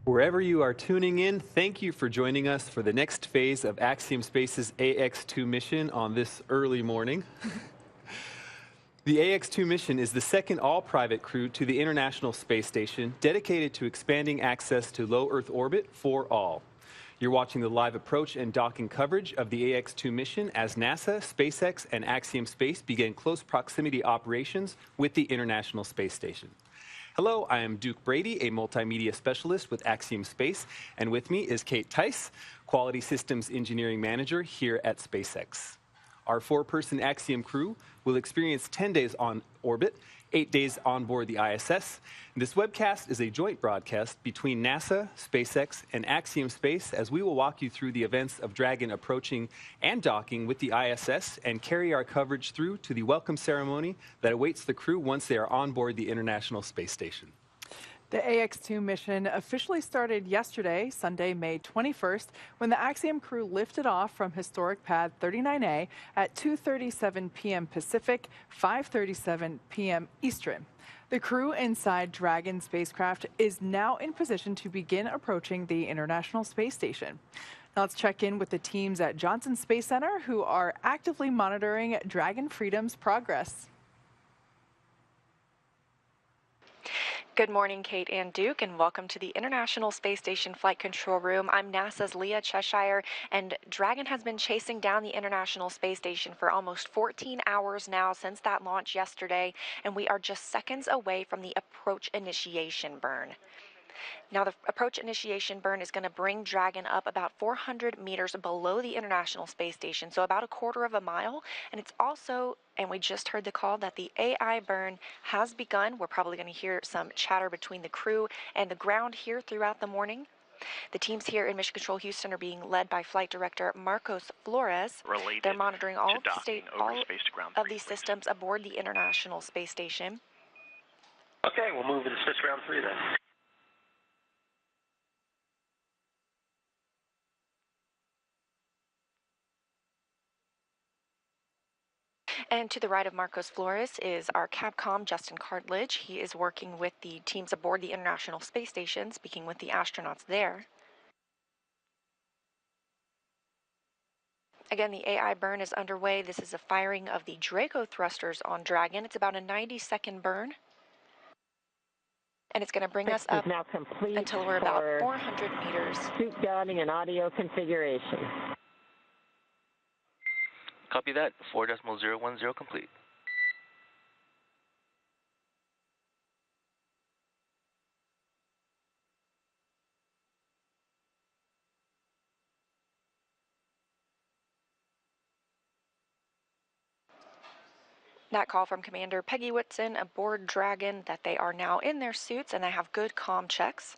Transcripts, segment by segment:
Wherever you are tuning in, thank you for joining us for the next phase of Axiom Space's AX2 mission on this early morning. The AX2 mission is the second all-private crew to the International Space Station, dedicated to expanding access to low Earth orbit for all. You're watching the live approach and docking coverage of the AX2 mission as NASA, SpaceX, and Axiom Space begin close proximity operations with the International Space Station. Hello, I am Duke Brady, a multimedia specialist with Axiom Space, and with me is Kate Tice, Quality Systems Engineering Manager here at SpaceX. Our four-person Axiom crew will experience 10 days on orbit, 8 days on board the ISS. This webcast is a joint broadcast between NASA, SpaceX, and Axiom Space as we will walk you through the events of Dragon approaching and docking with the ISS and carry our coverage through to the welcome ceremony that awaits the crew once they are on board the International Space Station. The AX2 mission officially started yesterday, Sunday, May 21st, when the Axiom crew lifted off from historic pad 39A at 2:37 p.m. Pacific, 5:37 p.m. Eastern. The crew inside Dragon spacecraft is now in position to begin approaching the International Space Station. Now let's check in with the teams at Johnson Space Center who are actively monitoring Dragon Freedom's progress. Good morning, Kate and Duke, and welcome to the International Space Station Flight Control Room. I'm NASA's Leah Cheshire, and Dragon has been chasing down the International Space Station for almost 14 hours now since that launch yesterday, and we are just seconds away from the approach initiation burn. Now, the approach initiation burn is going to bring Dragon up about 400 meters below the International Space Station, so about a quarter of a mile. And it's also, and we just heard the call, that the AI burn has begun. We're probably going to hear some chatter between the crew and the ground here throughout the morning. The teams here in Mission Control Houston are being led by Flight Director Marcos Flores. They're monitoring all of these systems aboard the International Space Station. Okay, we'll move into space ground 3 then. And to the right of Marcos Flores is our Capcom, Justin Cartledge. He is working with the teams aboard the International Space Station, speaking with the astronauts there. Again, the AI burn is underway. This is a firing of the Draco thrusters on Dragon. It's about a 90-second burn. And it's going to bring us up until we're about 400 meters. Suit downing and audio configuration. Copy that. 4.010 complete. That call from Commander Peggy Whitson aboard Dragon that they are now in their suits and they have good comm checks.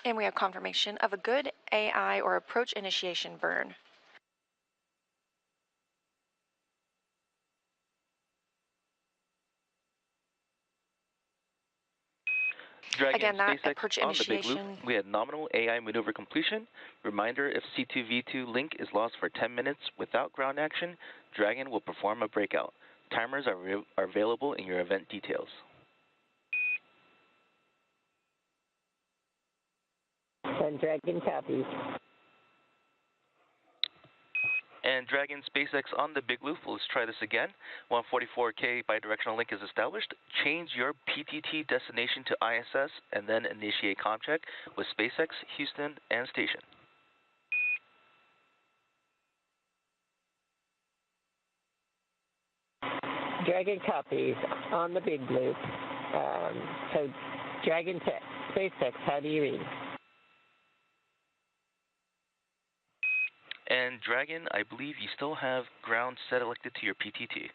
And we have confirmation of a good AI or approach initiation burn. Dragon Again, that SpaceX approach on the big loop. initiation. We had nominal AI maneuver completion. Reminder, if C2V2 link is lost for 10 minutes without ground action, Dragon will perform a breakout. Timers are available in your event details. And Dragon copies. And Dragon SpaceX on the big loop. Let's try this again. 144K bidirectional link is established. Change your PTT destination to ISS and then initiate comm check with SpaceX, Houston, and station. Dragon copies on the big loop. So Dragon SpaceX, how do you read? And Dragon, I believe you still have ground set elected to your PTT.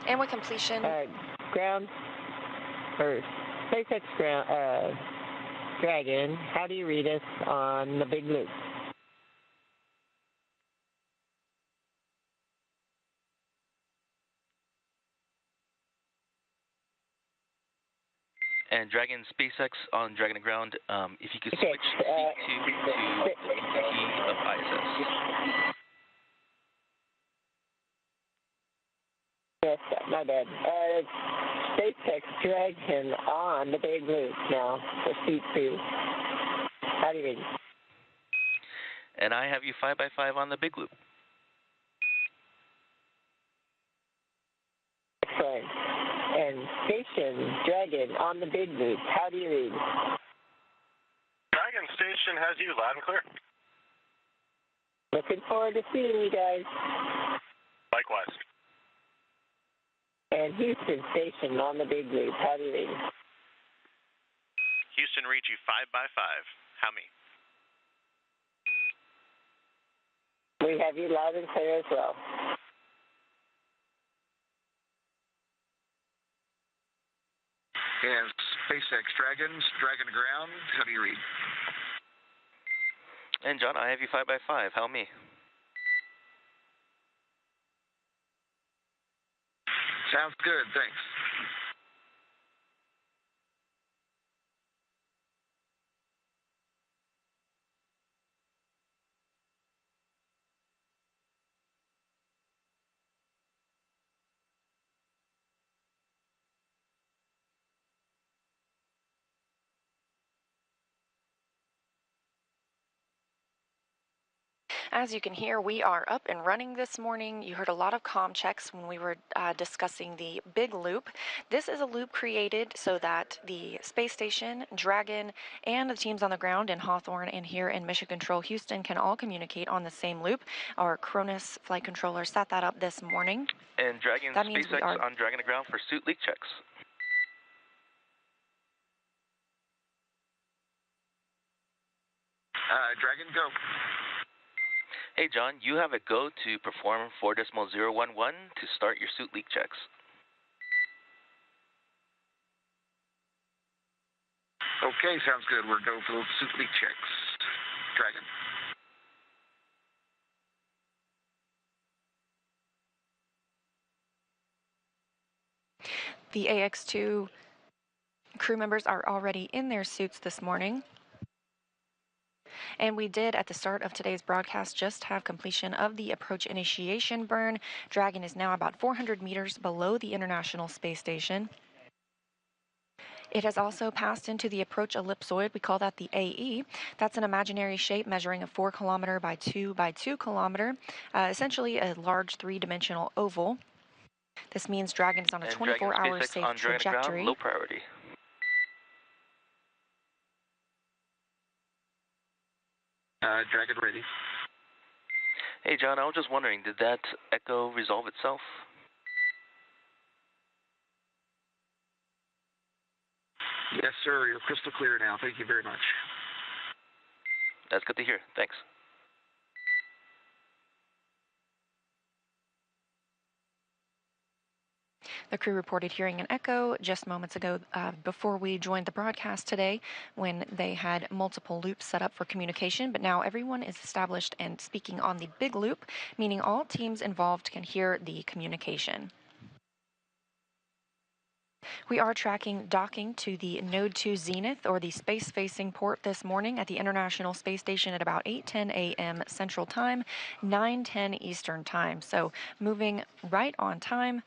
And with completion. Ground, or SpaceX ground, Dragon, how do you read us on the big loop? And Dragon SpaceX on Dragon and Ground, if you could switch seat 2 to PTT of ISS. Yes, my bad. SpaceX Dragon on the big loop now for seat 2. How do you read? And I have you 5x5 on the big loop. Excellent. And Station Dragon on the big loop. How do you read? Dragon Station has you loud and clear. Looking forward to seeing you guys. Likewise. And Houston Station on the big loop. How do you read? Houston read you 5x5. How me? We have you loud and clear as well. And SpaceX Dragons, Dragon to Ground, how do you read? And John, I have you 5x5. How me? Sounds good, thanks. As you can hear, we are up and running this morning. You heard a lot of comm checks when we were discussing the big loop. This is a loop created so that the space station, Dragon, and the teams on the ground in Hawthorne and here in Mission Control Houston can all communicate on the same loop. Our Cronus flight controller set that up this morning. And Dragon That means SpaceX on Dragon to Ground for suit leak checks. Dragon, go. Hey John, you have a go to perform 4.011 to start your suit leak checks. Okay, sounds good. We're go for suit leak checks. Dragon. The AX2 crew members are already in their suits this morning. And we did, at the start of today's broadcast, just have completion of the approach initiation burn. Dragon is now about 400 meters below the International Space Station. It has also passed into the approach ellipsoid. We call that the AE. That's an imaginary shape measuring a 4 kilometer by 2 by 2 kilometer, essentially a large 3-dimensional oval. This means Dragon is on a 24-hour safe trajectory. Ground, low priority. Dragon ready. Hey John, I was just wondering, did that echo resolve itself? Yes, sir. You're crystal clear now. Thank you very much. That's good to hear. Thanks. The crew reported hearing an echo just moments ago before we joined the broadcast today when they had multiple loops set up for communication, but now everyone is established and speaking on the big loop, meaning all teams involved can hear the communication. We are tracking docking to the Node 2 Zenith, or the space-facing port, this morning at the International Space Station at about 8:10 a.m. Central Time, 9:10 Eastern Time. So moving right on time.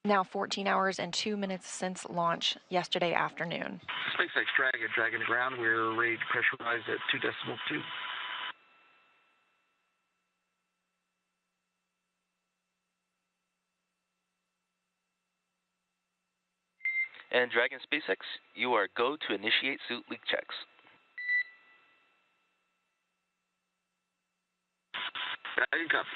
Now 14 hours and 2 minutes since launch yesterday afternoon. SpaceX Dragon, Dragon to Ground. We're ready to pressurize at 2.2. And Dragon SpaceX, you are go to initiate suit leak checks. Dragon copies.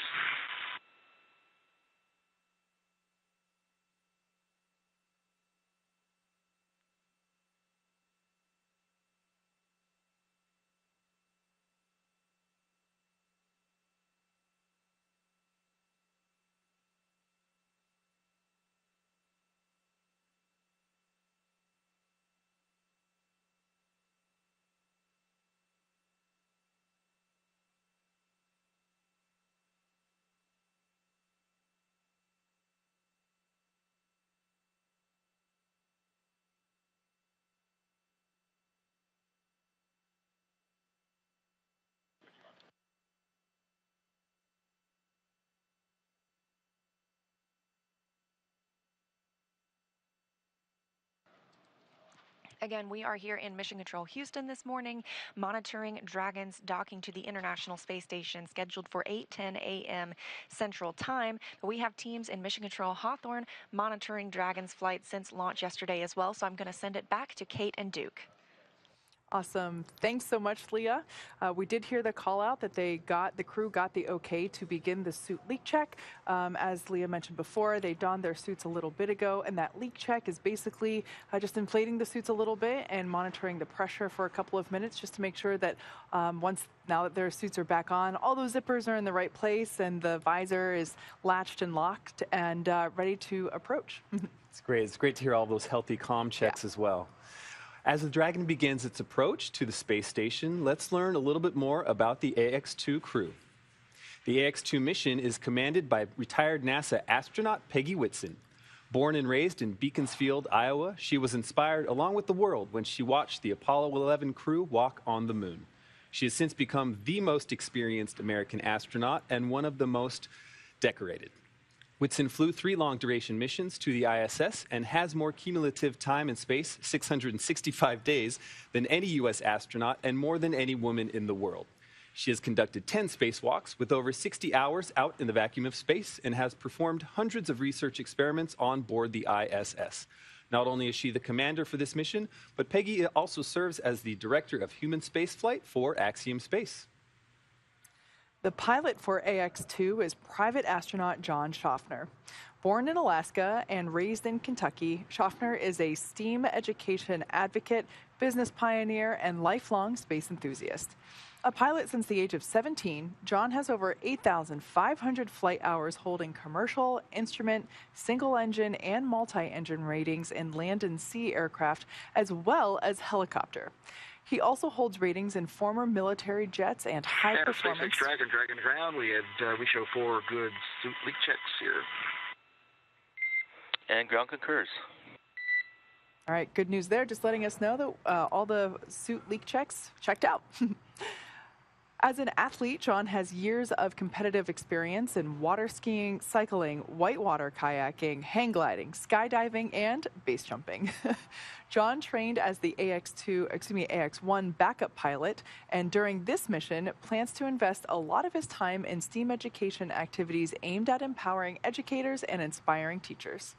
Again, we are here in Mission Control Houston this morning, monitoring Dragon's docking to the International Space Station, scheduled for 8:10 a.m. Central Time. We have teams in Mission Control Hawthorne monitoring Dragon's flight since launch yesterday as well, so I'm going to send it back to Kate and Duke. Awesome. Thanks so much, Leah. We did hear the call out that the crew got the okay to begin the suit leak check. As Leah mentioned before, they donned their suits a little bit ago, and that leak check is basically just inflating the suits a little bit and monitoring the pressure for a couple of minutes just to make sure that now that their suits are back on, all those zippers are in the right place and the visor is latched and locked and ready to approach. It's great. It's great to hear all those healthy comm checks as well. As the Dragon begins its approach to the space station, let's learn a little bit more about the AX-2 crew. The AX-2 mission is commanded by retired NASA astronaut Peggy Whitson. Born and raised in Beaconsfield, Iowa, she was inspired along with the world when she watched the Apollo 11 crew walk on the moon. She has since become the most experienced American astronaut and one of the most decorated. Whitson flew 3 long-duration missions to the ISS and has more cumulative time in space, 665 days, than any U.S. astronaut and more than any woman in the world. She has conducted 10 spacewalks with over 60 hours out in the vacuum of space and has performed hundreds of research experiments on board the ISS. Not only is she the commander for this mission, but Peggy also serves as the director of human spaceflight for Axiom Space. The pilot for AX-2 is private astronaut John Schaffner. Born in Alaska and raised in Kentucky, Schaffner is a STEAM education advocate, business pioneer, and lifelong space enthusiast. A pilot since the age of 17, John has over 8,500 flight hours holding commercial, instrument, single-engine, and multi-engine ratings in land and sea aircraft, as well as helicopter. He also holds ratings in former military jets and high performance. SpaceX Dragon ground. We show 4 good suit leak checks here. And ground concurs. All right, good news there. Just letting us know that all the suit leak checks checked out. As an athlete, John has years of competitive experience in water skiing, cycling, whitewater kayaking, hang gliding, skydiving, and base jumping. John trained as the AX-1 backup pilot, and during this mission, plans to invest a lot of his time in STEAM education activities aimed at empowering educators and inspiring teachers.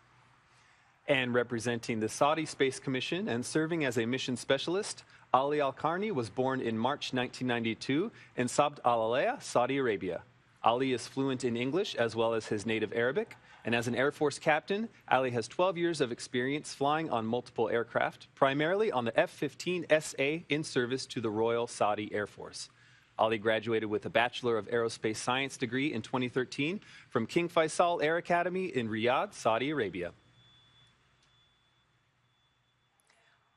And representing the Saudi Space Commission and serving as a mission specialist, Ali al Qarni was born in March 1992 in Sabd al-Alaya, Saudi Arabia. Ali is fluent in English as well as his native Arabic, and as an Air Force captain, Ali has 12 years of experience flying on multiple aircraft, primarily on the F-15SA in service to the Royal Saudi Air Force. Ali graduated with a Bachelor of Aerospace Science degree in 2013 from King Faisal Air Academy in Riyadh, Saudi Arabia.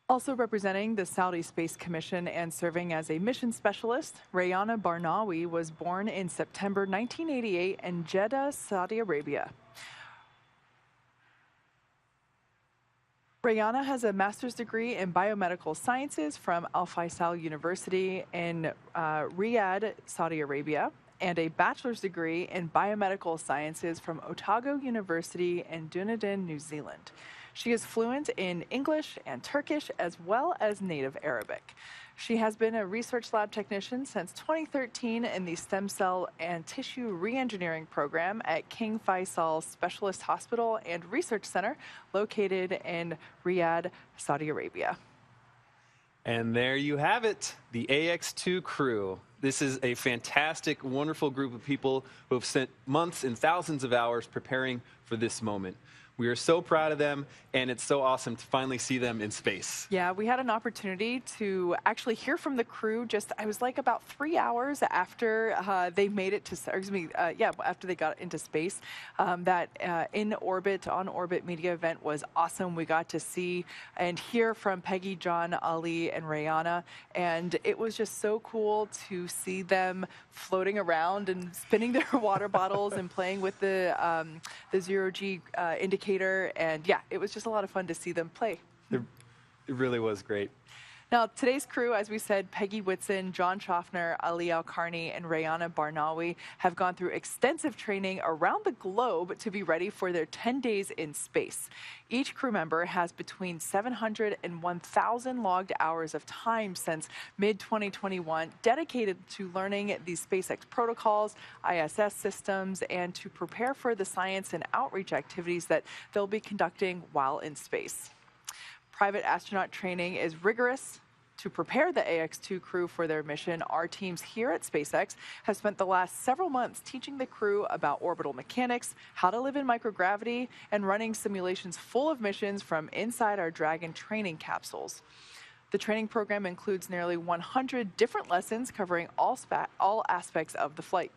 Also representing the Saudi Space Commission and serving as a mission specialist, Rayyanah Barnawi was born in September 1988 in Jeddah, Saudi Arabia. Rayyanah has a master's degree in biomedical sciences from Al Faisal University in Riyadh, Saudi Arabia, and a bachelor's degree in biomedical sciences from Otago University in Dunedin, New Zealand. She is fluent in English and Turkish as well as native Arabic. She has been a research lab technician since 2013 in the Stem Cell and Tissue Reengineering Program at King Faisal Specialist Hospital and Research Center located in Riyadh, Saudi Arabia. And there you have it, the AX-2 crew. This is a fantastic, wonderful group of people who have spent months and thousands of hours preparing for this moment. We are so proud of them, and it's so awesome to finally see them in space. Yeah, we had an opportunity to actually hear from the crew I was like about 3 hours after they made it to, after they got into space. That on-orbit media event was awesome. We got to see and hear from Peggy, John, Ali, and Rayyanah, and it was just so cool to see them floating around and spinning their water bottles and playing with the zero-G indicator. And yeah, it was just a lot of fun to see them play. It really was great. Now, today's crew, as we said, Peggy Whitson, John Schaffner, Ali al Qarni, and Rayyanah Barnawi have gone through extensive training around the globe to be ready for their 10 days in space. Each crew member has between 700 and 1,000 logged hours of time since mid-2021 dedicated to learning these SpaceX protocols, ISS systems, and to prepare for the science and outreach activities that they'll be conducting while in space. Private astronaut training is rigorous. To prepare the AX-2 crew for their mission, our teams here at SpaceX have spent the last several months teaching the crew about orbital mechanics, how to live in microgravity, and running simulations full of missions from inside our Dragon training capsules. The training program includes nearly 100 different lessons covering all aspects of the flight.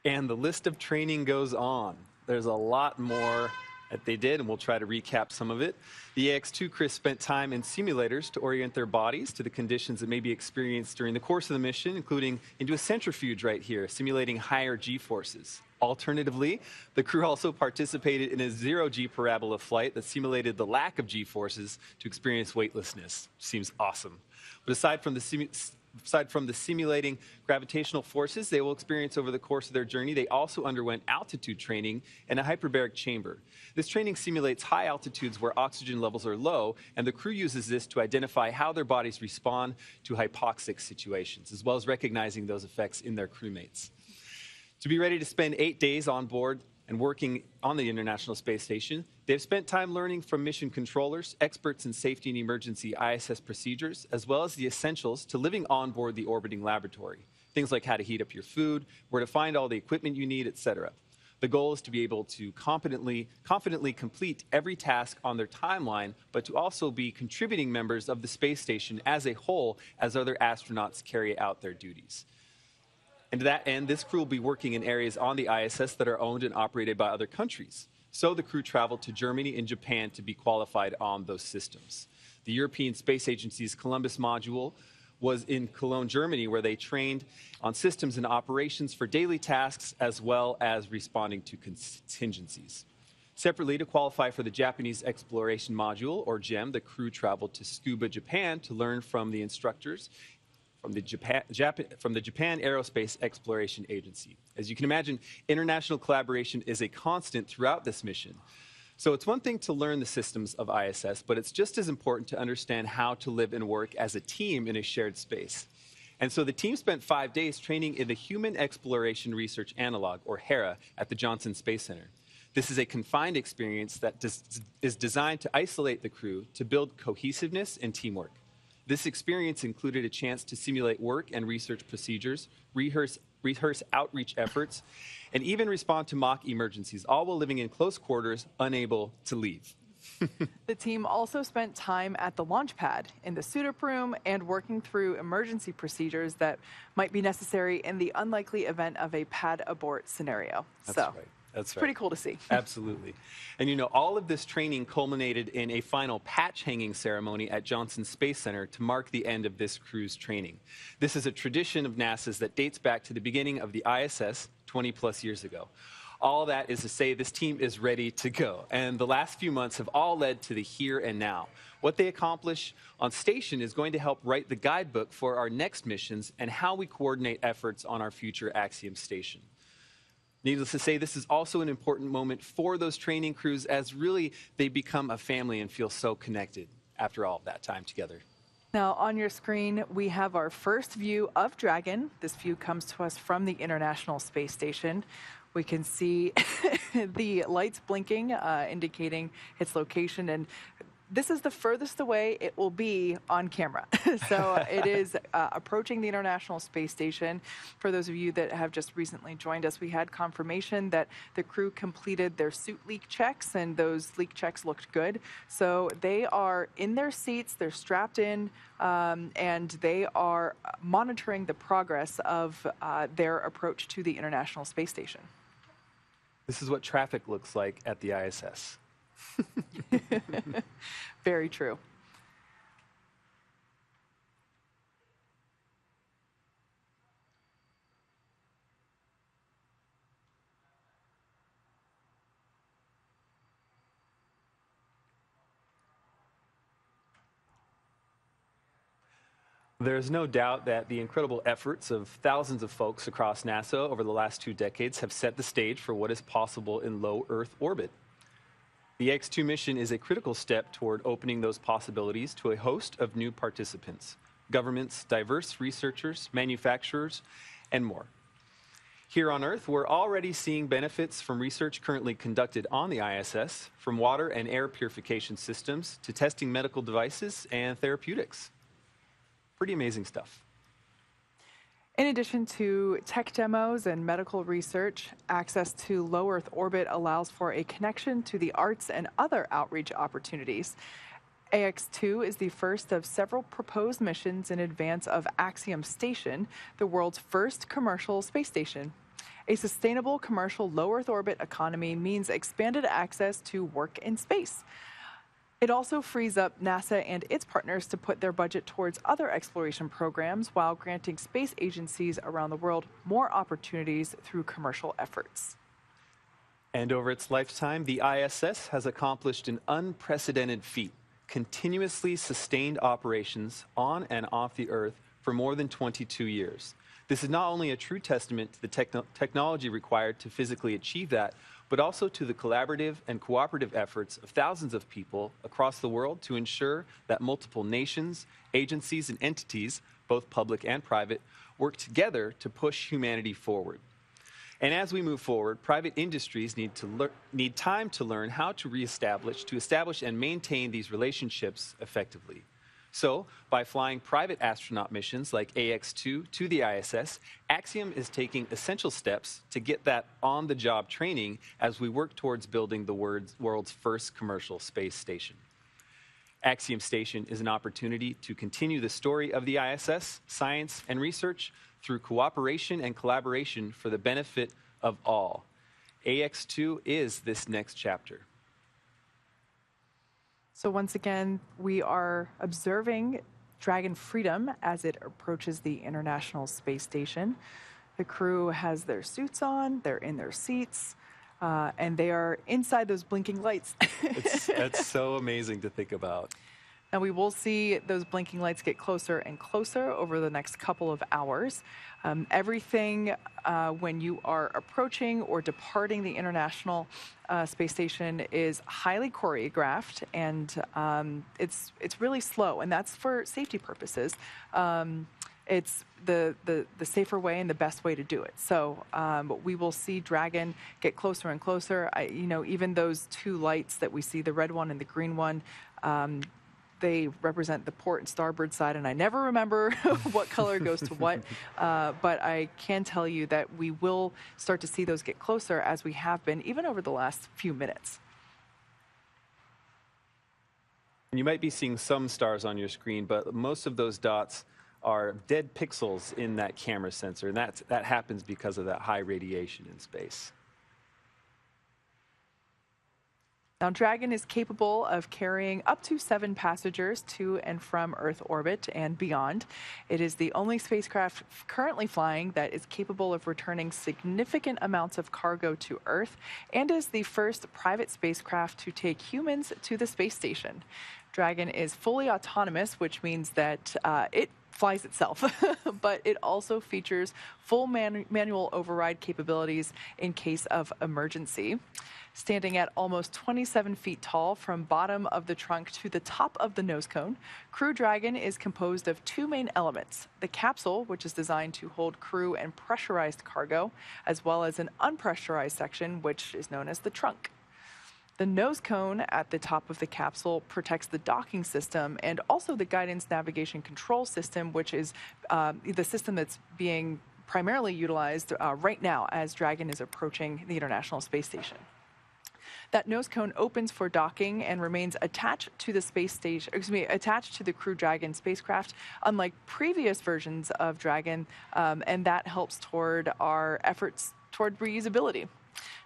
And the list of training goes on. There's a lot more that they did, and we'll try to recap some of it. The AX-2 crew spent time in simulators to orient their bodies to the conditions that may be experienced during the course of the mission, including into a centrifuge right here, simulating higher G-forces. Alternatively, the crew also participated in a zero-G parabola flight that simulated the lack of G-forces to experience weightlessness. Seems awesome. But aside from the simulating gravitational forces they will experience over the course of their journey, they also underwent altitude training in a hyperbaric chamber. This training simulates high altitudes where oxygen levels are low, and the crew uses this to identify how their bodies respond to hypoxic situations, as well as recognizing those effects in their crewmates. To be ready to spend 8 days on board and working on the International Space Station, they've spent time learning from mission controllers, experts in safety and emergency ISS procedures, as well as the essentials to living on board the orbiting laboratory. Things like how to heat up your food, where to find all the equipment you need, etc. The goal is to be able to confidently complete every task on their timeline, but to also be contributing members of the space station as a whole as other astronauts carry out their duties. And to that end, this crew will be working in areas on the ISS that are owned and operated by other countries. So the crew traveled to Germany and Japan to be qualified on those systems. The European Space Agency's Columbus module was in Cologne, Germany, where they trained on systems and operations for daily tasks as well as responding to contingencies. Separately, to qualify for the Japanese Exploration Module, or GEM, the crew traveled to Tsukuba, Japan to learn from the instructors from the Japan Aerospace Exploration Agency. As you can imagine, international collaboration is a constant throughout this mission. So it's one thing to learn the systems of ISS, but it's just as important to understand how to live and work as a team in a shared space. And so the team spent 5 days training in the Human Exploration Research Analog, or HERA, at the Johnson Space Center. This is a confined experience that is designed to isolate the crew to build cohesiveness and teamwork. This experience included a chance to simulate work and research procedures, rehearse outreach efforts, and even respond to mock emergencies, all while living in close quarters, unable to leave. The team also spent time at the launch pad, in the suit-up room, and working through emergency procedures that might be necessary in the unlikely event of a pad abort scenario. That's right. That's right. Pretty cool to see. Absolutely. And you know, all of this training culminated in a final patch hanging ceremony at Johnson Space Center to mark the end of this crew's training. This is a tradition of NASA's that dates back to the beginning of the ISS 20 plus years ago. All that is to say this team is ready to go. And the last few months have all led to the here and now. What they accomplish on station is going to help write the guidebook for our next missions and how we coordinate efforts on our future Axiom station. Needless to say, this is also an important moment for those training crews as really they become a family and feel so connected after all of that time together. Now, on your screen, we have our first view of Dragon. This view comes to us from the International Space Station. We can see the lights blinking, indicating its location, and this is the furthest away it will be on camera. So it is approaching the International Space Station. For those of you that have just recently joined us, we had confirmation that the crew completed their suit leak checks, and those leak checks looked good. So they are in their seats, they're strapped in, and they are monitoring the progress of their approach to the International Space Station. This is what traffic looks like at the ISS. Very true. There's no doubt that the incredible efforts of thousands of folks across NASA over the last 2 decades have set the stage for what is possible in low Earth orbit. The X2 mission is a critical step toward opening those possibilities to a host of new participants, governments, diverse researchers, manufacturers, and more. Here on Earth, we're already seeing benefits from research currently conducted on the ISS, from water and air purification systems to testing medical devices and therapeutics. Pretty amazing stuff. In addition to tech demos and medical research, access to low Earth orbit allows for a connection to the arts and other outreach opportunities. AX2 is the first of several proposed missions in advance of Axiom Station, the world's first commercial space station. A sustainable commercial low Earth orbit economy means expanded access to work in space. It also frees up NASA and its partners to put their budget towards other exploration programs while granting space agencies around the world more opportunities through commercial efforts. And over its lifetime, the ISS has accomplished an unprecedented feat, continuously sustained operations on and off the Earth for more than 22 years. This is not only a true testament to the technology required to physically achieve that, but also to the collaborative and cooperative efforts of thousands of people across the world to ensure that multiple nations, agencies, and entities, both public and private, work together to push humanity forward. And as we move forward, private industries need time to learn how to establish and maintain these relationships effectively. So, by flying private astronaut missions like AX2 to the ISS, Axiom is taking essential steps to get that on-the-job training as we work towards building the world's first commercial space station. Axiom Station is an opportunity to continue the story of the ISS, science, and research through cooperation and collaboration for the benefit of all. AX2 is this next chapter. So once again, we are observing Dragon Freedom as it approaches the International Space Station. The crew has their suits on, they're in their seats, and they are inside those blinking lights. That's so amazing to think about. Now, we will see those blinking lights get closer and closer over the next couple of hours. Everything when you are approaching or departing the International Space Station is highly choreographed, and it's really slow, and that's for safety purposes. It's the safer way and the best way to do it. So we will see Dragon get closer and closer. Even those two lights that we see, the red one and the green one, they represent the port and starboard side, and I never remember what color goes to what, but I can tell you that we will start to see those get closer as we have been, even over the last few minutes. You might be seeing some stars on your screen, but most of those dots are dead pixels in that camera sensor, and that happens because of that high radiation in space. Now, Dragon is capable of carrying up to 7 passengers to and from Earth orbit and beyond. It is the only spacecraft currently flying that is capable of returning significant amounts of cargo to Earth, and is the first private spacecraft to take humans to the space station. Dragon is fully autonomous, which means that it flies itself, but it also features full manual override capabilities in case of emergency. Standing at almost 27 feet tall from bottom of the trunk to the top of the nose cone, Crew Dragon is composed of 2 main elements: the capsule, which is designed to hold crew and pressurized cargo, as well as an unpressurized section, which is known as the trunk. The nose cone at the top of the capsule protects the docking system and also the guidance navigation control system, which is the system that's being primarily utilized right now as Dragon is approaching the International Space Station. That nose cone opens for docking and remains attached to the attached to the Crew Dragon spacecraft, unlike previous versions of Dragon, and that helps toward our efforts toward reusability.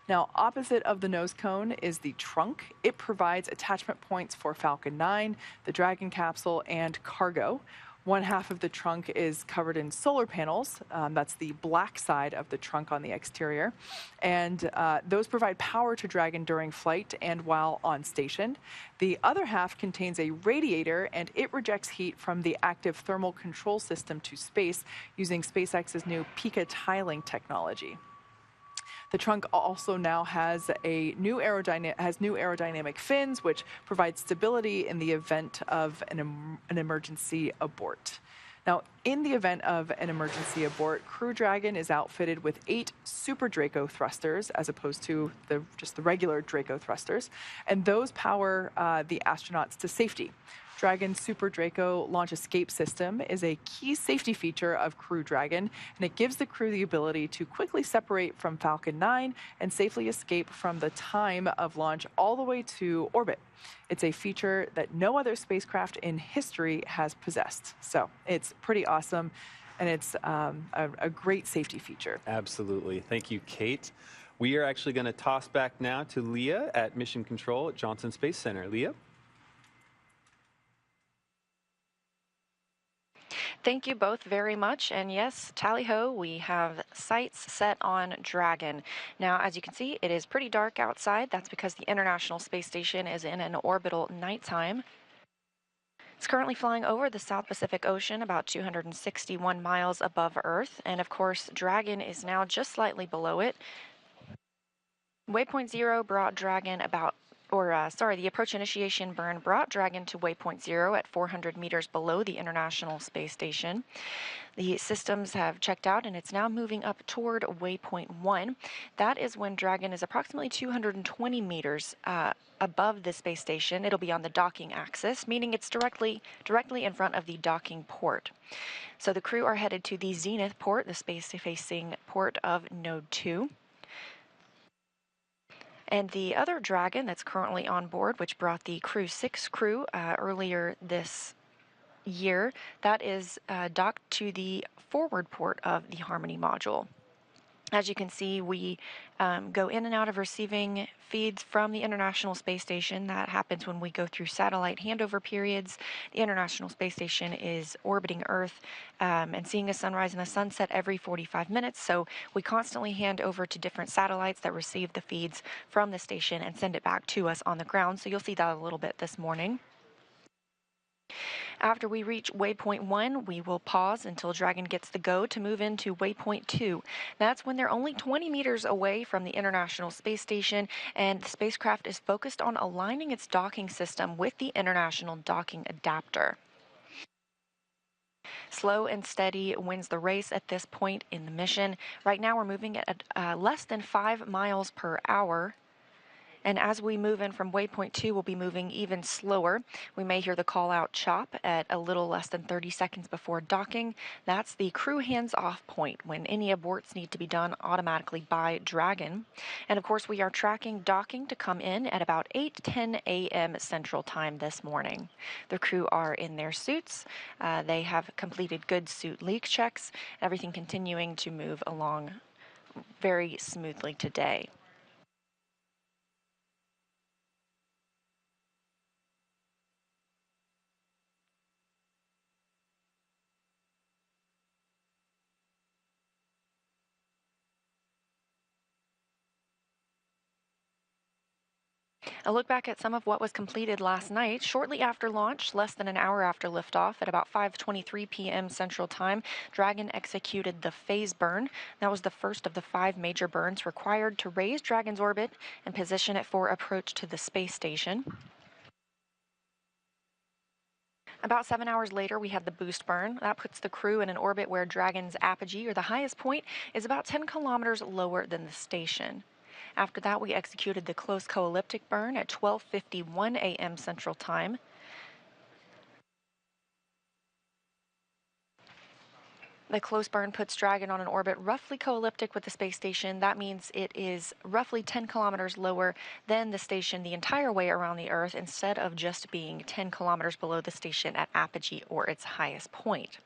Now, opposite of the nose cone is the trunk. It provides attachment points for Falcon 9, the Dragon capsule, and cargo. One half of the trunk is covered in solar panels. That's the black side of the trunk on the exterior. And those provide power to Dragon during flight and while on station. The other half contains a radiator, and it rejects heat from the active thermal control system to space using SpaceX's new Pika tiling technology. The trunk also now has new aerodynamic fins, which provide stability in the event of an emergency abort. Now, in the event of an emergency abort, Crew Dragon is outfitted with 8 Super Draco thrusters, as opposed to just the regular Draco thrusters, and those power the astronauts to safety. Dragon's Super Draco launch escape system is a key safety feature of Crew Dragon, and it gives the crew the ability to quickly separate from Falcon 9 and safely escape from the time of launch all the way to orbit. It's a feature that no other spacecraft in history has possessed. So it's pretty awesome, and it's a great safety feature. Absolutely. Thank you, Kate. We are actually going to toss back now to Leah at Mission Control at Johnson Space Center. Leah? Thank you both very much. And yes, tally-ho, we have sights set on Dragon. Now, as you can see, it is pretty dark outside. That's because the International Space Station is in an orbital nighttime. It's currently flying over the South Pacific Ocean, about 261 miles above Earth. And of course, Dragon is now just slightly below it. Waypoint 0 brought Dragon the approach initiation burn brought Dragon to waypoint 0 at 400 meters below the International Space Station. The systems have checked out, and it's now moving up toward waypoint 1. That is when Dragon is approximately 220 meters above the space station. It'll be on the docking axis, meaning it's directly in front of the docking port. So the crew are headed to the zenith port, the space-facing port of Node 2. And the other Dragon that's currently on board, which brought the Crew 6 crew earlier this year, that is docked to the forward port of the Harmony module. As you can see, we go in and out of receiving feeds from the International Space Station. That happens when we go through satellite handover periods. The International Space Station is orbiting Earth and seeing a sunrise and a sunset every 45 minutes. So we constantly hand over to different satellites that receive the feeds from the station and send it back to us on the ground. So you'll see that a little bit this morning. After we reach waypoint 1, we will pause until Dragon gets the go to move into waypoint 2. That's when they're only 20 meters away from the International Space Station, and the spacecraft is focused on aligning its docking system with the International Docking Adapter. Slow and steady wins the race at this point in the mission. Right now we're moving at less than 5 miles per hour. And as we move in from waypoint 2, we'll be moving even slower. We may hear the call-out chop at a little less than 30 seconds before docking. That's the crew hands-off point, when any aborts need to be done automatically by Dragon. And of course, we are tracking docking to come in at about 8:10 a.m. Central Time this morning. The crew are in their suits. They have completed good suit leak checks, everything continuing to move along very smoothly today. A look back at some of what was completed last night. Shortly after launch, less than an hour after liftoff, at about 5:23 p.m. Central Time, Dragon executed the phase burn. That was the first of the 5 major burns required to raise Dragon's orbit and position it for approach to the space station. About 7 hours later, we had the boost burn. That puts the crew in an orbit where Dragon's apogee, or the highest point, is about 10 kilometers lower than the station. After that, we executed the close co-elliptic burn at 12:51 a.m. Central Time. The close burn puts Dragon on an orbit roughly co-elliptic with the space station. That means it is roughly 10 kilometers lower than the station the entire way around the Earth, instead of just being 10 kilometers below the station at apogee, or its highest point.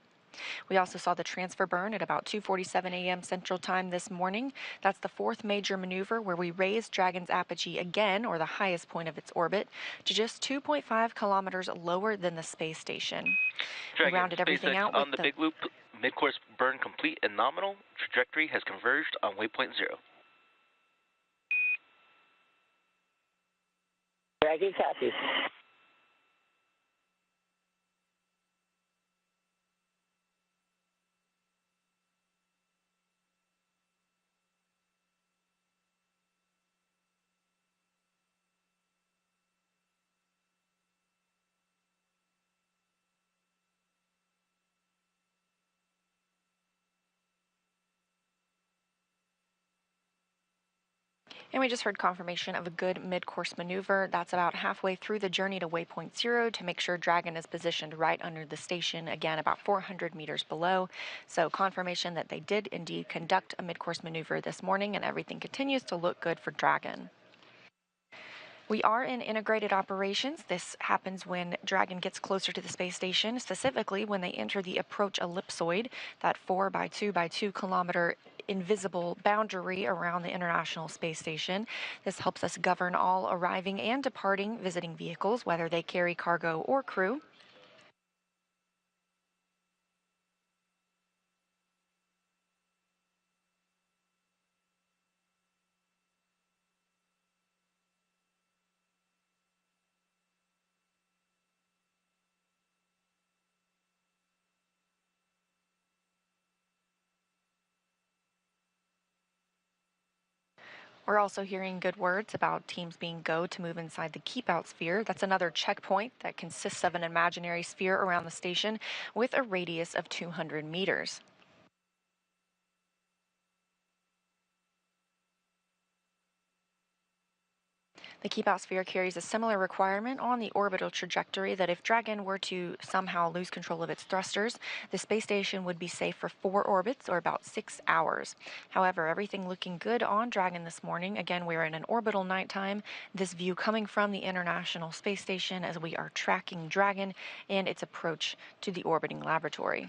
We also saw the transfer burn at about 2:47 a.m. Central Time this morning. That's the fourth major maneuver where we raised Dragon's apogee again, or the highest point of its orbit, to just 2.5 kilometers lower than the space station. Dragon, We rounded everything SpaceX out on with the big loop, mid-course burn complete and nominal. Trajectory has converged on waypoint 0. Dragon copies. And we just heard confirmation of a good mid-course maneuver. That's about halfway through the journey to waypoint 0 to make sure Dragon is positioned right under the station, again about 400 meters below. So confirmation that they did indeed conduct a mid-course maneuver this morning, and everything continues to look good for Dragon. We are in integrated operations. This happens when Dragon gets closer to the space station, specifically when they enter the approach ellipsoid, that 4 by 2 by 2 kilometer invisible boundary around the International Space Station. This helps us govern all arriving and departing visiting vehicles, whether they carry cargo or crew. We're also hearing good words about teams being go to move inside the keep out sphere. That's another checkpoint that consists of an imaginary sphere around the station with a radius of 200 meters. The keep out sphere carries a similar requirement on the orbital trajectory that if Dragon were to somehow lose control of its thrusters, the space station would be safe for 4 orbits or about 6 hours. However, everything looking good on Dragon this morning. Again, we're in an orbital nighttime. This view coming from the International Space Station as we are tracking Dragon and its approach to the orbiting laboratory.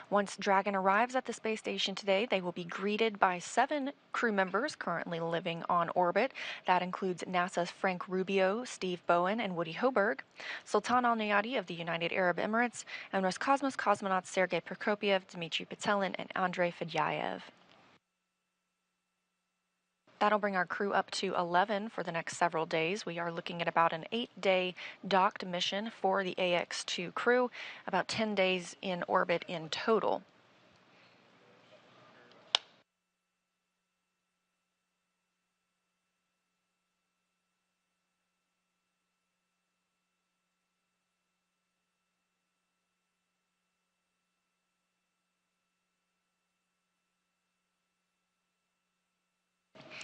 Once Dragon arrives at the space station today, they will be greeted by 7 crew members currently living on orbit. That includes NASA's Frank Rubio, Steve Bowen, and Woody Hoberg, Sultan Al Nayati of the United Arab Emirates, and Roscosmos cosmonauts Sergei Prokopyev, Dmitry Petelin, and Andrei Fedyaev. That'll bring our crew up to 11 for the next several days. We are looking at about an 8-day docked mission for the AX-2 crew, about 10 days in orbit in total.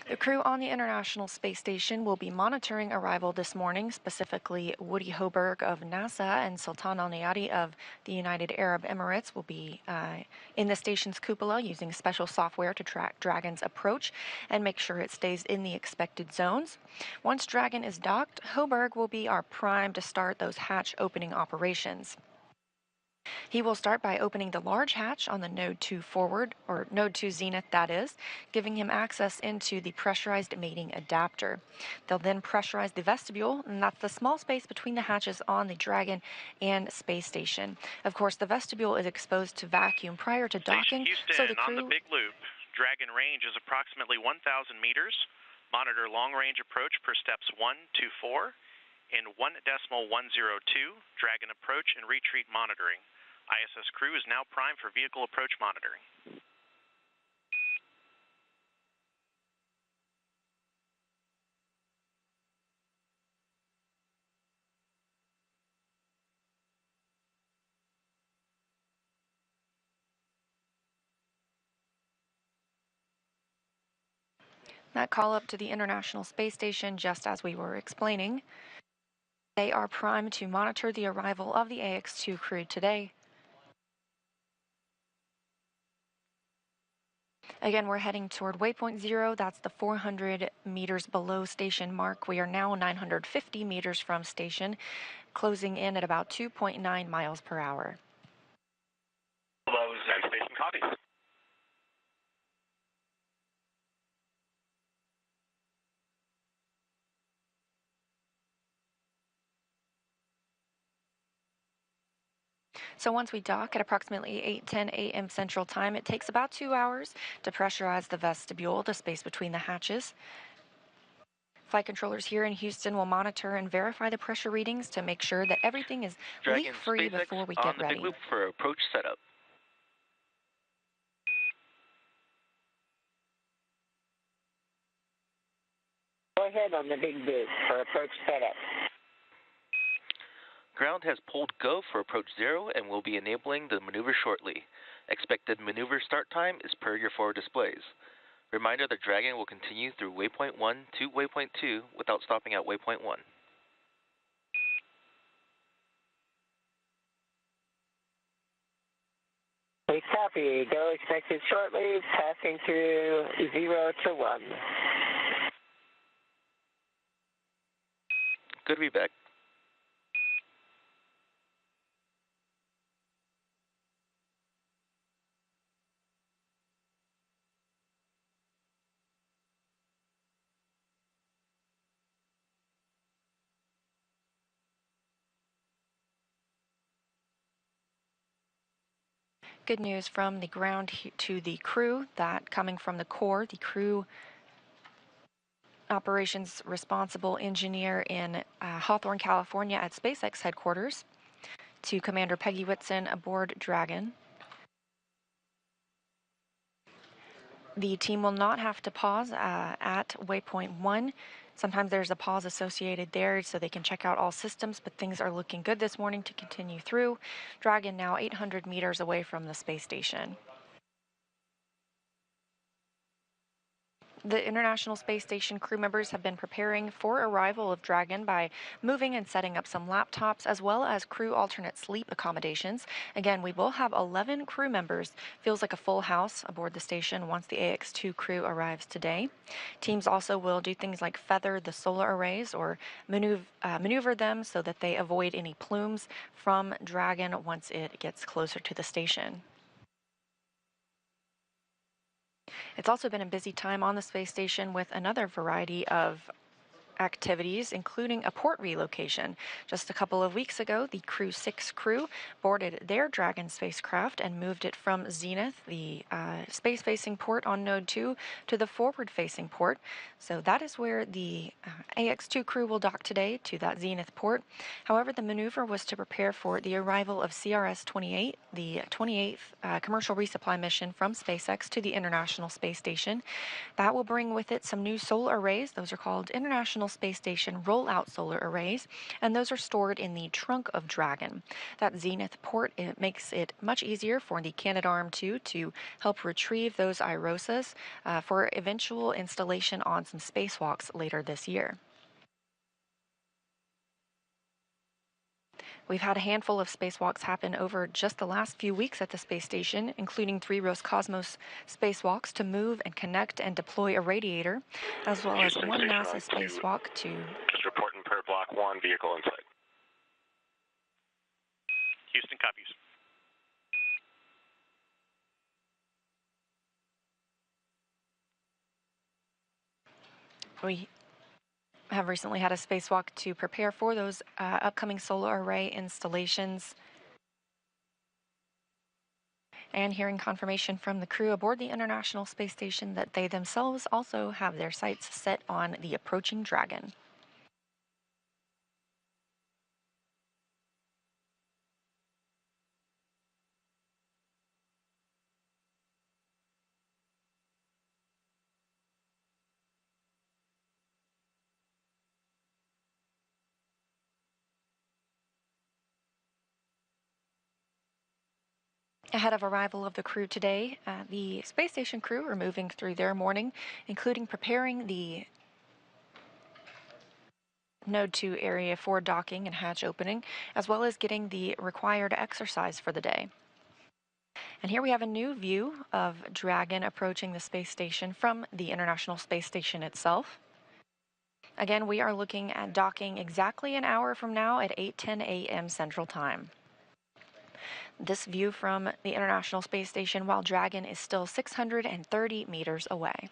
The crew on the International Space Station will be monitoring arrival this morning, specifically Woody Hoberg of NASA and Sultan Al Nayati of the United Arab Emirates will be in the station's cupola using special software to track Dragon's approach and make sure it stays in the expected zones. Once Dragon is docked, Hoberg will be our prime to start those hatch opening operations. He will start by opening the large hatch on the Node 2 forward, or Node 2 zenith that is, giving him access into the pressurized mating adapter. They'll then pressurize the vestibule, and that's the small space between the hatches on the Dragon and space station. Of course, the vestibule is exposed to vacuum prior to docking, Houston, so the crew... on the big loop, Dragon range is approximately 1,000 meters. Monitor long-range approach per steps 1 to 4. In 1.102, Dragon approach and retreat monitoring. ISS crew is now primed for vehicle approach monitoring. That call up to the International Space Station, just as we were explaining. They are primed to monitor the arrival of the AX-2 crew today. Again, we're heading toward waypoint 0. That's the 400 meters below station mark. We are now 950 meters from station, closing in at about 2.9 miles per hour. Hello, Zen Station copies. So once we dock at approximately 8:10 a.m. Central Time, it takes about 2 hours to pressurize the vestibule, the space between the hatches. Flight controllers here in Houston will monitor and verify the pressure readings to make sure that everything is leak-free before we get ready. On the big loop for approach setup. Go ahead on the big loop for approach setup. Ground has pulled go for approach 0 and will be enabling the maneuver shortly. Expected maneuver start time is per your forward displays. Reminder that Dragon will continue through waypoint 1 to waypoint 2 without stopping at waypoint 1. We copy. Go expected shortly, passing through 0 to 1. Good to be back. Good news from the ground to the crew, that coming from the core, the crew operations responsible engineer in Hawthorne, California at SpaceX headquarters, to Commander Peggy Whitson aboard Dragon. The team will not have to pause at waypoint 1. Sometimes there's a pause associated there so they can check out all systems, but things are looking good this morning to continue through. Dragon now 800 meters away from the space station. The International Space Station crew members have been preparing for arrival of Dragon by moving and setting up some laptops as well as crew alternate sleep accommodations. Again, we will have 11 crew members. Feels like a full house aboard the station once the AX2 crew arrives today. Teams also will do things like feather the solar arrays or maneuver them so that they avoid any plumes from Dragon once it gets closer to the station. It's also been a busy time on the space station with another variety of activities, including a port relocation. Just a couple of weeks ago, the Crew 6 crew boarded their Dragon spacecraft and moved it from Zenith, the space-facing port on Node 2, to the forward-facing port. So that is where the AX2 crew will dock today, to that Zenith port. However, the maneuver was to prepare for the arrival of CRS-28, the 28th commercial resupply mission from SpaceX to the International Space Station. That will bring with it some new solar arrays. Those are called International Space Station rollout solar arrays, and those are stored in the trunk of Dragon. That Zenith port, it makes it much easier for the Canadarm2 to help retrieve those IROSAs for eventual installation on some spacewalks later this year. We've had a handful of spacewalks happen over just the last few weeks at the space station, including 3 Roscosmos spacewalks to move and connect and deploy a radiator, as well as Houston, 1 station NASA spacewalk to... Just reporting per block 1, vehicle in sight. Houston copies. We have recently had a spacewalk to prepare for those upcoming solar array installations. And hearing confirmation from the crew aboard the International Space Station that they themselves also have their sights set on the approaching Dragon. Ahead of arrival of the crew today, the space station crew are moving through their morning, including preparing the Node 2 area for docking and hatch opening, as well as getting the required exercise for the day. And here we have a new view of Dragon approaching the space station from the International Space Station itself. Again, we are looking at docking exactly an hour from now at 8:10 a.m. Central Time. This view from the International Space Station while Dragon is still 630 meters away.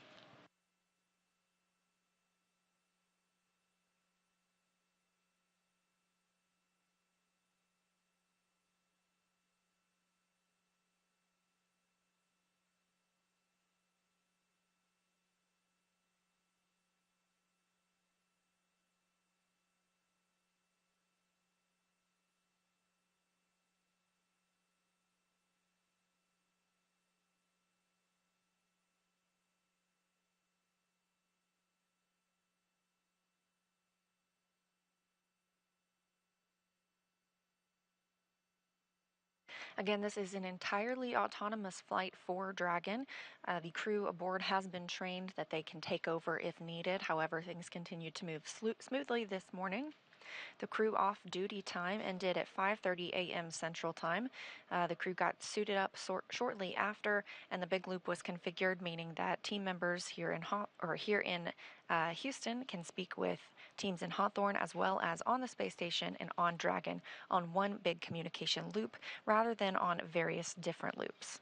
Again, this is an entirely autonomous flight for Dragon. The crew aboard has been trained that they can take over if needed. However, things continue to move smoothly this morning. The crew off-duty time ended at 5:30 a.m. Central Time. The crew got suited up shortly after, and the big loop was configured, meaning that team members here in Houston can speak with teams in Hawthorne as well as on the space station and on Dragon on one big communication loop rather than on various different loops.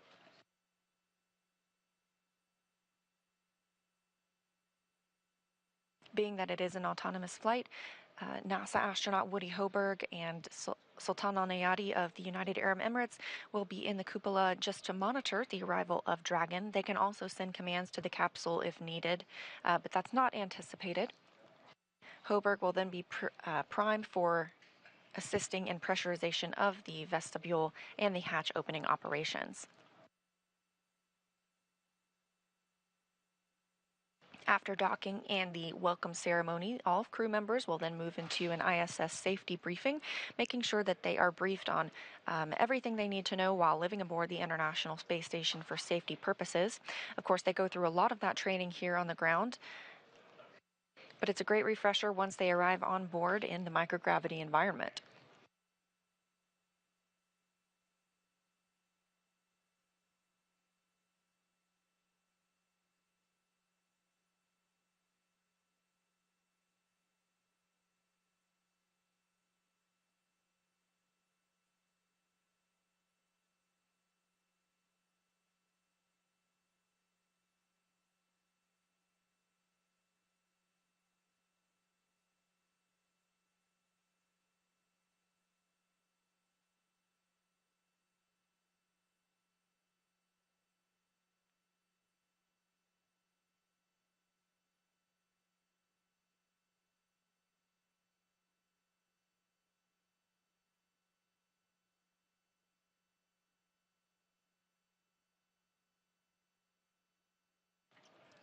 Being that it is an autonomous flight, NASA astronaut Woody Hoberg and Sultan Al Nayati of the United Arab Emirates will be in the cupola just to monitor the arrival of Dragon. They can also send commands to the capsule if needed, but that's not anticipated. Hoberg will then be primed for assisting in pressurization of the vestibule and the hatch opening operations. After docking and the welcome ceremony, all crew members will then move into an ISS safety briefing, making sure that they are briefed on everything they need to know while living aboard the International Space Station for safety purposes. Of course, they go through a lot of that training here on the ground, but it's a great refresher once they arrive on board in the microgravity environment.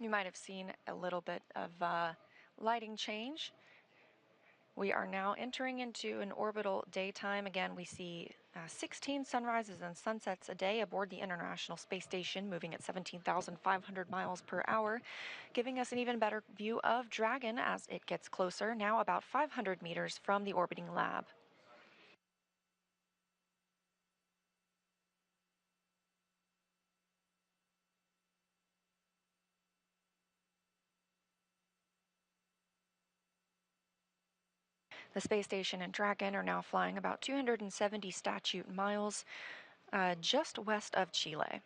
You might have seen a little bit of lighting change. We are now entering into an orbital daytime. Again, we see 16 sunrises and sunsets a day aboard the International Space Station, moving at 17,500 miles per hour, giving us an even better view of Dragon as it gets closer, now about 500 meters from the orbiting lab. The space station and Dragon are now flying about 270 statute miles just west of Chile.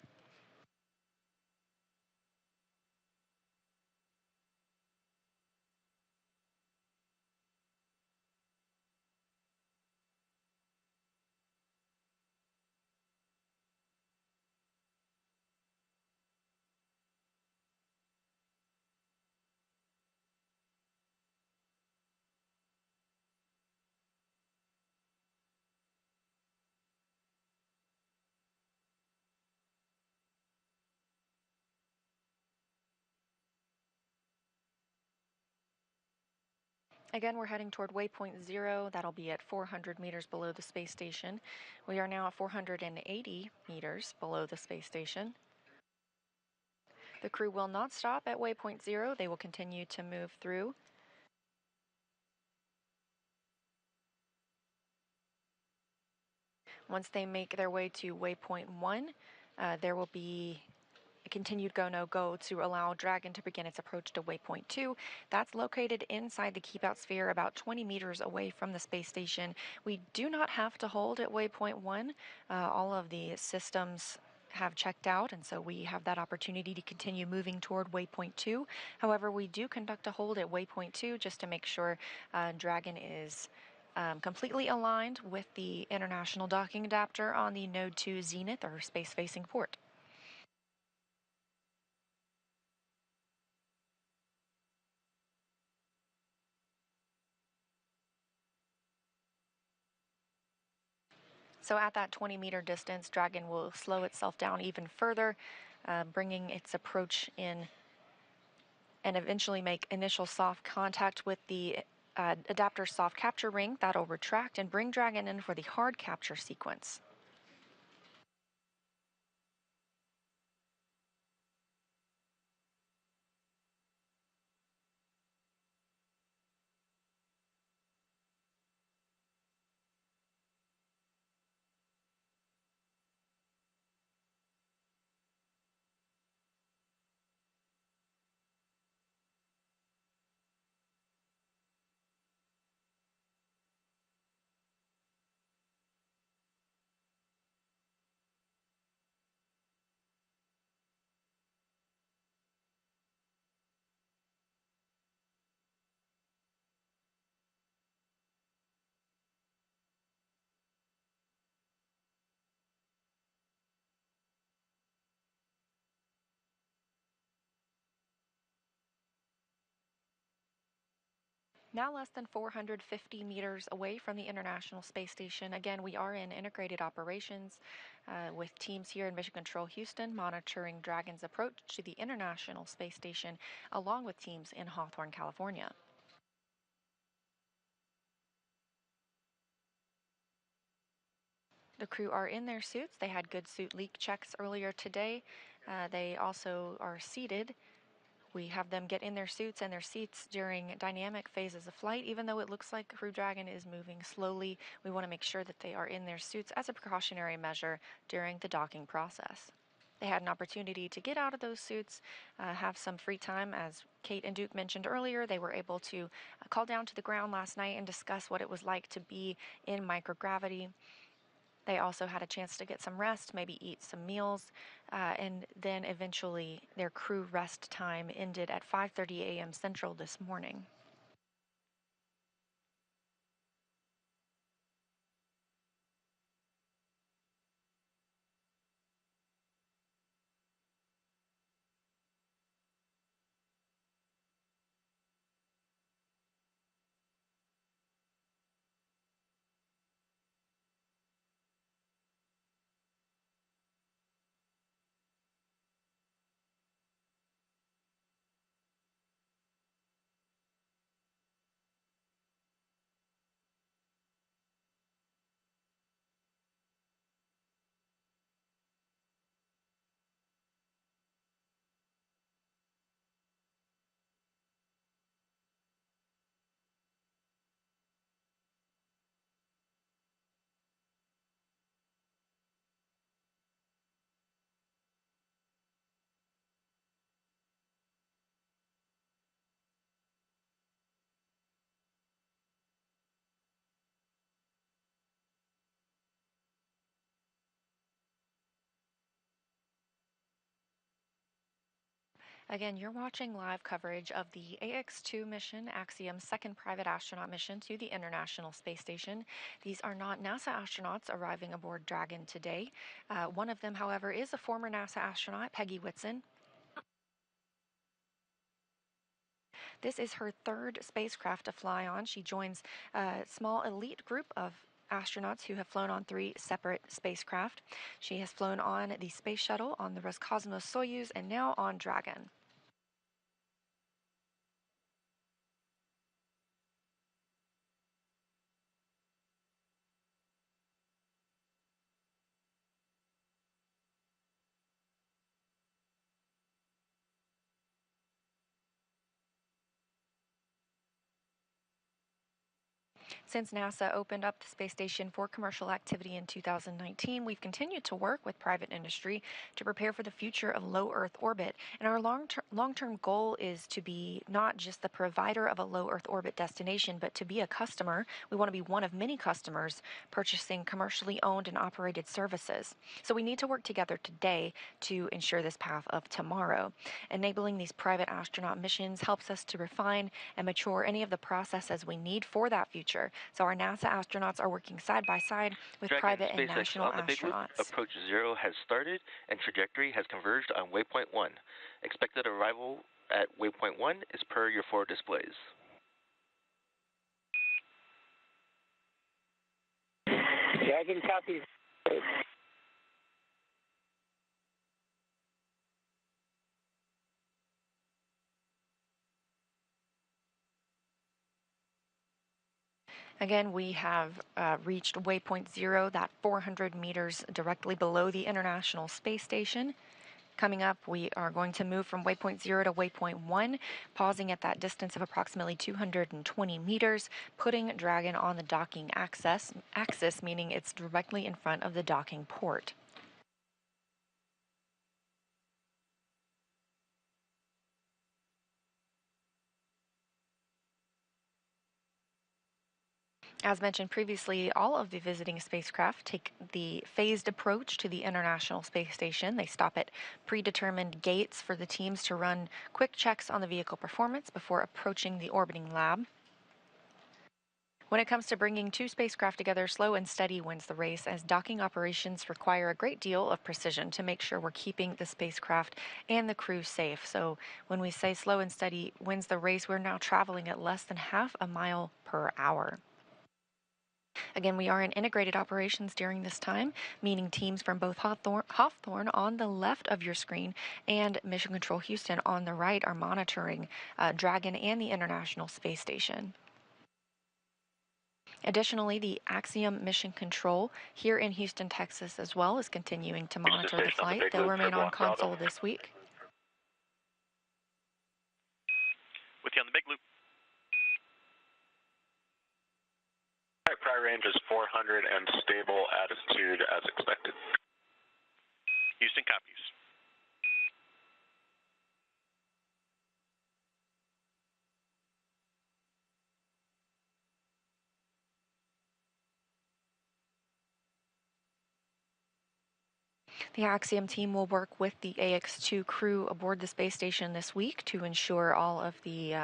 Again, we're heading toward waypoint 0. That'll be at 400 meters below the space station. We are now at 480 meters below the space station. The crew will not stop at waypoint 0. They will continue to move through. Once they make their way to waypoint 1, There will be a continued go, no go to allow Dragon to begin its approach to waypoint 2. That's located inside the keep out sphere about 20 meters away from the space station. We do not have to hold at waypoint 1. All of the systems have checked out, and so we have that opportunity to continue moving toward waypoint 2. However, we do conduct a hold at waypoint 2 just to make sure Dragon is completely aligned with the international docking adapter on the Node 2 Zenith or space-facing port. So at that 20-meter distance, Dragon will slow itself down even further, bringing its approach in and eventually make initial soft contact with the adapter soft capture ring. That'll retract and bring Dragon in for the hard capture sequence. Now less than 450 meters away from the International Space Station. Again, we are in integrated operations with teams here in Mission Control Houston monitoring Dragon's approach to the International Space Station, along with teams in Hawthorne, California. The crew are in their suits. They had good suit leak checks earlier today. They also are seated. We have them get in their suits and their seats during dynamic phases of flight. Even though it looks like Crew Dragon is moving slowly, we want to make sure that they are in their suits as a precautionary measure during the docking process. They had an opportunity to get out of those suits, have some free time. As Kate and Duke mentioned earlier, they were able to call down to the ground last night and discuss what it was like to be in microgravity. They also had a chance to get some rest, maybe eat some meals, and then eventually their crew rest time ended at 5:30 a.m. Central this morning. Again, you're watching live coverage of the AX-2 mission, Axiom's second private astronaut mission to the International Space Station. These are not NASA astronauts arriving aboard Dragon today. One of them, however, is a former NASA astronaut, Peggy Whitson. This is her third spacecraft to fly on. She joins a small elite group of astronauts who have flown on 3 separate spacecraft. She has flown on the Space Shuttle, on the Roscosmos Soyuz, and now on Dragon. Since NASA opened up the space station for commercial activity in 2019, we've continued to work with private industry to prepare for the future of low Earth orbit. And our long-term goal is to be not just the provider of a low Earth orbit destination, but to be a customer. We want to be one of many customers purchasing commercially owned and operated services. So we need to work together today to ensure this path of tomorrow. Enabling these private astronaut missions helps us to refine and mature any of the processes we need for that future. So our NASA astronauts are working side by side with Dragon private and SpaceX national on the Big Loop. astronauts. Approach 0 has started and trajectory has converged on waypoint 1. Expected arrival at waypoint 1 is per your forward displays. Dragon copies. Again, we have reached waypoint 0, that 400 meters directly below the International Space Station. Coming up, we are going to move from waypoint 0 to waypoint 1, pausing at that distance of approximately 220 meters, putting Dragon on the docking axis, meaning it's directly in front of the docking port. As mentioned previously, all of the visiting spacecraft take the phased approach to the International Space Station. They stop at predetermined gates for the teams to run quick checks on the vehicle performance before approaching the orbiting lab. When it comes to bringing two spacecraft together, slow and steady wins the race, as docking operations require a great deal of precision to make sure we're keeping the spacecraft and the crew safe. So when we say slow and steady wins the race, we're now traveling at less than half a mile per hour. Again, we are in integrated operations during this time, meaning teams from both Hawthorne on the left of your screen and Mission Control Houston on the right are monitoring Dragon and the International Space Station. Additionally, the Axiom Mission Control here in Houston, Texas as well is continuing to monitor the flight. They'll remain on console this week. With you on the Big Loop. Prior range is 400 and stable attitude as expected. Houston copies. The Axiom team will work with the AX-2 crew aboard the space station this week to ensure all of the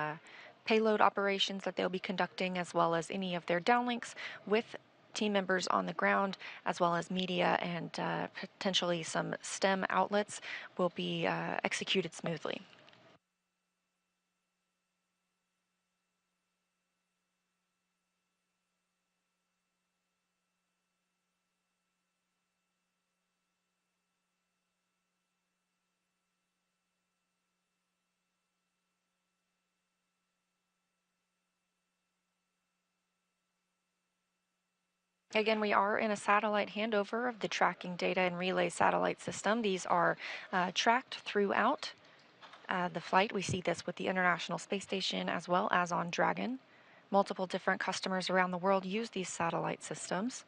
payload operations that they'll be conducting, as well as any of their downlinks with team members on the ground, as well as media and potentially some STEM outlets, will be executed smoothly. Again, we are in a satellite handover of the tracking data and relay satellite system. These are tracked throughout the flight. We see this with the International Space Station as well as on Dragon. Multiple different customers around the world use these satellite systems.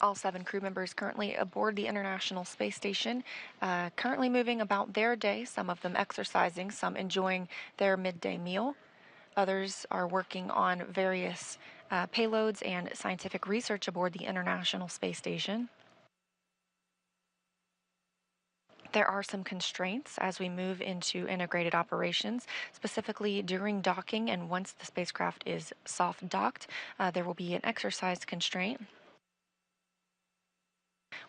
All 7 crew members currently aboard the International Space Station, currently moving about their day, some of them exercising, some enjoying their midday meal. Others are working on various payloads and scientific research aboard the International Space Station. There are some constraints as we move into integrated operations, specifically during docking, and once the spacecraft is soft docked, there will be an exercise constraint.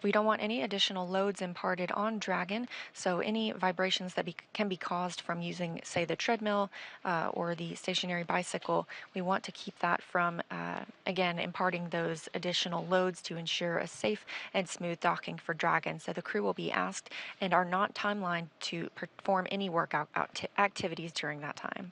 We don't want any additional loads imparted on Dragon, so any vibrations that can be caused from using, say, the treadmill or the stationary bicycle, we want to keep that from, again, imparting those additional loads to ensure a safe and smooth docking for Dragon. So the crew will be asked and are not timelined to perform any workout activities during that time.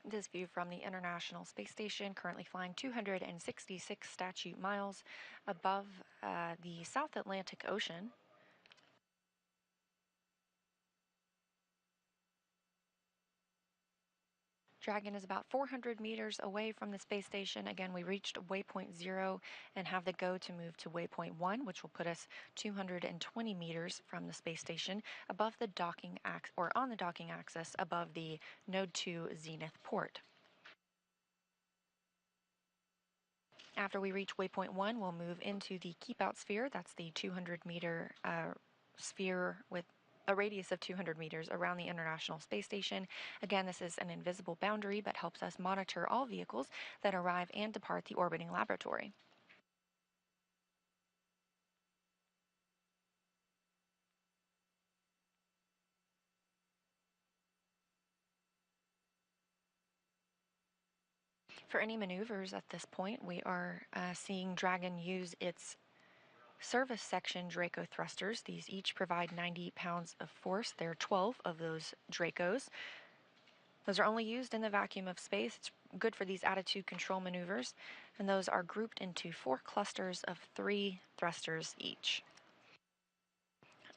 This view from the International Space Station, currently flying 266 statute miles above the South Atlantic Ocean. Dragon is about 400 meters away from the space station. Again, we reached waypoint 0 and have the go to move to waypoint 1, which will put us 220 meters from the space station above the docking or on the docking axis above the Node 2 Zenith port. After we reach waypoint 1, we'll move into the keep out sphere. That's the 200-meter sphere with a radius of 200 meters around the International Space Station. Again, this is an invisible boundary but helps us monitor all vehicles that arrive and depart the orbiting laboratory. For any maneuvers at this point, we are seeing Dragon use its service section Draco thrusters. These each provide 90 pounds of force. There are 12 of those Dracos. Those are only used in the vacuum of space. It's good for these attitude control maneuvers, and those are grouped into 4 clusters of 3 thrusters each.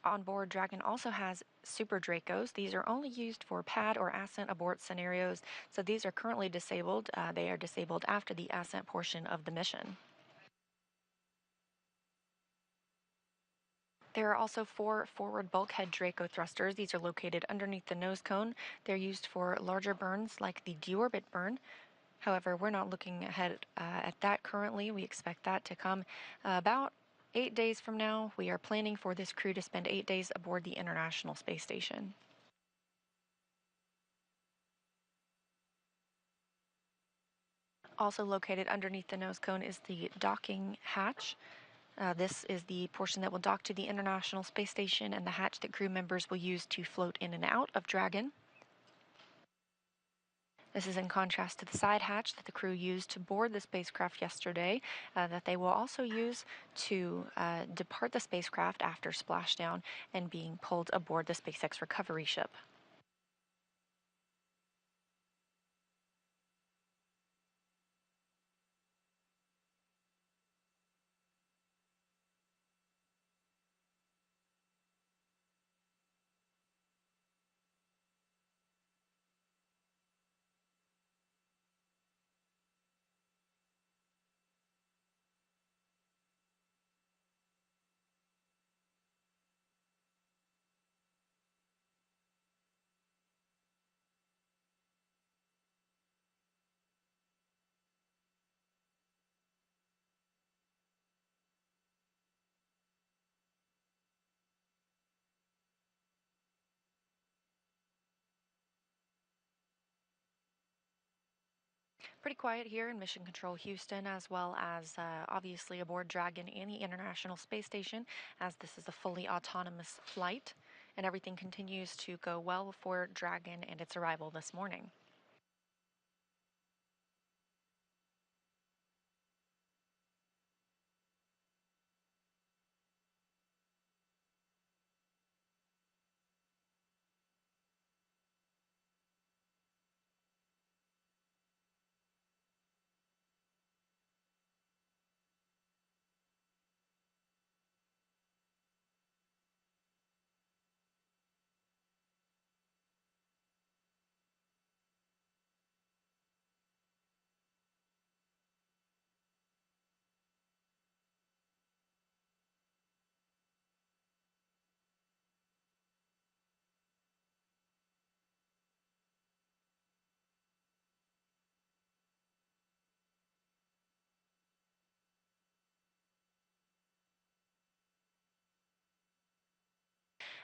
On board, Dragon also has Super Dracos. These are only used for pad or ascent abort scenarios, so these are currently disabled. They are disabled after the ascent portion of the mission. There are also 4 forward bulkhead Draco thrusters. These are located underneath the nose cone. They're used for larger burns like the deorbit burn. However, we're not looking ahead at that currently. We expect that to come about 8 days from now. We are planning for this crew to spend 8 days aboard the International Space Station. Also located underneath the nose cone is the docking hatch. This is the portion that will dock to the International Space Station and the hatch that crew members will use to float in and out of Dragon. This is in contrast to the side hatch that the crew used to board the spacecraft yesterday, that they will also use to depart the spacecraft after splashdown and being pulled aboard the SpaceX recovery ship. Pretty quiet here in Mission Control Houston, as well as obviously aboard Dragon and the International Space Station, as this is a fully autonomous flight, and everything continues to go well for Dragon and its arrival this morning.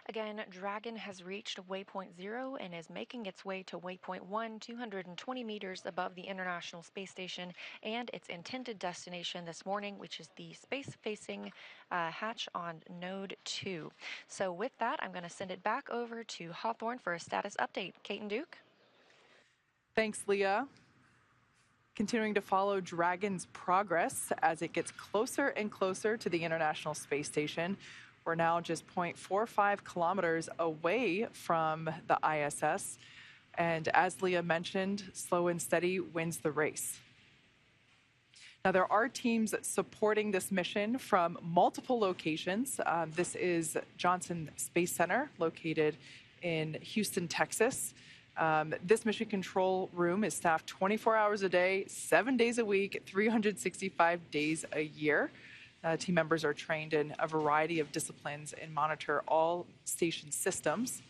Again, Dragon has reached waypoint 0 and is making its way to waypoint 1, 220 meters above the International Space Station and its intended destination this morning, which is the space-facing hatch on Node 2. So with that, I'm going to send it back over to Hawthorne for a status update. Kate and Duke? Thanks, Leah. Continuing to follow Dragon's progress as it gets closer and closer to the International Space Station. We're now just 0.45 kilometers away from the ISS. And as Leah mentioned, slow and steady wins the race. Now, there are teams supporting this mission from multiple locations. This is Johnson Space Center, located in Houston, Texas. This mission control room is staffed 24 hours a day, 7 days a week, 365 days a year. Team members are trained in a variety of disciplines and monitor all station systems.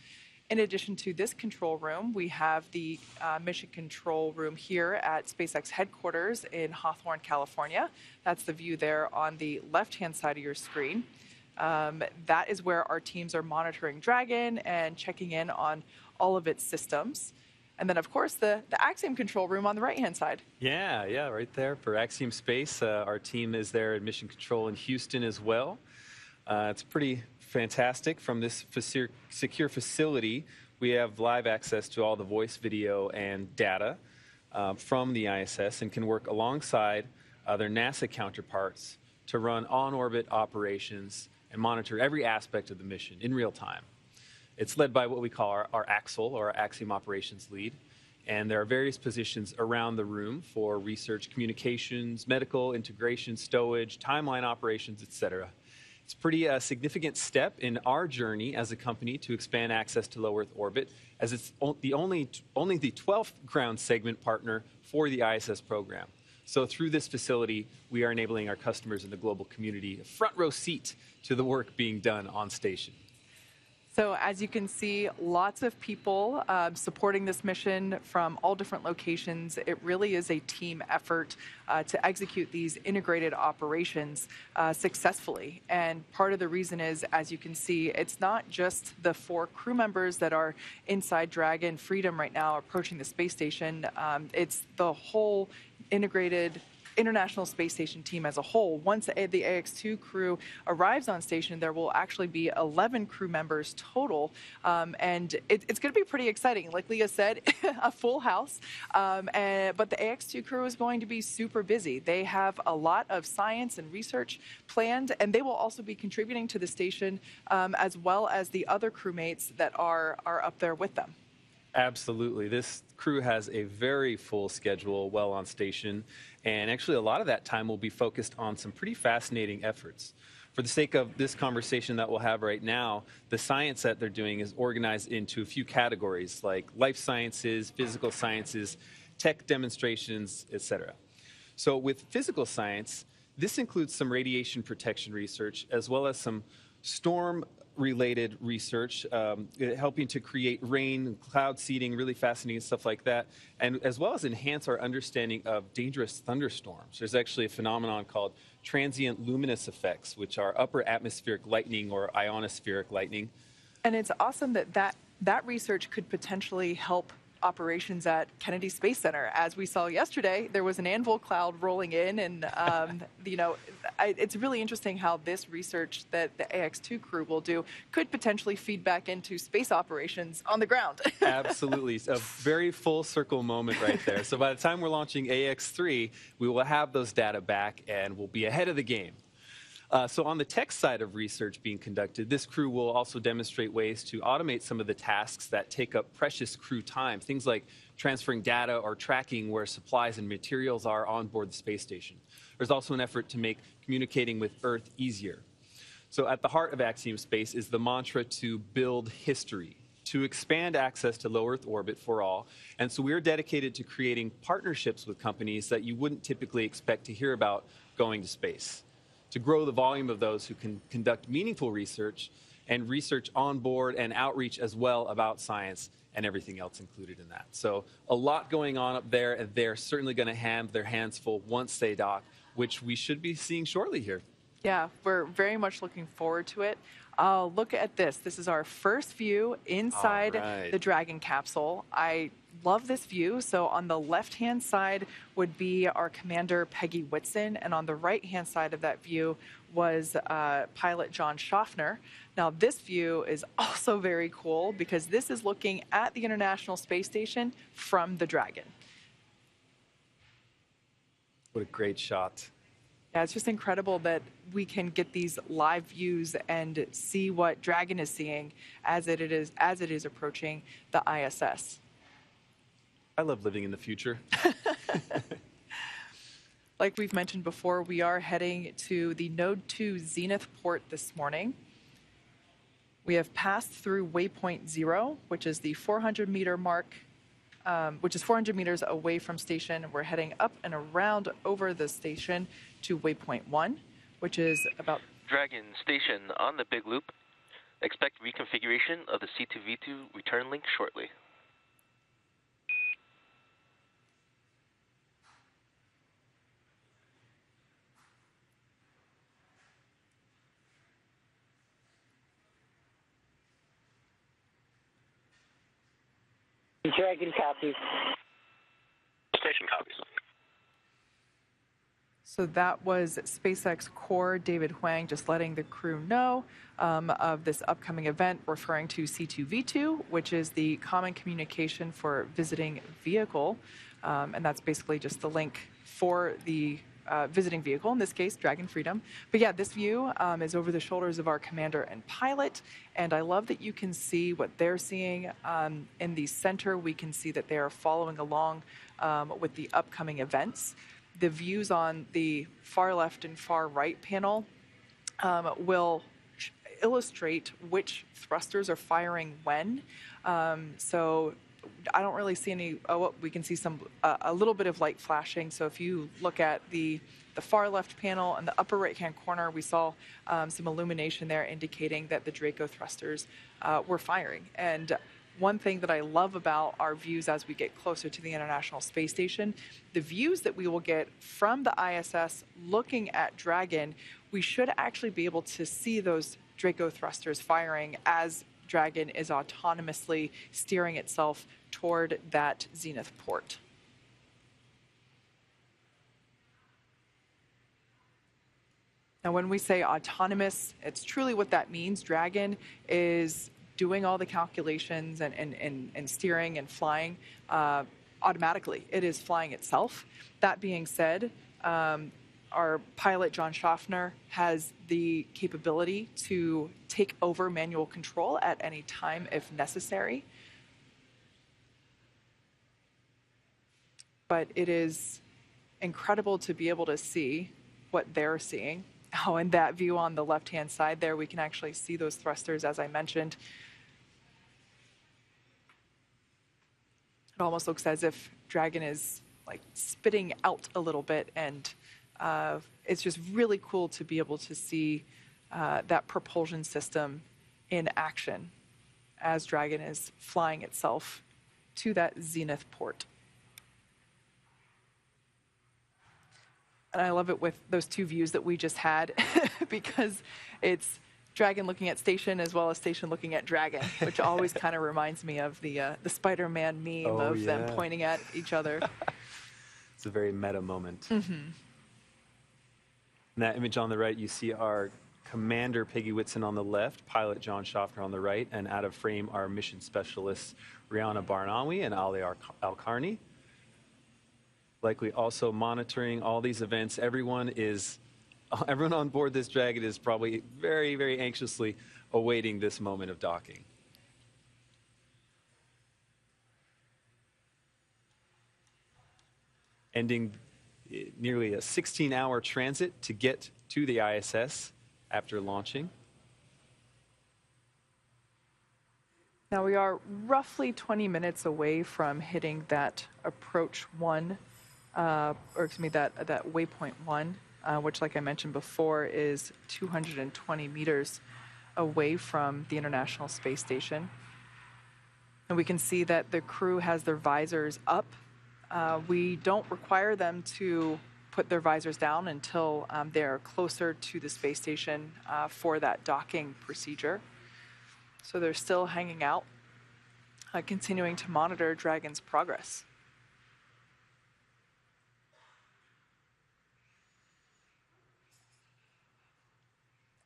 In addition to this control room, we have the mission control room here at SpaceX headquarters in Hawthorne, California. That's the view there on the left-hand side of your screen. That is where our teams are monitoring Dragon and checking in on all of its systems. And then, of course, the Axiom control room on the right-hand side. Yeah, right there for Axiom Space. Our team is there at Mission Control in Houston as well. It's pretty fantastic. From this secure facility, we have live access to all the voice, video, and data from the ISS and can work alongside their NASA counterparts to run on-orbit operations and monitor every aspect of the mission in real time. It's led by what we call our AXL, or our Axiom Operations Lead. And there are various positions around the room for research, communications, medical, integration, stowage, timeline operations, etc. It's a pretty significant step in our journey as a company to expand access to low Earth orbit, as it's only the 12th ground segment partner for the ISS program. So through this facility, we are enabling our customers in the global community a front row seat to the work being done on station. So as you can see, lots of people supporting this mission from all different locations. It really is a team effort to execute these integrated operations successfully. And part of the reason is, as you can see, it's not just the 4 crew members that are inside Dragon Freedom right now approaching the space station. It's the whole integrated International Space Station team as a whole. Once the AX2 crew arrives on station, there will actually be 11 crew members total, and it's going to be pretty exciting. Like Leah said, a full house, but the AX2 crew is going to be super busy. They have a lot of science and research planned, and they will also be contributing to the station as well as the other crewmates that are up there with them. Absolutely. This crew has a very full schedule while on station, and actually a lot of that time will be focused on some pretty fascinating efforts. For the sake of this conversation that we'll have right now, the science that they're doing is organized into a few categories like life sciences, physical sciences, tech demonstrations, etc. So with physical science, this includes some radiation protection research as well as some storm-related research, helping to create rain, cloud seeding, really fascinating stuff like that, and as well as enhance our understanding of dangerous thunderstorms. There's actually a phenomenon called transient luminous effects, which are upper atmospheric lightning or ionospheric lightning. And it's awesome that research could potentially help operations at Kennedy Space Center. As we saw yesterday, there was an anvil cloud rolling in, and it's really interesting how this research that the AX2 crew will do could potentially feed back into space operations on the ground. Absolutely. A very full circle moment right there. So by the time we're launching AX3, we will have those data back and we'll be ahead of the game. So on the tech side of research being conducted, this crew will also demonstrate ways to automate some of the tasks that take up precious crew time, things like transferring data or tracking where supplies and materials are on board the space station. There's also an effort to make communicating with Earth easier. So at the heart of Axiom Space is the mantra to build history, to expand access to low Earth orbit for all. And so we're dedicated to creating partnerships with companies that you wouldn't typically expect to hear about going to space, to grow the volume of those who can conduct meaningful research and research on board and outreach as well about science and everything else included in that. So a lot going on up there, and they're certainly going to have their hands full once they dock, which we should be seeing shortly here. Yeah, we're very much looking forward to it. Look at this. This is our first view inside the Dragon capsule. I love this view. So on the left-hand side would be our commander, Peggy Whitson, and on the right-hand side of that view was pilot John Schaffner. Now, this view is also very cool because this is looking at the International Space Station from the Dragon. What a great shot. Yeah, it's just incredible that we can get these live views and see what Dragon is seeing as it is approaching the ISS. I love living in the future. Like we've mentioned before, we are heading to the Node 2 Zenith port this morning. We have passed through waypoint 0, which is the 400-meter mark, which is 400 meters away from station. We're heading up and around over the station to waypoint 1, which is about... Dragon station on the big loop. Expect reconfiguration of the C2V2 return link shortly. Dragon copies. Station copies. So that was SpaceX core David Huang just letting the crew know of this upcoming event, referring to C2V2, which is the common communication for visiting vehicle. And that's basically just the link for the visiting vehicle, in this case, Dragon Freedom. But yeah, this view is over the shoulders of our commander and pilot. And I love that you can see what they're seeing. In the center, we can see that they are following along with the upcoming events. The views on the far left and far right panel will illustrate which thrusters are firing when. So I don't really see any, we can see a little bit of light flashing. So if you look at the far left panel and the upper right-hand corner, we saw some illumination there indicating that the Draco thrusters were firing. And one thing that I love about our views as we get closer to the International Space Station, the views that we will get from the ISS looking at Dragon, we should actually be able to see those Draco thrusters firing as Dragon is autonomously steering itself toward that Zenith port. Now, when we say autonomous, it's truly what that means. Dragon is doing all the calculations and steering and flying automatically. It is flying itself. That being said, our pilot, John Schaffner, has the capability to take over manual control at any time if necessary. But it is incredible to be able to see what they're seeing. Oh, in that view on the left-hand side there, we can actually see those thrusters, as I mentioned. It almost looks as if Dragon is like spitting out a little bit, and it's just really cool to be able to see that propulsion system in action as Dragon is flying itself to that Zenith port. And I love it with those two views that we just had because it's Dragon looking at station as well as station looking at Dragon, which always kind of reminds me of the Spider-Man meme of them pointing at each other. It's a very meta moment. In that image on the right, you see our commander, Peggy Whitson, on the left, pilot John Schaffner on the right, and out of frame, our mission specialists, Rayyanah Barnawi and Ali al Qarni. Likely also monitoring all these events. Everyone on board this Dragon is probably very, very anxiously awaiting this moment of docking. Ending nearly a 16-hour transit to get to the ISS after launching. Now we are roughly 20 minutes away from hitting that approach 1, or excuse me, that waypoint 1, which, like I mentioned before, is 220 meters away from the International Space Station. And we can see that the crew has their visors up. We don't require them to put their visors down until they're closer to the space station for that docking procedure. So they're still hanging out, continuing to monitor Dragon's progress.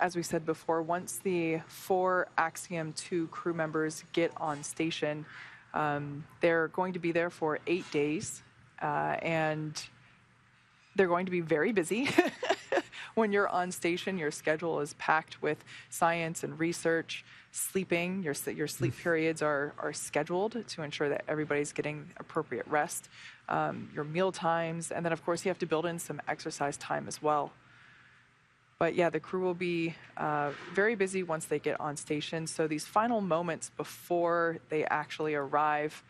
As we said before, once the 4 Axiom 2 crew members get on station, they're going to be there for 8 days, and they're going to be very busy. When you're on station, your schedule is packed with science and research, sleeping. Your sleep periods are scheduled to ensure that everybody's getting appropriate rest, your meal times, and then, of course, you have to build in some exercise time as well. But yeah, the crew will be very busy once they get on station. So these final moments before they actually arrive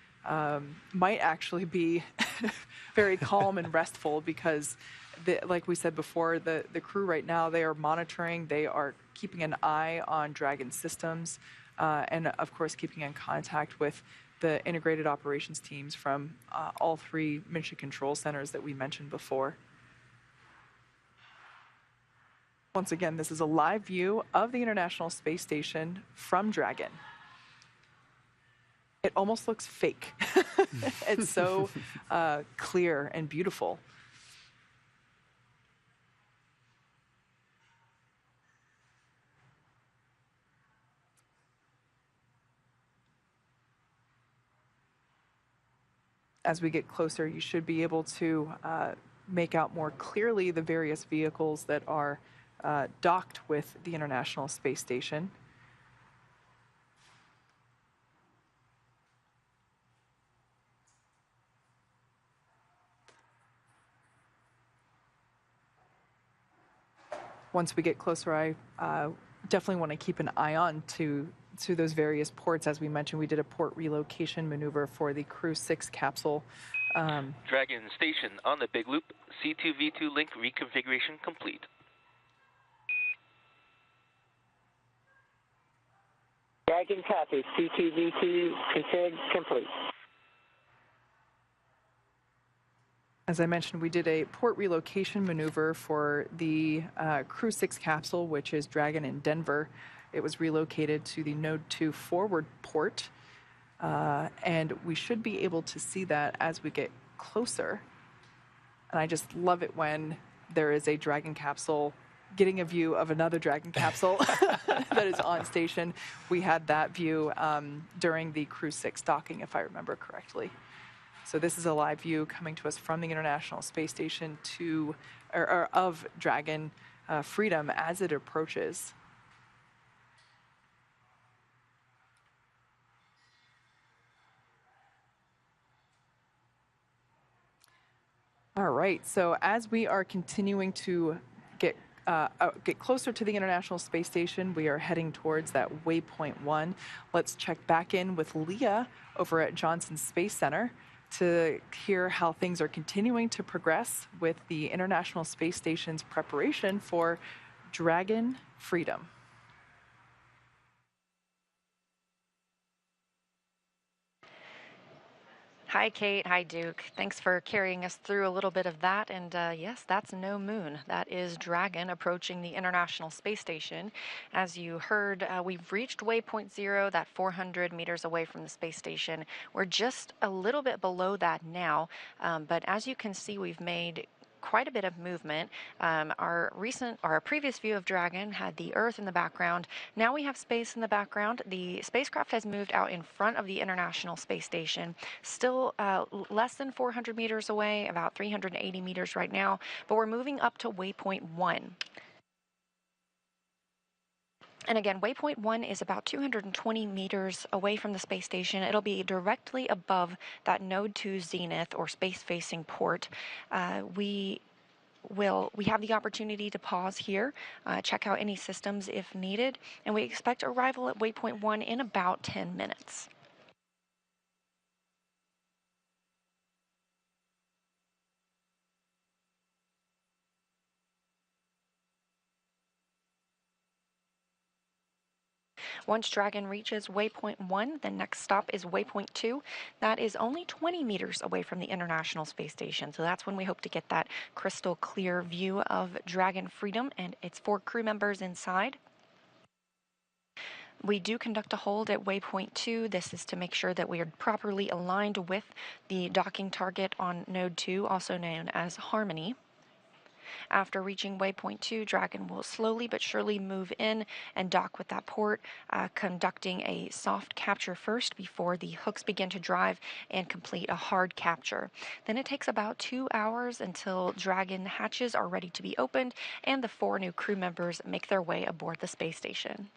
might actually be very calm and restful because, like we said before, the crew right now, they are monitoring, they are keeping an eye on Dragon systems, and of course keeping in contact with the integrated operations teams from all 3 mission control centers that we mentioned before. Once again, this is a live view of the International Space Station from Dragon. It almost looks fake. It's so clear and beautiful. As we get closer, you should be able to make out more clearly the various vehicles that are docked with the International Space Station. Once we get closer, I definitely want to keep an eye on to those various ports. As we mentioned, we did a port relocation maneuver for the Crew 6 capsule. Dragon station on the big loop. C2V2 link reconfiguration complete. Dragon copy. C2V2 config complete. As I mentioned, we did a port relocation maneuver for the Crew 6 capsule, which is Dragon in Denver. It was relocated to the Node 2 forward port, and we should be able to see that as we get closer. And I just love it when there is a Dragon capsule getting a view of another Dragon capsule that is on station. We had that view during the Crew 6 docking, if I remember correctly. So this is a live view coming to us from the International Space Station of Dragon Freedom as it approaches. All right, so as we are continuing to get closer to the International Space Station, we are heading towards that waypoint 1. Let's check back in with Leah over at Johnson Space Center to hear how things are continuing to progress with the International Space Station's preparation for Dragon Freedom. Hi, Kate. Hi, Duke. Thanks for carrying us through a little bit of that. And yes, that's no moon. That is Dragon approaching the International Space Station. As you heard, we've reached waypoint 0, that 400 meters away from the space station. We're just a little bit below that now. But as you can see, we've made quite a bit of movement. Our previous view of Dragon had the Earth in the background. Now we have space in the background. The spacecraft has moved out in front of the International Space Station, still less than 400 meters away, about 380 meters right now, but we're moving up to waypoint 1. And again, waypoint 1 is about 220 meters away from the space station. It'll be directly above that Node 2 zenith or space-facing port. We have the opportunity to pause here, check out any systems if needed, and we expect arrival at waypoint 1 in about 10 minutes. Once Dragon reaches waypoint 1, the next stop is waypoint 2. That is only 20 meters away from the International Space Station, so that's when we hope to get that crystal clear view of Dragon Freedom and its 4 crew members inside. We do conduct a hold at waypoint 2. This is to make sure that we are properly aligned with the docking target on Node 2, also known as Harmony. After reaching waypoint 2, Dragon will slowly but surely move in and dock with that port, conducting a soft capture first before the hooks begin to drive and complete a hard capture. Then it takes about 2 hours until Dragon hatches are ready to be opened and the 4 new crew members make their way aboard the space station.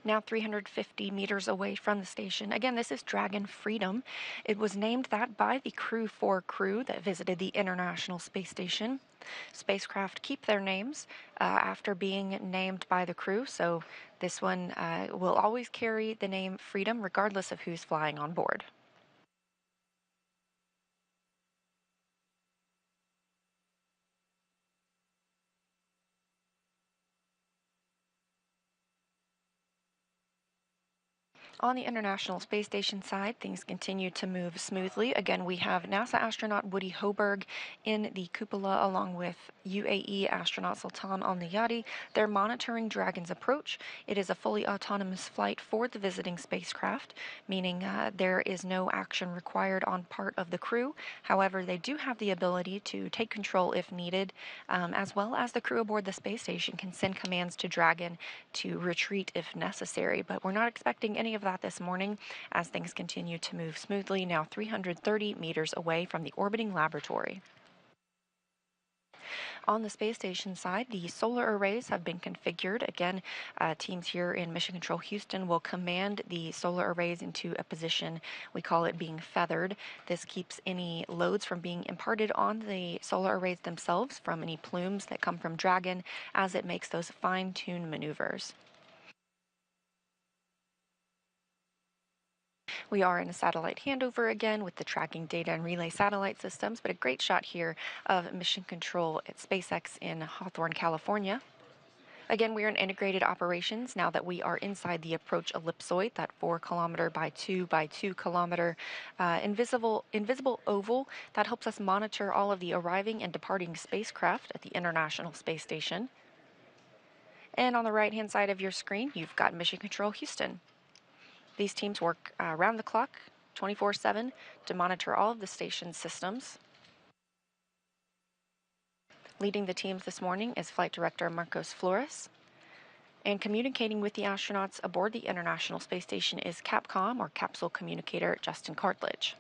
Now 350 meters away from the station. Again, this is Dragon Freedom. It was named that by the Crew 4 crew that visited the International Space Station. Spacecraft keep their names after being named by the crew, so this one will always carry the name Freedom regardless of who's flying on board. On the International Space Station side, things continue to move smoothly. Again, we have NASA astronaut Woody Hoberg in the cupola along with UAE astronaut Sultan Al-Nayati. They're monitoring Dragon's approach. It is a fully autonomous flight for the visiting spacecraft, meaning there is no action required on part of the crew. However, they do have the ability to take control if needed, as well as the crew aboard the space station can send commands to Dragon to retreat if necessary. But we're not expecting any of that this morning as things continue to move smoothly, now 330 meters away from the orbiting laboratory. On the space station side, the solar arrays have been configured. Again, teams here in Mission Control Houston will command the solar arrays into a position, we call it being feathered. This keeps any loads from being imparted on the solar arrays themselves from any plumes that come from Dragon as it makes those fine-tuned maneuvers. We are in a satellite handover again with the tracking data and relay satellite systems, but a great shot here of mission control at SpaceX in Hawthorne, California. Again, we are in integrated operations now that we are inside the approach ellipsoid, that 4 kilometer by 2 by 2 kilometer invisible oval that helps us monitor all of the arriving and departing spacecraft at the International Space Station. And on the right-hand side of your screen, you've got Mission Control Houston. These teams work around the clock, 24/7, to monitor all of the station's systems. Leading the teams this morning is Flight Director Marcos Flores. And communicating with the astronauts aboard the International Space Station is Capcom, or Capsule Communicator, Justin Cartledge.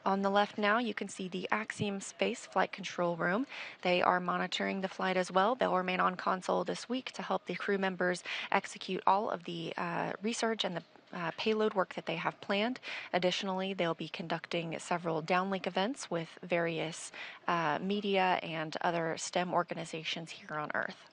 On the left now, you can see the Axiom Space Flight Control Room. They are monitoring the flight as well. They'll remain on console this week to help the crew members execute all of the research and the payload work that they have planned. Additionally, they'll be conducting several downlink events with various media and other STEM organizations here on Earth.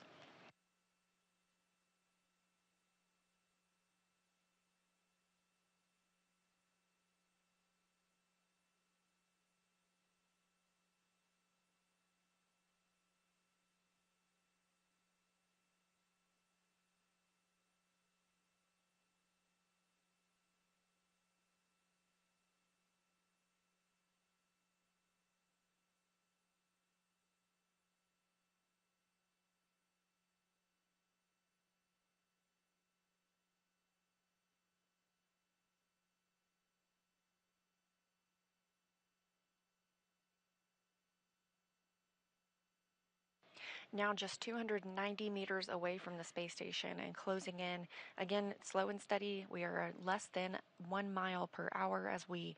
Now just 290 meters away from the space station and closing in. Again, slow and steady. We are less than 1 mile per hour as we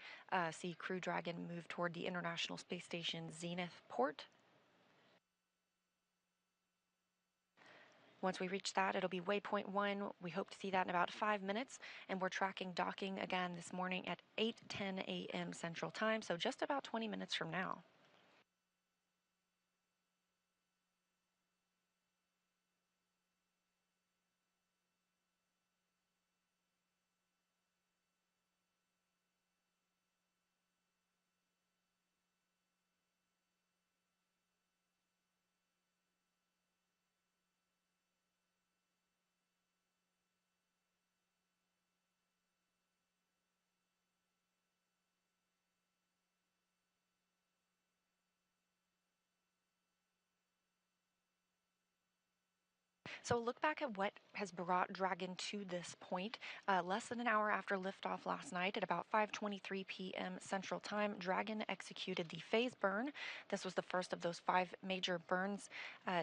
see Crew Dragon move toward the International Space Station Zenith port. Once we reach that, it'll be waypoint 1. We hope to see that in about 5 minutes, and we're tracking docking again this morning at 8:10 a.m. Central Time, so just about 20 minutes from now. So look back at what has brought Dragon to this point. Less than an hour after liftoff last night at about 5:23 p.m. Central Time, Dragon executed the phase burn. This was the first of those 5 major burns.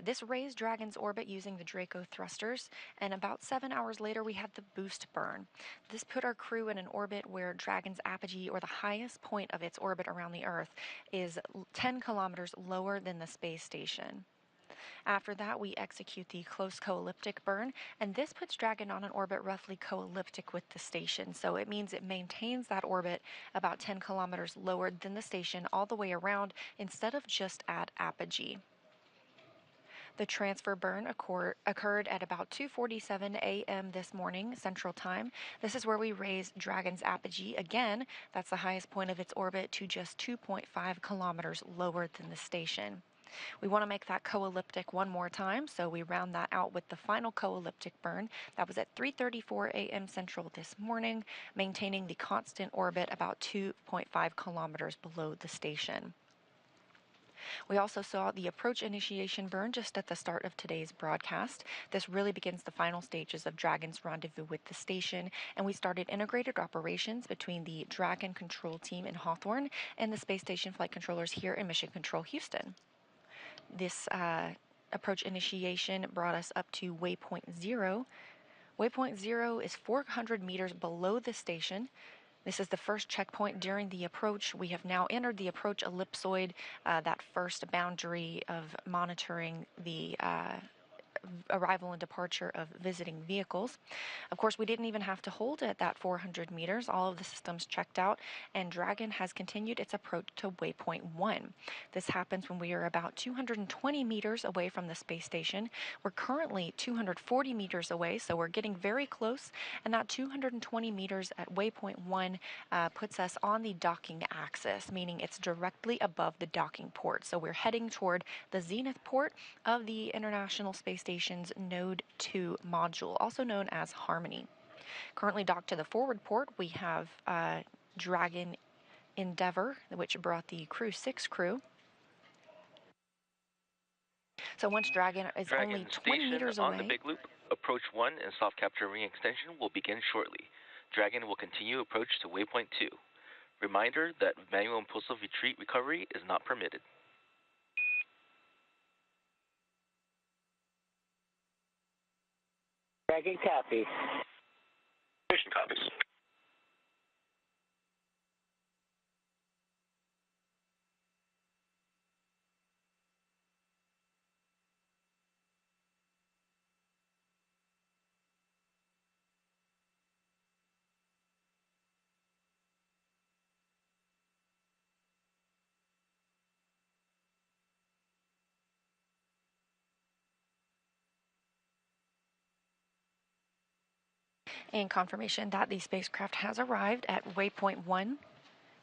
This raised Dragon's orbit using the Draco thrusters, and about 7 hours later we had the boost burn. This put our crew in an orbit where Dragon's apogee, or the highest point of its orbit around the Earth, is 10 kilometers lower than the space station. After that, we execute the close co-elliptic burn, and this puts Dragon on an orbit roughly co-elliptic with the station. So it means it maintains that orbit about 10 kilometers lower than the station all the way around instead of just at apogee. The transfer burn occurred at about 2:47 a.m. this morning, Central Time. This is where we raised Dragon's apogee. Again, that's the highest point of its orbit, to just 2.5 kilometers lower than the station. We want to make that co-elliptic one more time, so we round that out with the final co-elliptic burn. That was at 3:34 a.m. Central this morning, maintaining the constant orbit about 2.5 kilometers below the station. We also saw the approach initiation burn just at the start of today's broadcast. This really begins the final stages of Dragon's rendezvous with the station, and we started integrated operations between the Dragon control team in Hawthorne and the space station flight controllers here in Mission Control Houston. This approach initiation brought us up to waypoint 0. Waypoint 0 is 400 meters below the station. This is the first checkpoint during the approach. We have now entered the approach ellipsoid, that first boundary of monitoring the arrival and departure of visiting vehicles. Of course, we didn't even have to hold at that 400 meters. All of the systems checked out, and Dragon has continued its approach to waypoint 1. This happens when we are about 220 meters away from the space station. We're currently 240 meters away, so we're getting very close, and that 220 meters at waypoint 1 puts us on the docking axis, meaning it's directly above the docking port. So we're heading toward the zenith port of the International Space Station's Node 2 module, also known as Harmony. Currently docked to the forward port, we have Dragon Endeavour, which brought the Crew 6 crew. So once Dragon is only 20 meters away... on the big loop, approach 1 and soft capture ring extension will begin shortly. Dragon will continue approach to waypoint 2. Reminder that manual impulsive retreat recovery is not permitted. Dragon copies. Station copies. And confirmation that the spacecraft has arrived at waypoint 1.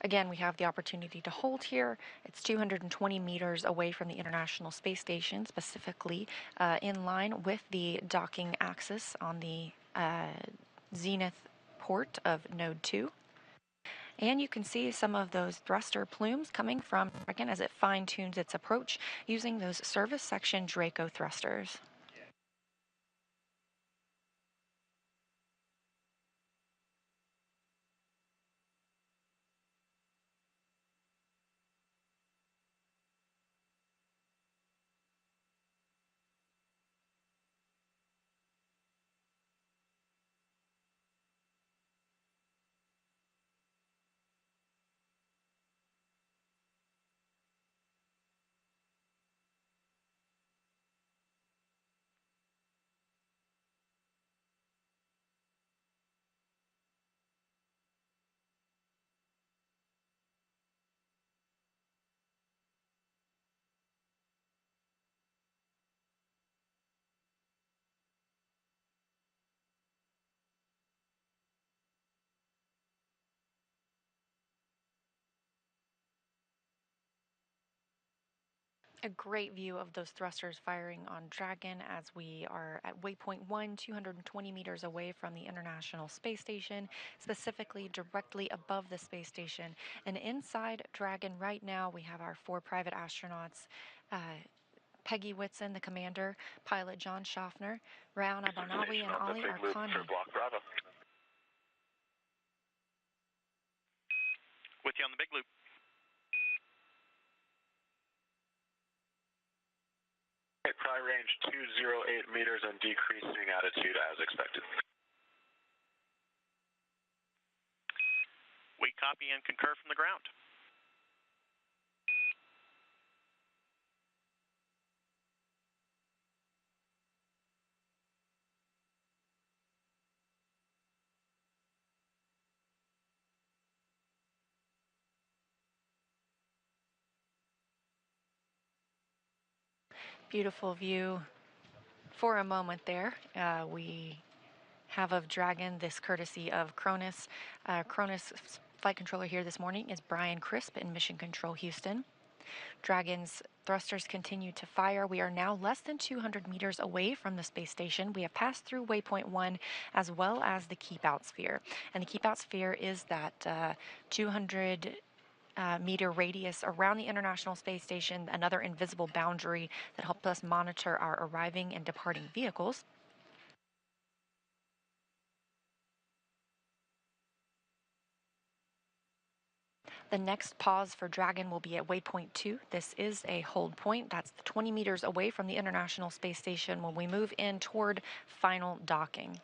Again, we have the opportunity to hold here. It's 220 meters away from the International Space Station, specifically in line with the docking axis on the zenith port of Node 2. And you can see some of those thruster plumes coming from Dragon as it fine-tunes its approach using those service section Draco thrusters. A great view of those thrusters firing on Dragon as we are at waypoint 1, 220 meters away from the International Space Station, specifically directly above the space station. And inside Dragon right now, we have our 4 private astronauts, Peggy Whitson, the commander, pilot John Schaffner, Rayyanah Barnawi, and Ali al Qarni. With you on the big loop. Pri range 208 meters and decreasing attitude as expected. We copy and concur from the ground. Beautiful view for a moment there. We have of Dragon, this courtesy of Cronus. Cronus flight controller here this morning is Brian Crisp in Mission Control Houston. Dragon's thrusters continue to fire. We are now less than 200 meters away from the space station. We have passed through waypoint 1 as well as the keep out sphere. And the keep out sphere is that 200 meter radius around the International Space Station, another invisible boundary that helps us monitor our arriving and departing vehicles. The next pause for Dragon will be at waypoint 2. This is a hold point. That's 20 meters away from the International Space Station when we move in toward final docking.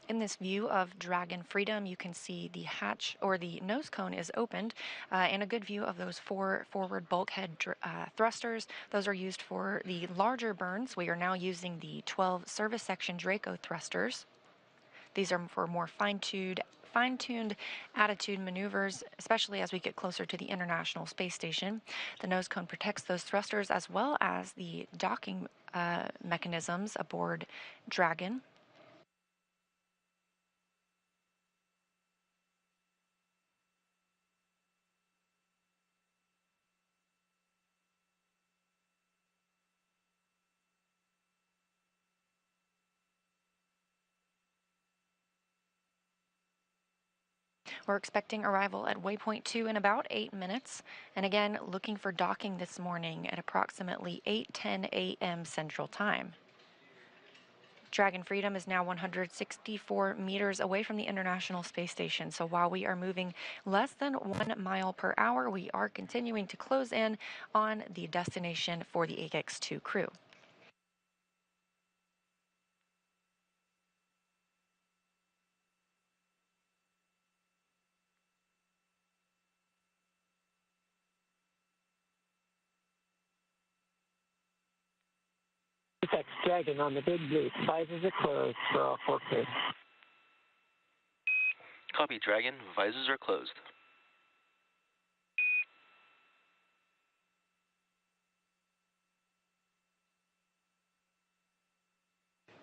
In this view of Dragon Freedom, you can see the hatch or the nose cone is opened and a good view of those 4 forward bulkhead thrusters. Those are used for the larger burns. We are now using the 12 service section Draco thrusters. These are for more fine-tuned attitude maneuvers, especially as we get closer to the International Space Station. The nose cone protects those thrusters as well as the docking mechanisms aboard Dragon. We're expecting arrival at waypoint 2 in about 8 minutes. And again, looking for docking this morning at approximately 8:10 a.m. Central Time. Dragon Freedom is now 164 meters away from the International Space Station. So while we are moving less than 1 mile per hour, we are continuing to close in on the destination for the AX-2 crew. SpaceX Dragon on the big blue. Visors are closed for all 4 crew. Copy, Dragon. Visors are closed.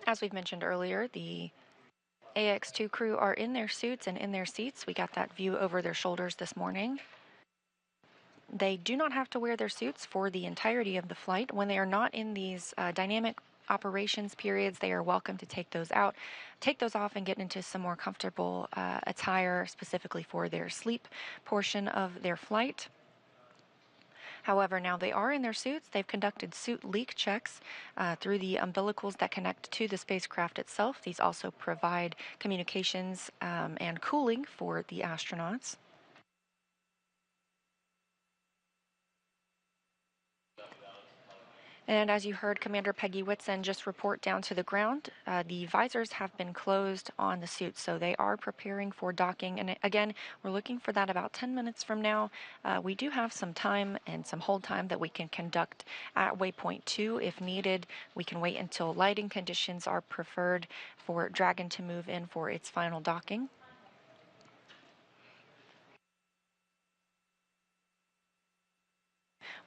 As we've mentioned earlier, the AX-2 crew are in their suits and in their seats. We got that view over their shoulders this morning. They do not have to wear their suits for the entirety of the flight. When they are not in these dynamic operations periods, they are welcome to take those off and get into some more comfortable attire specifically for their sleep portion of their flight. However, now they are in their suits. They've conducted suit leak checks through the umbilicals that connect to the spacecraft itself. These also provide communications and cooling for the astronauts. And as you heard Commander Peggy Whitson just report down to the ground, the visors have been closed on the suits, so they are preparing for docking. And again, we're looking for that about 10 minutes from now. We do have some time and some hold time that we can conduct at waypoint 2 if needed. We can wait until lighting conditions are preferred for Dragon to move in for its final docking.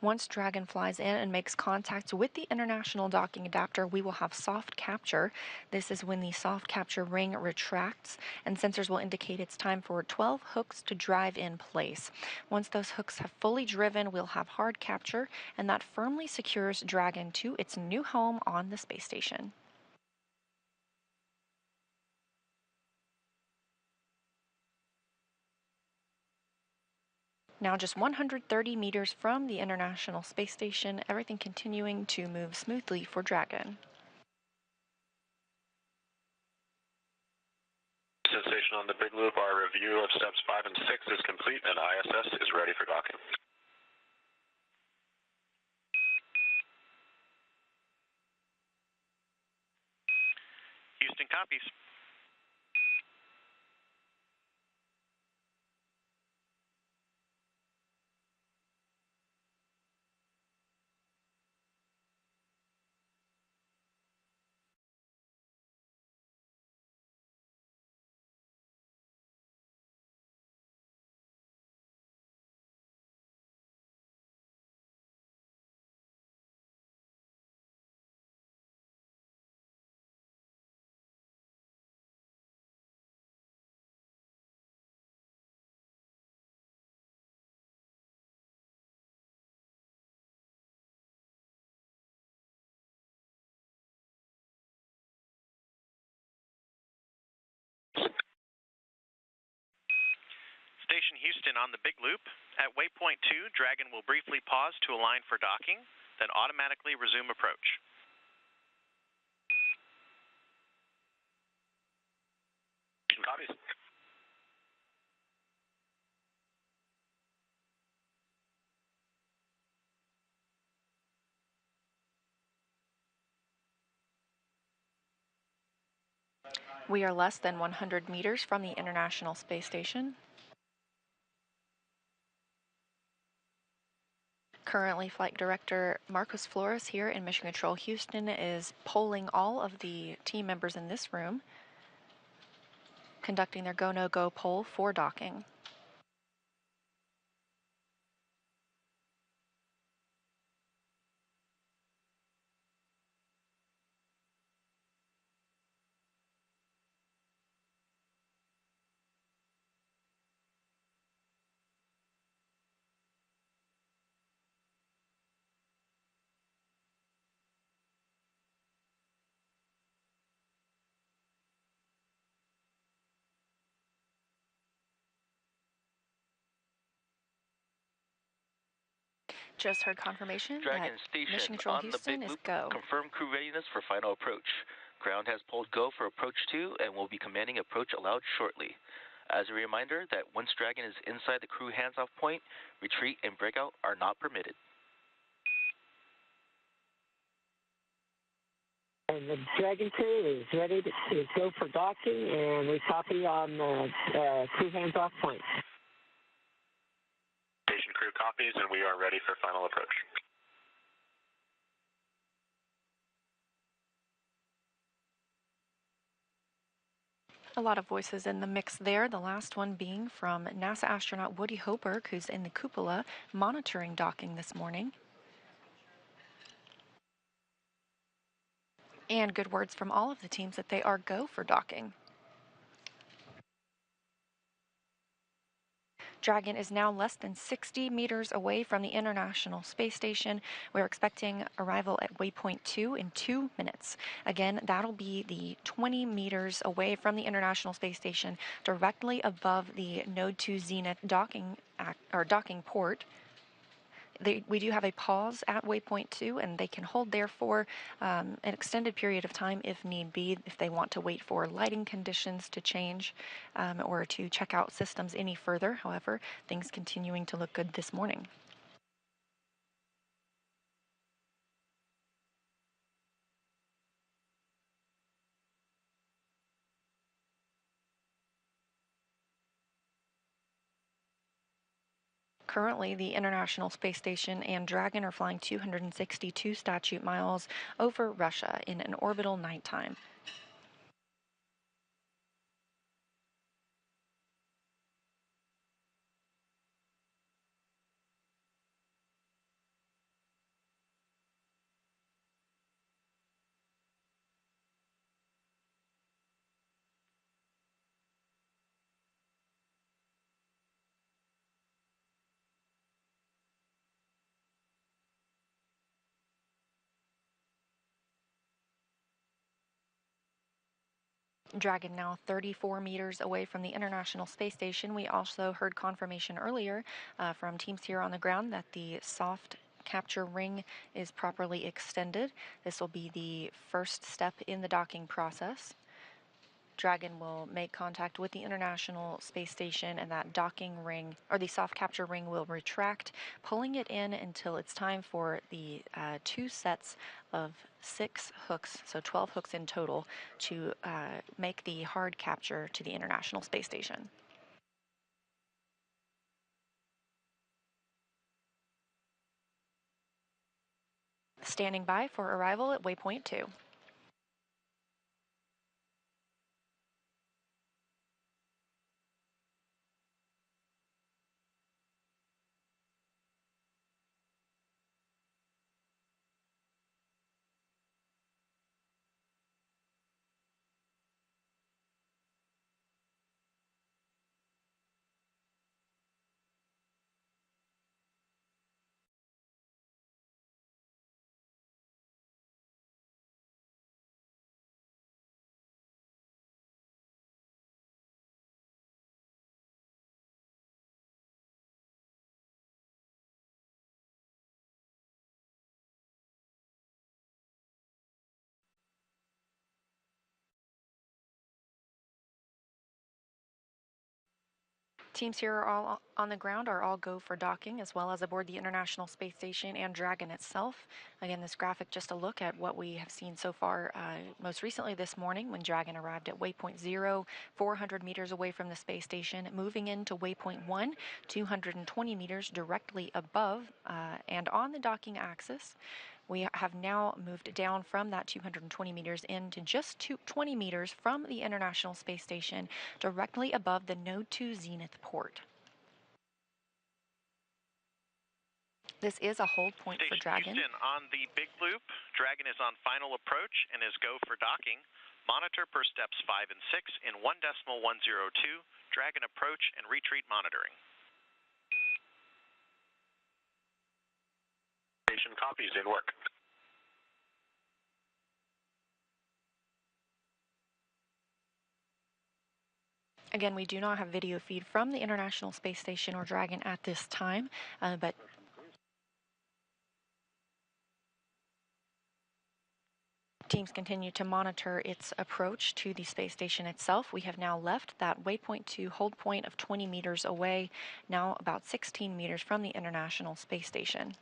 Once Dragon flies in and makes contact with the International Docking Adapter, we will have soft capture. This is when the soft capture ring retracts, and sensors will indicate it's time for 12 hooks to drive in place. Once those hooks have fully driven, we'll have hard capture, and that firmly secures Dragon to its new home on the space station. Now just 130 meters from the International Space Station, everything continuing to move smoothly for Dragon. Station on the Big Loop, our review of steps 5 and 6 is complete and ISS is ready for docking. Houston copies. Station Houston on the Big Loop. At waypoint 2, Dragon will briefly pause to align for docking, then automatically resume approach. Copies. We are less than 100 meters from the International Space Station. Currently, Flight Director Marcos Flores here in Mission Control Houston is polling all of the team members in this room, conducting their go, no-go poll for docking. Just heard confirmation Dragon that Station Mission Control on the Houston Big is Loop. go. Confirm crew readiness for final approach. Ground has pulled go for approach 2 and will be commanding approach allowed shortly. As a reminder that once Dragon is inside the crew hands-off point, retreat and breakout are not permitted. And the Dragon crew is ready to go for docking, and we copy on the crew hands-off point. Station crew copies, and we are ready for final approach. A lot of voices in the mix there, the last one being from NASA astronaut Woody Hoberg, who's in the cupola monitoring docking this morning. And good words from all of the teams that they are go for docking. Dragon is now less than 60 meters away from the International Space Station. We're expecting arrival at waypoint 2 in 2 minutes. Again, that'll be the 20 meters away from the International Space Station, directly above the Node 2 Zenith docking port. We do have a pause at waypoint 2, and they can hold there for an extended period of time if need be, if they want to wait for lighting conditions to change or to check out systems any further. However, things continuing to look good this morning. Currently, the International Space Station and Dragon are flying 262 statute miles over Russia in an orbital nighttime. Dragon now 34 meters away from the International Space Station. We also heard confirmation earlier from teams here on the ground that the soft capture ring is properly extended. This will be the first step in the docking process. Dragon will make contact with the International Space Station, and that docking ring, or the soft capture ring, will retract, pulling it in until it's time for the 2 sets of 6 hooks, so 12 hooks in total, to make the hard capture to the International Space Station. Standing by for arrival at waypoint 2. Teams here are all on the ground, are all go for docking, as well as aboard the International Space Station and Dragon itself. Again, this graphic just a look at what we have seen so far, most recently this morning when Dragon arrived at waypoint 0, 400 meters away from the space station, moving into waypoint 1, 220 meters directly above and on the docking axis. We have now moved down from that 220 meters into just 20 meters from the International Space Station, directly above the Node 2 Zenith port. This is a hold point for Dragon. Houston, on the big loop, Dragon is on final approach and is go for docking. Monitor per steps 5 and 6 in 1.102, Dragon approach and retreat monitoring. Station copies in work. Again, we do not have video feed from the International Space Station or Dragon at this time, but teams continue to monitor its approach to the space station itself. We have now left that waypoint 2 hold point of 20 meters away, now about 16 meters from the International Space Station.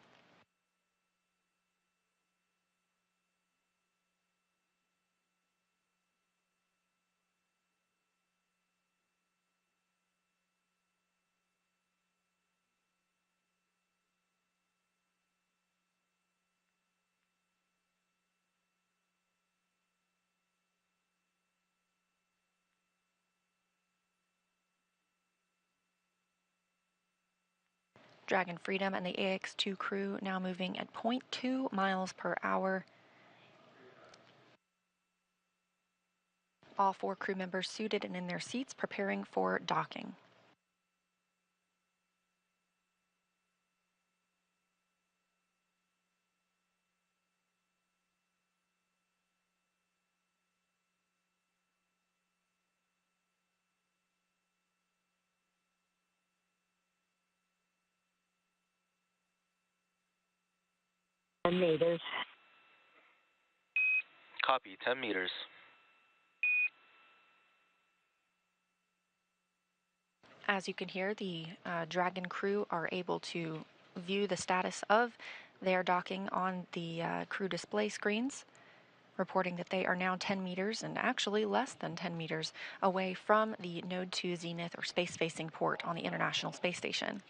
Dragon Freedom and the AX2 crew now moving at 0.2 miles per hour. All 4 crew members suited and in their seats, preparing for docking. Meters. Copy, 10 meters. As you can hear, the Dragon crew are able to view the status of their docking on the crew display screens, reporting that they are now 10 meters and actually less than 10 meters away from the Node 2 Zenith or space-facing port on the International Space Station.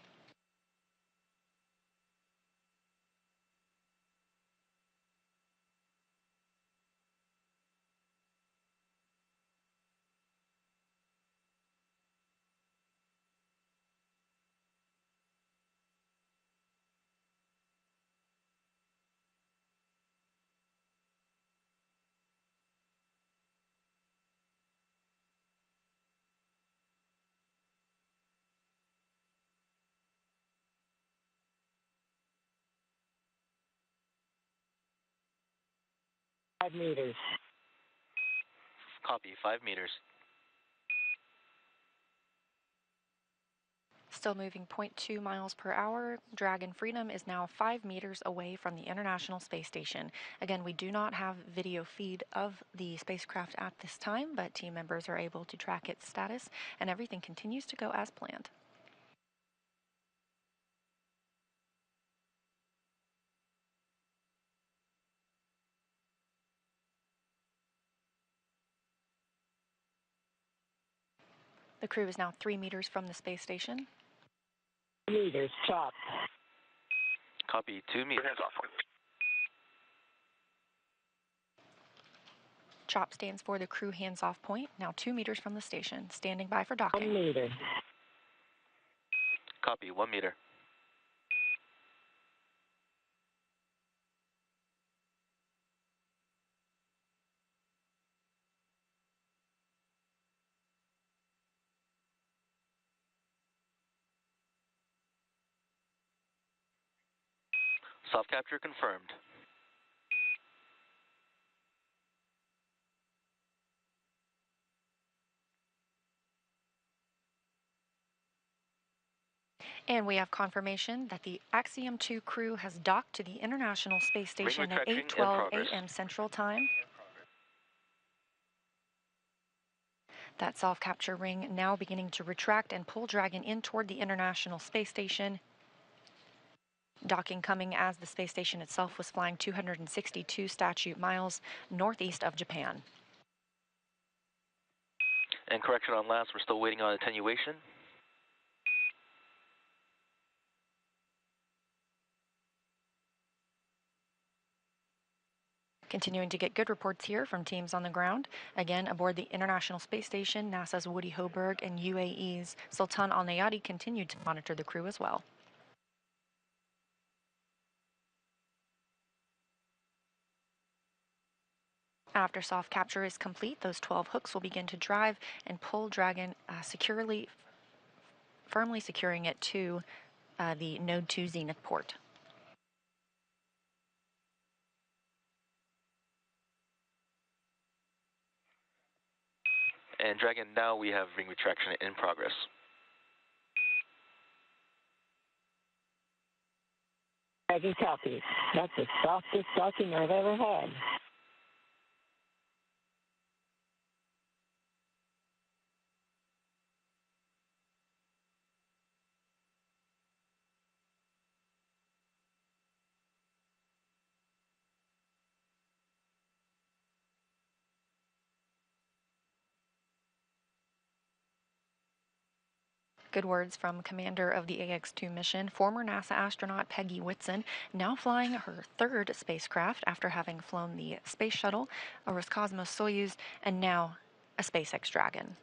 Meters. Copy, 5 meters. Still moving 0.2 miles per hour. Dragon Freedom is now 5 meters away from the International Space Station. Again, we do not have video feed of the spacecraft at this time, but team members are able to track its status, and everything continues to go as planned. The crew is now 3 meters from the space station. Meters, chop. Copy, 2 meters. Hands off. CHOP stands for the crew hands-off point, now 2 meters from the station, standing by for 1 docking. meter. Copy, 1 meter. Soft capture confirmed. And we have confirmation that the Axiom 2 crew has docked to the International Space Station at 8:12 a.m. Central Time. That self-capture ring now beginning to retract and pull Dragon in toward the International Space Station. Docking coming as the space station itself was flying 262 statute miles northeast of Japan. And correction on last, we're still waiting on attenuation. Continuing to get good reports here from teams on the ground. Again, aboard the International Space Station, NASA's Woody Hoberg and UAE's Sultan Al Nayati continued to monitor the crew as well. After soft capture is complete, those 12 hooks will begin to drive and pull Dragon firmly securing it to the Node 2 Zenith port. And Dragon, now we have ring retraction in progress. Dragon copy. That's the softest docking I've ever had. Good words from commander of the AX-2 mission, former NASA astronaut Peggy Whitson, now flying her 3rd spacecraft after having flown the Space Shuttle, a Roscosmos-Soyuz, and now a SpaceX Dragon.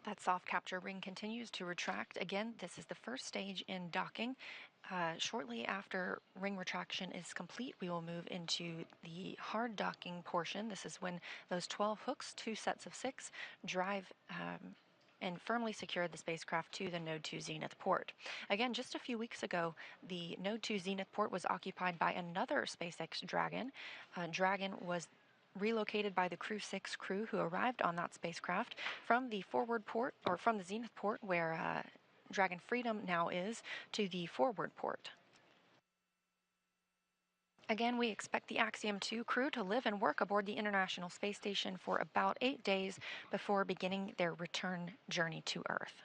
That soft capture ring continues to retract. Again, this is the first stage in docking. Shortly after ring retraction is complete, we will move into the hard docking portion. This is when those 12 hooks, 2 sets of 6, drive and firmly secure the spacecraft to the Node 2 Zenith port. Again, just a few weeks ago, the Node 2 Zenith port was occupied by another SpaceX Dragon. Dragon was relocated by the Crew 6 crew who arrived on that spacecraft from the forward port, or from the Zenith port where Dragon Freedom now is, to the forward port. Again, we expect the Axiom 2 crew to live and work aboard the International Space Station for about 8 days before beginning their return journey to Earth.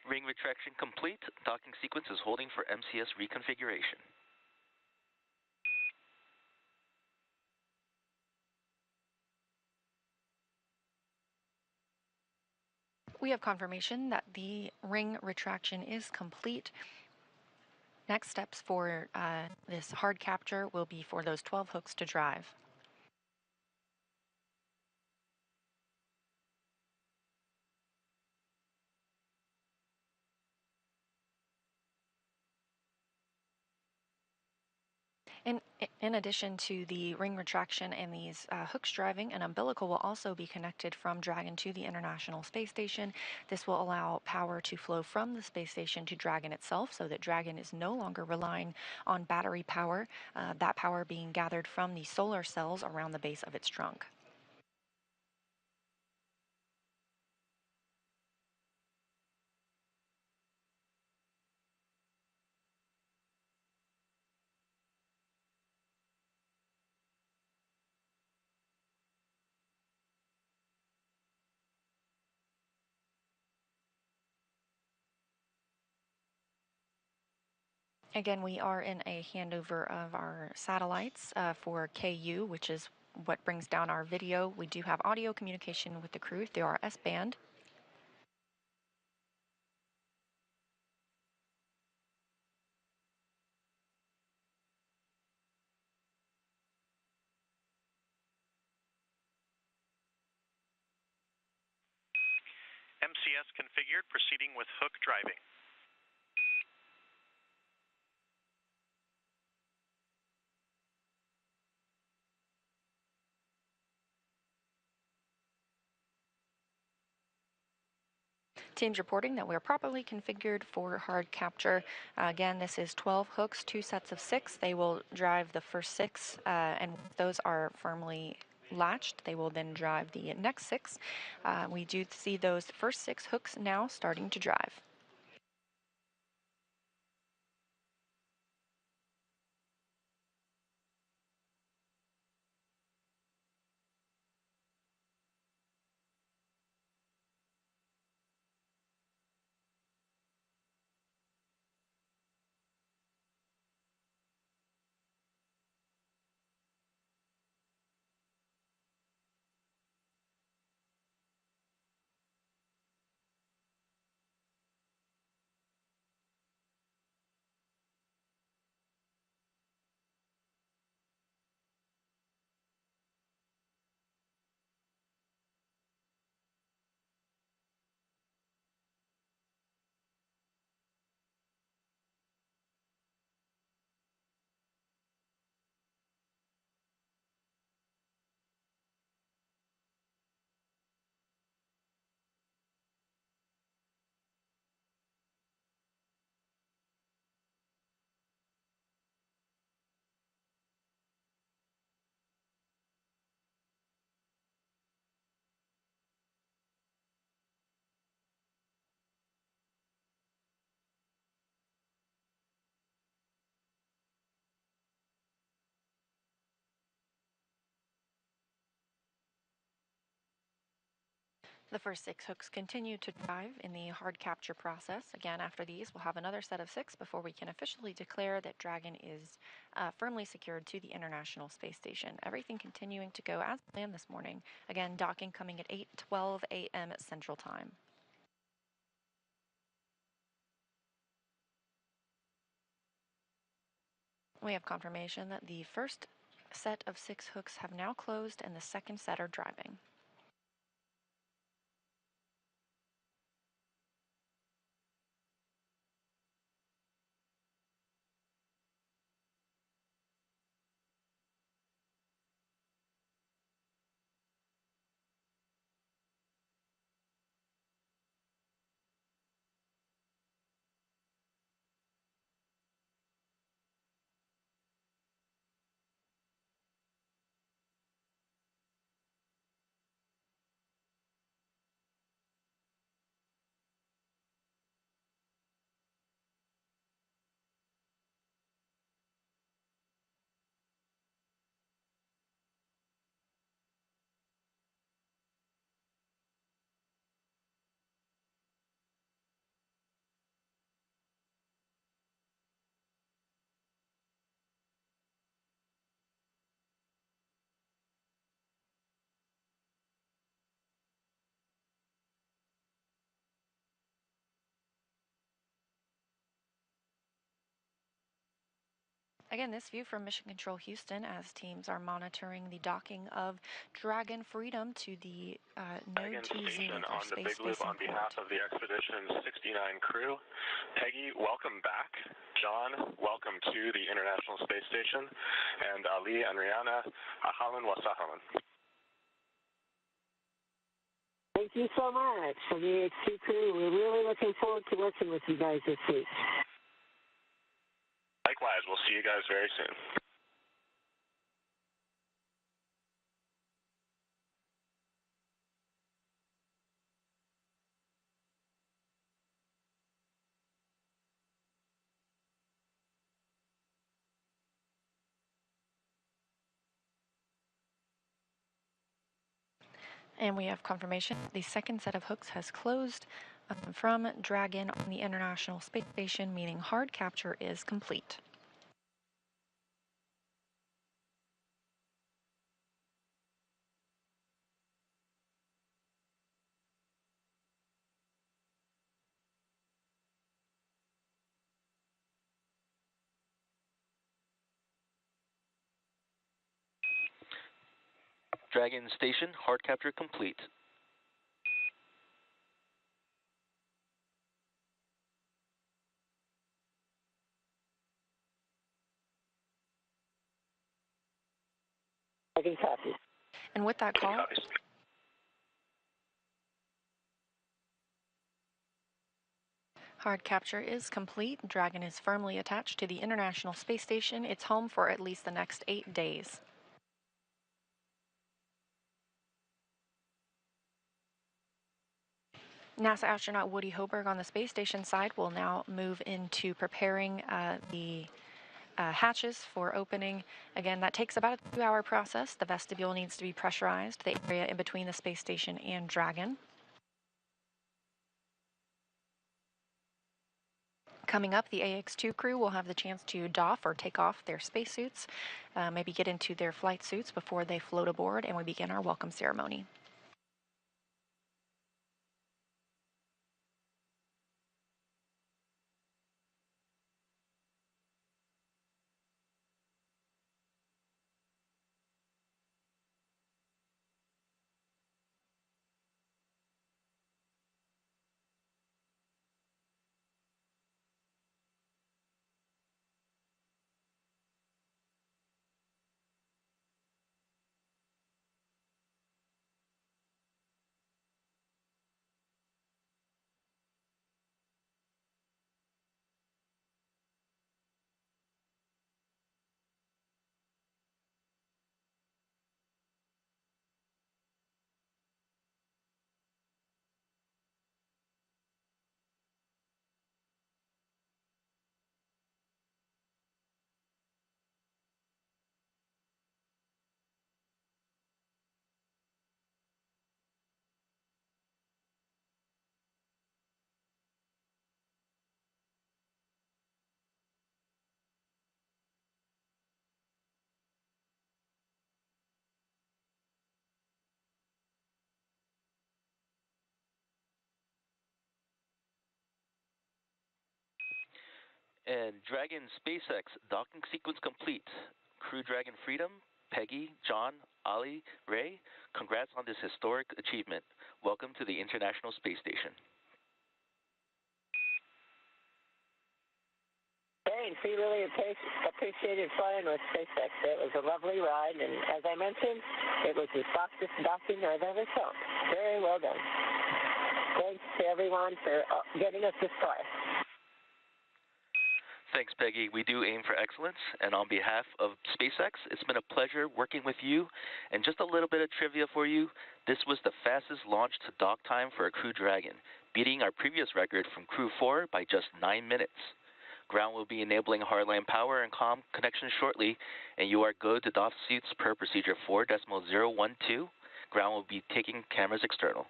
Ring retraction complete. Docking sequence is holding for MCS reconfiguration. We have confirmation that the ring retraction is complete. Next steps for this hard capture will be for those 12 hooks to drive. In addition to the ring retraction and these hooks driving, an umbilical will also be connected from Dragon to the International Space Station. This will allow power to flow from the space station to Dragon itself so that Dragon is no longer relying on battery power, that power being gathered from the solar cells around the base of its trunk. Again, we are in a handover of our satellites for KU, which is what brings down our video. We do have audio communication with the crew through our S-band. MCS configured, proceeding with hook driving. Teams reporting that we are properly configured for hard capture. Again, this is 12 hooks, 2 sets of 6. They will drive the first 6, and those are firmly latched. They will then drive the next 6. We do see those first 6 hooks now starting to drive. The first 6 hooks continue to drive in the hard capture process. Again, after these, we'll have another set of 6 before we can officially declare that Dragon is firmly secured to the International Space Station. Everything continuing to go as planned this morning. Again, docking coming at 8:12 a.m. Central Time. We have confirmation that the first set of 6 hooks have now closed and the second set are driving. Again, this view from Mission Control Houston as teams are monitoring the docking of Dragon Freedom to the Node 2 Station Zenith, on or the Space Big Loop Facing on behalf Port. of the Expedition 69 crew. Peggy, welcome back. John, welcome to the International Space Station. And Ali and Rayyanah, ahlan wa sahlan. Thank you so much for the AX2 crew. We're really looking forward to working with you guys this week. Likewise, we'll see you guys very soon. And we have confirmation the second set of hooks has closed from Dragon on the International Space Station, meaning hard capture is complete. Dragon Station, hard capture complete. I can copy. And with that call, hard capture is complete. Dragon is firmly attached to the International Space Station. It's home for at least the next 8 days. NASA astronaut Woody Hoberg on the space station side will now move into preparing the hatches for opening. Again, that takes about a 2-hour process. The vestibule needs to be pressurized, the area in between the space station and Dragon. Coming up, the AX2 crew will have the chance to doff or take off their spacesuits, maybe get into their flight suits before they float aboard, and we begin our welcome ceremony. And Dragon SpaceX docking sequence complete. Crew Dragon Freedom, Peggy, John, Ali, Ray, congrats on this historic achievement. Welcome to the International Space Station. Thanks. We really appreciated flying with SpaceX. It was a lovely ride, and as I mentioned, it was the softest docking I've ever felt. Very well done. Thanks to everyone for getting us this far. Thanks, Peggy. We do aim for excellence, and on behalf of SpaceX, it's been a pleasure working with you. And just a little bit of trivia for you, this was the fastest launch to dock time for a Crew Dragon, beating our previous record from Crew 4 by just 9 minutes. Ground will be enabling hardline power and comm connection shortly, and you are good to doff suits per procedure 4.012. Ground will be taking cameras external.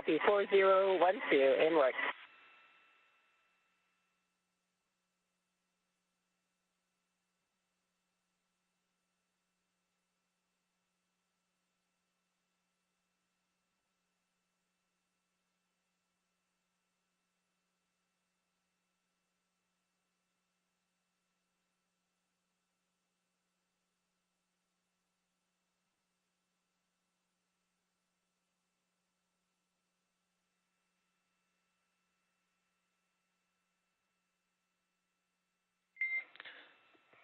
Copy 4012 in work.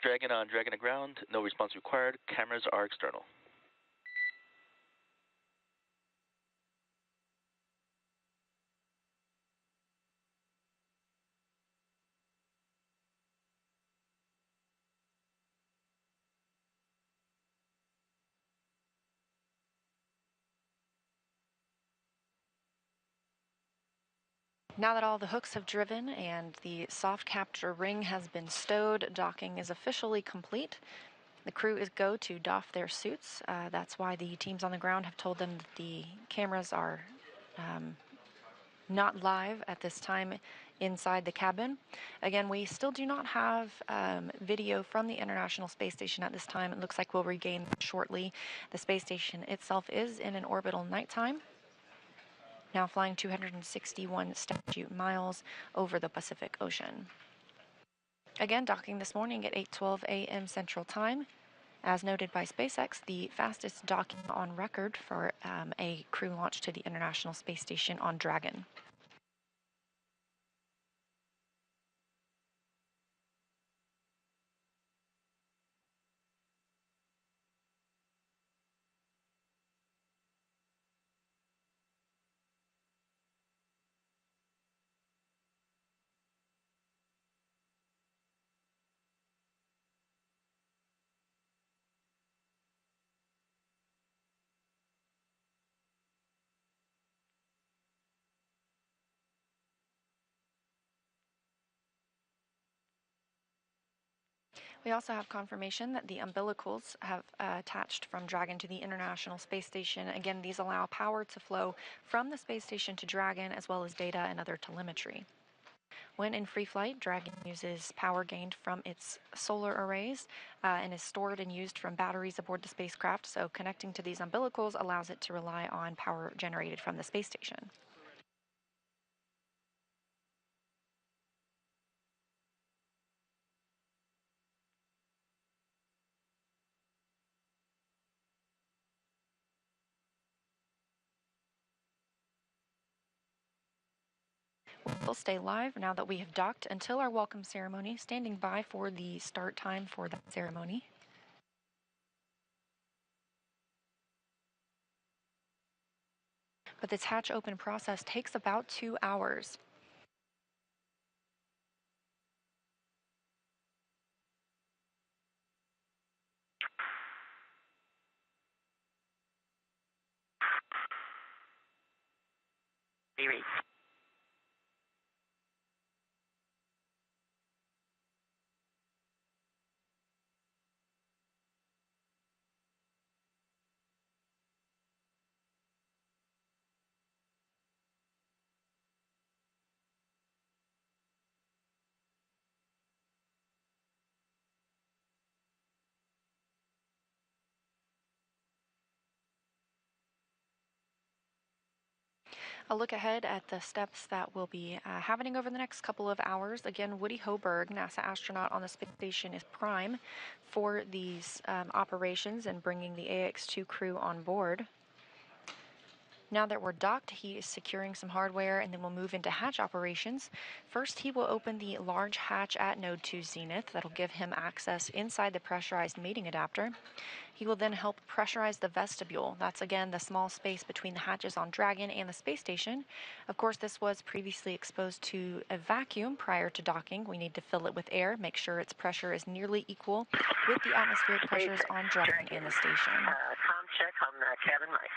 Dragon on Dragon to ground, no response required. Cameras are external. Now that all the hooks have driven and the soft capture ring has been stowed, docking is officially complete. The crew is go to doff their suits. That's why the teams on the ground have told them that the cameras are not live at this time inside the cabin. Again, we still do not have video from the International Space Station at this time. It looks like we'll regain shortly. The space station itself is in an orbital nighttime, now flying 261 statute miles over the Pacific Ocean. Again, docking this morning at 8:12 a.m. Central Time. As noted by SpaceX, the fastest docking on record for a crew launch to the International Space Station on Dragon. We also have confirmation that the umbilicals have attached from Dragon to the International Space Station. Again, these allow power to flow from the space station to Dragon, as well as data and other telemetry. When in free flight, Dragon uses power gained from its solar arrays and is stored and used from batteries aboard the spacecraft, so connecting to these umbilicals allows it to rely on power generated from the space station. We'll stay live now that we have docked until our welcome ceremony, standing by for the start time for that ceremony. But this hatch open process takes about 2 hours. A look ahead at the steps that will be happening over the next couple of hours. Again, Woody Hoberg, NASA astronaut on the space station, is prime for these operations and bringing the AX-2 crew on board. Now that we're docked, he is securing some hardware, and then we'll move into hatch operations. First, he will open the large hatch at Node 2 Zenith. That'll give him access inside the pressurized mating adapter. He will then help pressurize the vestibule. That's, again, the small space between the hatches on Dragon and the space station. Of course, this was previously exposed to a vacuum prior to docking. We need to fill it with air, make sure its pressure is nearly equal with the atmospheric pressures on Dragon and the station. Com check on the cabin mic.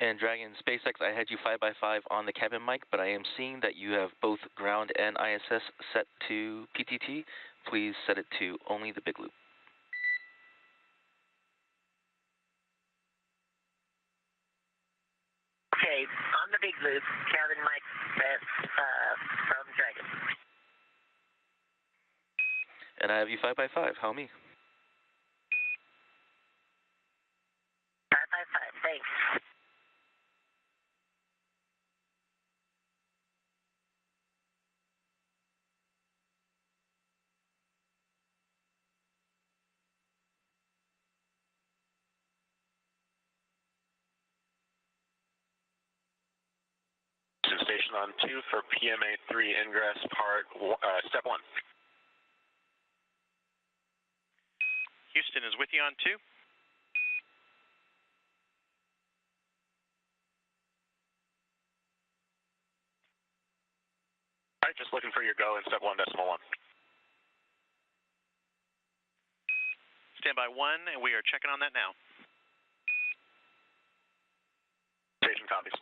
And Dragon SpaceX, I had you 5x5 on the cabin mic, but I am seeing that you have both ground and ISS set to PTT. Please set it to only the big loop. Okay, on the big loop, cabin mic from Dragon. And I have you 5x5. How me? 555, thanks. Station on 2 for PMA 3 ingress step 1. Houston is with you on 2. All right, just looking for your go in step 1.1. Standby 1, and we are checking on that now. Station copies.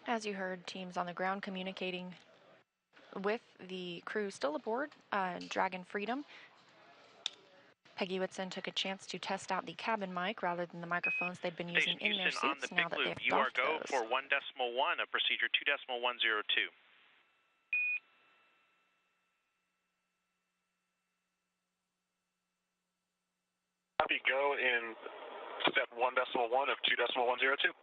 As you heard, teams on the ground communicating with the crew still aboard Dragon Freedom. Peggy Whitson took a chance to test out the cabin mic rather than the microphones they'd been using in their Houston, suits on the now big that loop, they've you are doffed go those. for 1.1 of procedure 2.102. Copy, go in step 1.1 of 2.102.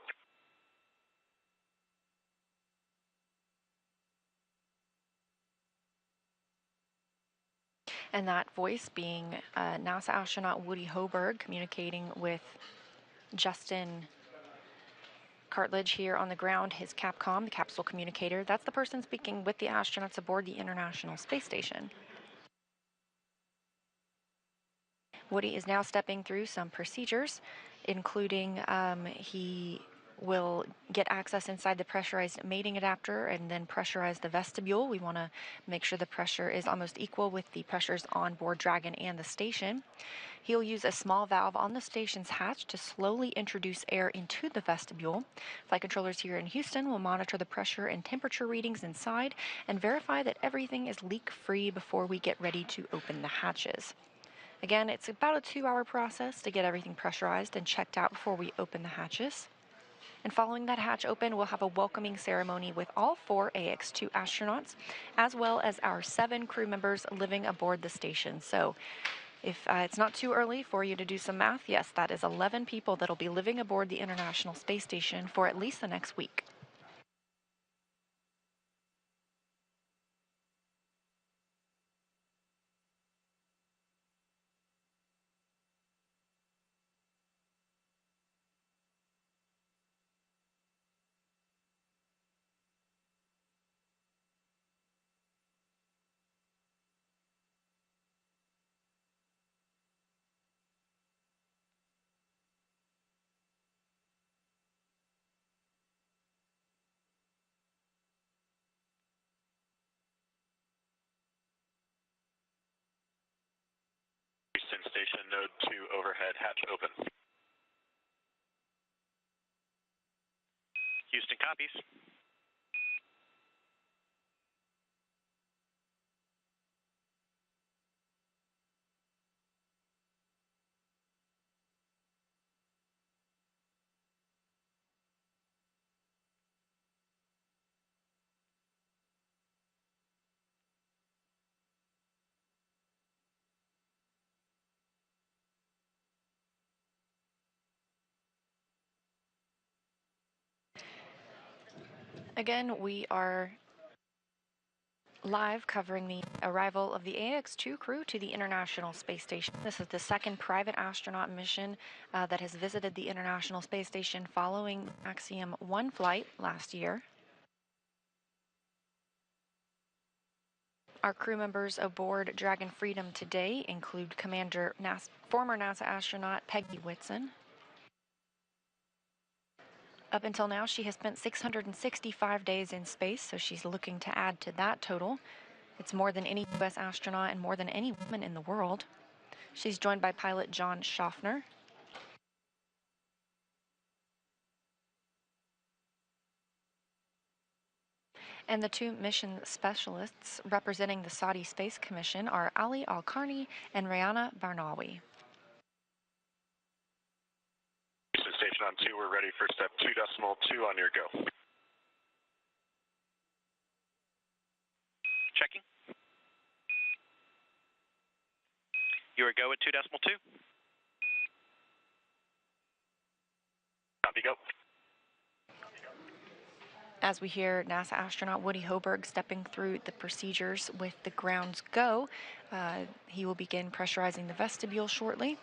And that voice being NASA astronaut Woody Hoberg communicating with Justin Cartledge here on the ground, his Capcom, the capsule communicator. That's the person speaking with the astronauts aboard the International Space Station. Woody is now stepping through some procedures, including he will get access inside the pressurized mating adapter and then pressurize the vestibule. We want to make sure the pressure is almost equal with the pressures on board Dragon and the station. He'll use a small valve on the station's hatch to slowly introduce air into the vestibule. Flight controllers here in Houston will monitor the pressure and temperature readings inside and verify that everything is leak-free before we get ready to open the hatches. Again, it's about a 2-hour process to get everything pressurized and checked out before we open the hatches. And following that hatch open, we'll have a welcoming ceremony with all 4 AX-2 astronauts, as well as our 7 crew members living aboard the station. So if it's not too early for you to do some math, yes, that is 11 people that'll be living aboard the International Space Station for at least the next week. Houston Station, node 2 overhead hatch open. Houston copies. Again, we are live covering the arrival of the AX-2 crew to the International Space Station. This is the second private astronaut mission that has visited the International Space Station following Axiom 1 flight last year. Our crew members aboard Dragon Freedom today include former NASA astronaut Peggy Whitson. Up until now, she has spent 665 days in space, so she's looking to add to that total. It's more than any U.S. astronaut and more than any woman in the world. She's joined by pilot John Schaffner. And the 2 mission specialists representing the Saudi Space Commission are Ali al Qarni and Rayyanah Barnawi. Houston Station station on 2, we're ready for step 2.2 on your go. Checking. You are go at 2.2. Copy, go. As we hear NASA astronaut Woody Hoberg stepping through the procedures with the ground's go, he will begin pressurizing the vestibule shortly.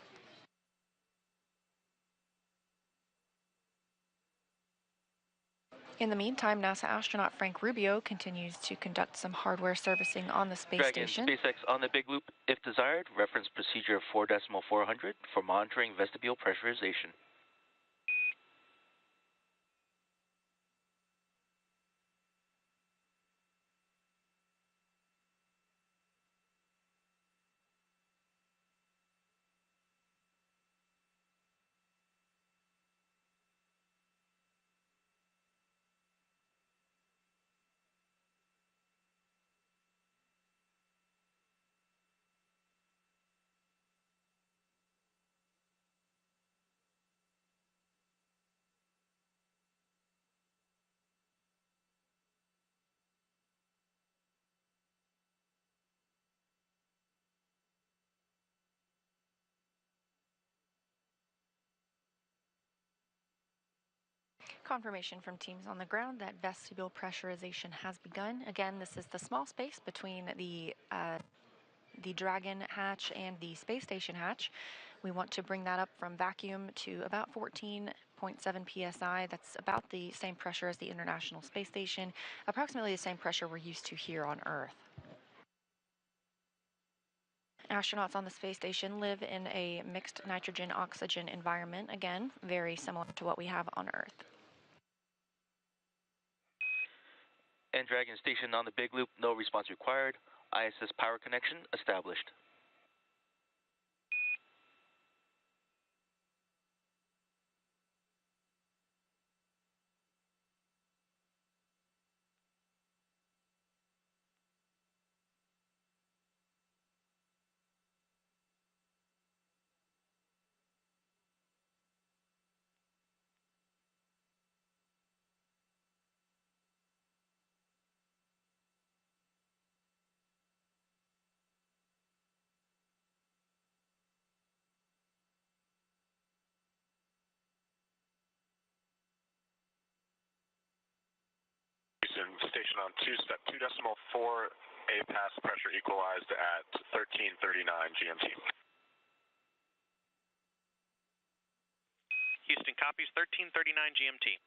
In the meantime, NASA astronaut Frank Rubio continues to conduct some hardware servicing on the space station. SpaceX on the big loop. If desired, reference procedure 4.400 for monitoring vestibule pressurization. Confirmation from teams on the ground that vestibule pressurization has begun. Again, this is the small space between the Dragon hatch and the space station hatch. We want to bring that up from vacuum to about 14.7 psi. That's about the same pressure as the International Space Station, approximately the same pressure we're used to here on Earth. Astronauts on the space station live in a mixed nitrogen-oxygen environment, again, very similar to what we have on Earth. And Dragon station on the big loop, no response required. ISS power connection established. Station on 2, step 2.4, A pass pressure equalized at 13:39 GMT. Houston copies 13:39 GMT.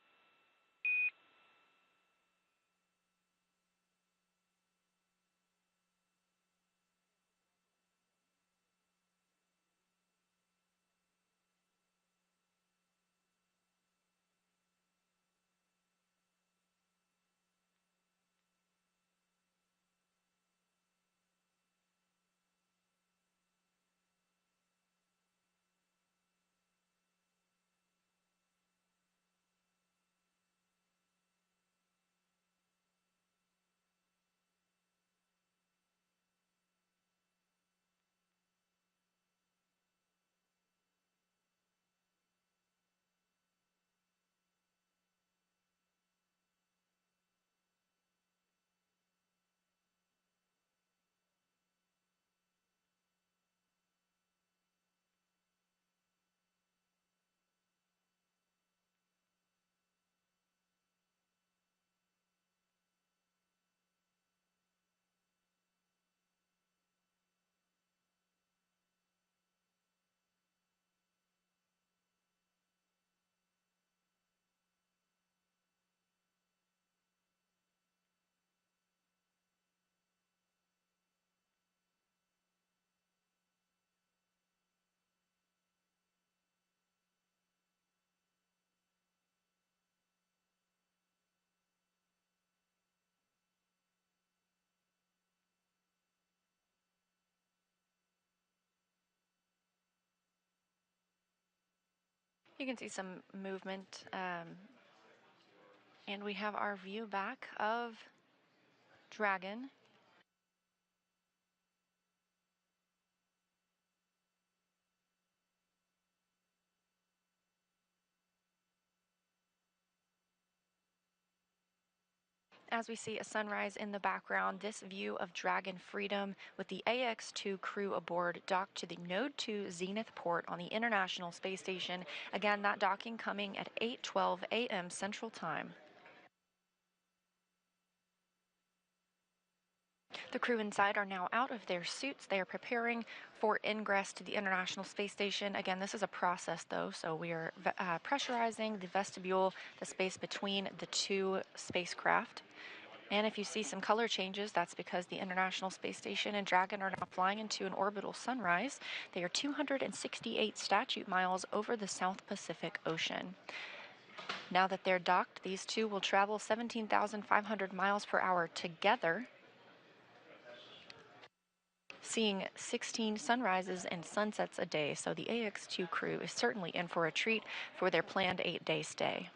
You can see some movement, and we have our view back of Dragon. As we see a sunrise in the background, this view of Dragon Freedom with the AX-2 crew aboard docked to the Node 2 Zenith port on the International Space Station. Again, that docking coming at 8:12 a.m. Central Time. The crew inside are now out of their suits. They are preparing for ingress to the International Space Station. Again, this is a process, though, so we are pressurizing the vestibule, the space between the two spacecraft. And if you see some color changes, that's because the International Space Station and Dragon are now flying into an orbital sunrise. They are 268 statute miles over the South Pacific Ocean. Now that they're docked, these two will travel 17,500 miles per hour together, seeing 16 sunrises and sunsets a day. So the AX-2 crew is certainly in for a treat for their planned 8-day stay.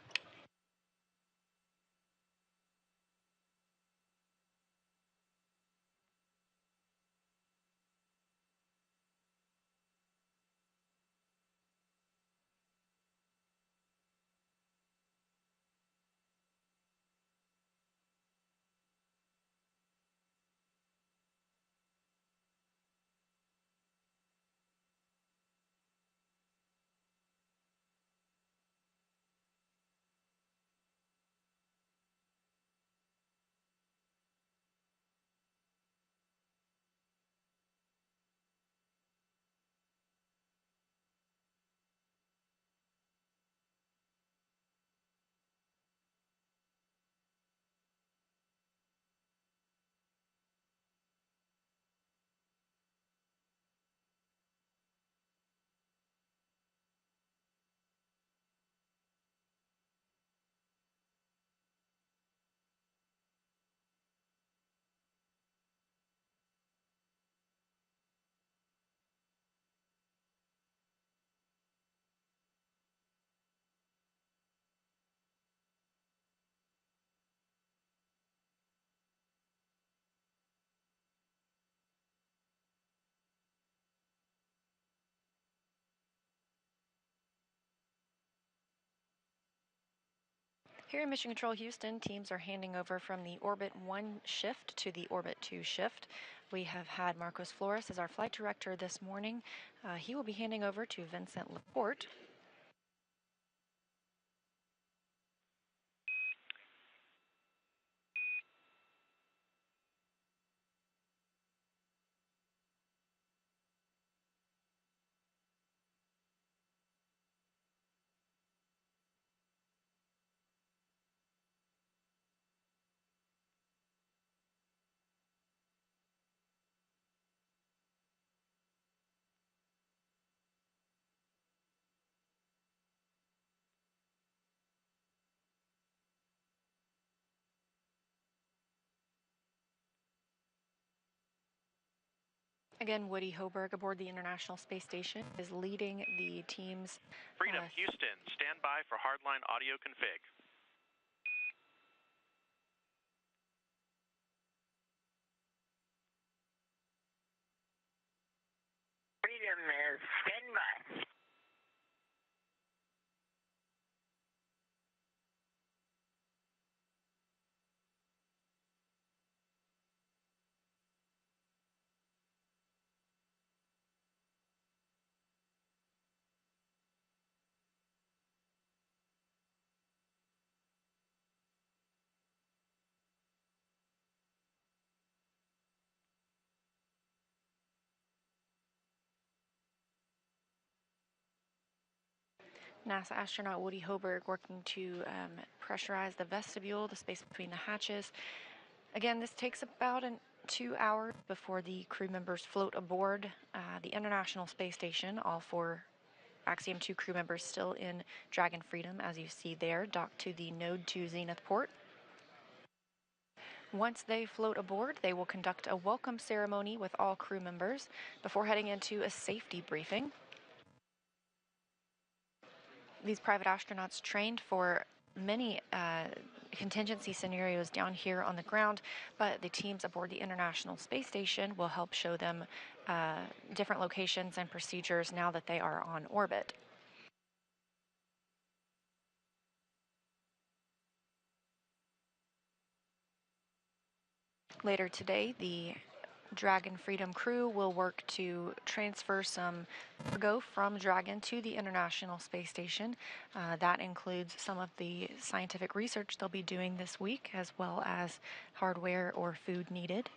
Here in Mission Control Houston, teams are handing over from the Orbit 1 shift to the Orbit 2 shift. We have had Marcos Flores as our flight director this morning. He will be handing over to Vincent Laporte. Again, Woody Hoberg aboard the International Space Station is leading the team's... Freedom, Houston, stand by for hardline audio config. Freedom is stand by. NASA astronaut Woody Hoberg working to pressurize the vestibule, the space between the hatches. Again, this takes about 2 hours before the crew members float aboard the International Space Station. All 4 Axiom 2 crew members still in Dragon Freedom, as you see there, docked to the Node 2 Zenith port. Once they float aboard, they will conduct a welcome ceremony with all crew members before heading into a safety briefing. These private astronauts trained for many contingency scenarios down here on the ground, but the teams aboard the International Space Station will help show them different locations and procedures now that they are on orbit. Later today, the Dragon Freedom crew will work to transfer some cargo from Dragon to the International Space Station. That includes some of the scientific research they'll be doing this week, as well as hardware or food needed.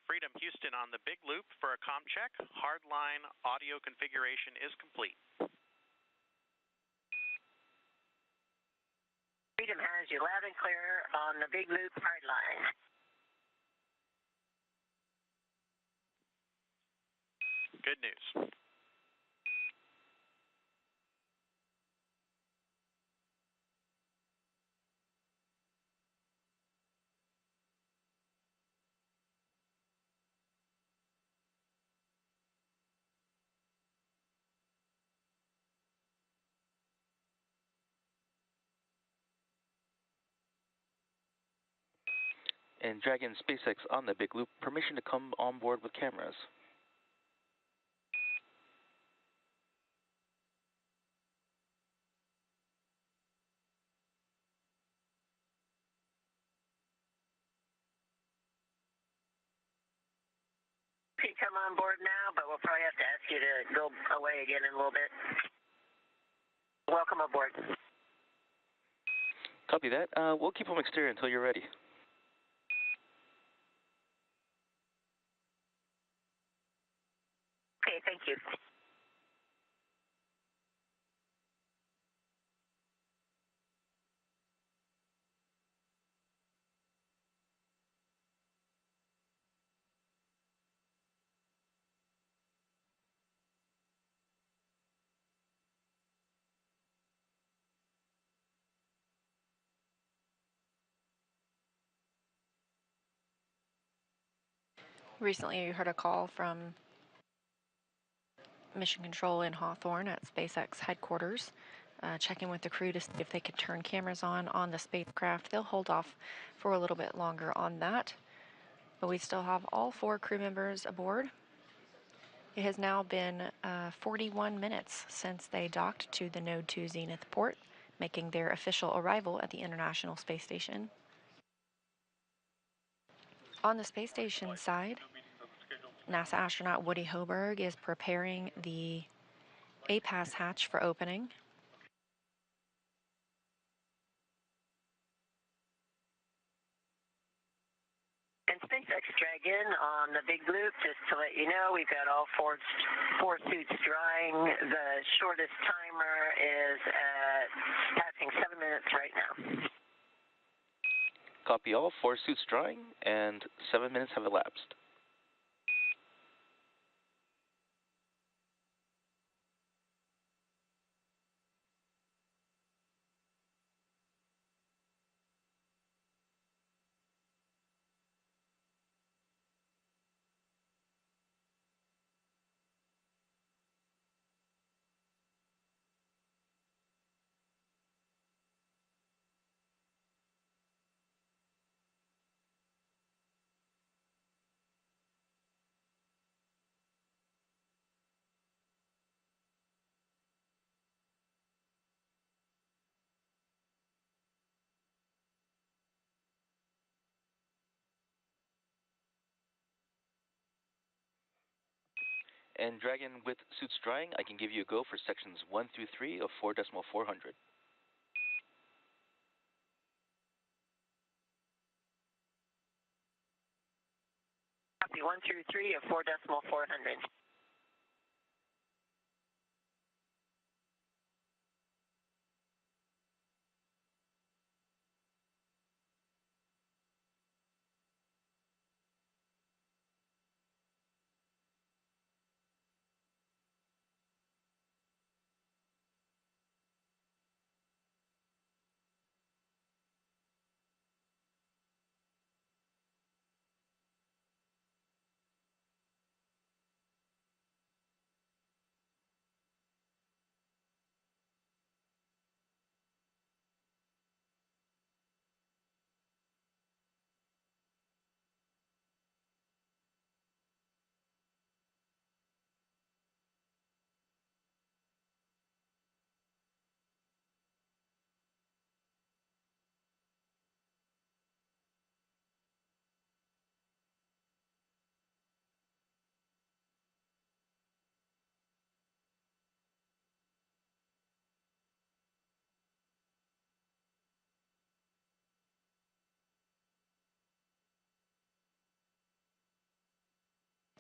Freedom Houston on the big loop for a comm check. Hardline audio configuration is complete. Freedom has you loud and clear on the big loop hardline. Good news. And Dragon SpaceX on the big loop, permission to come on board with cameras. come on board now, but we'll probably have to ask you to go away again in a little bit. Welcome aboard. Copy that. We'll keep them exterior until you're ready. Okay, thank you. Recently, you heard a call from Mission Control in Hawthorne at SpaceX headquarters, checking with the crew to see if they could turn cameras on the spacecraft. They'll hold off for a little bit longer on that, but we still have all 4 crew members aboard. It has now been 41 minutes since they docked to the Node 2 Zenith port, making their official arrival at the International Space Station. On the space station side, NASA astronaut Woody Hoberg is preparing the APAS hatch for opening. And SpaceX Dragon on the big loop, just to let you know, we've got all four suits drying. The shortest timer is at passing 7 minutes right now. Copy all. 4 suits drying, and 7 minutes have elapsed. And Dragon with suits drying, I can give you a go for sections 1 through 3 of 4.400. Copy 1 through 3 of 4.400.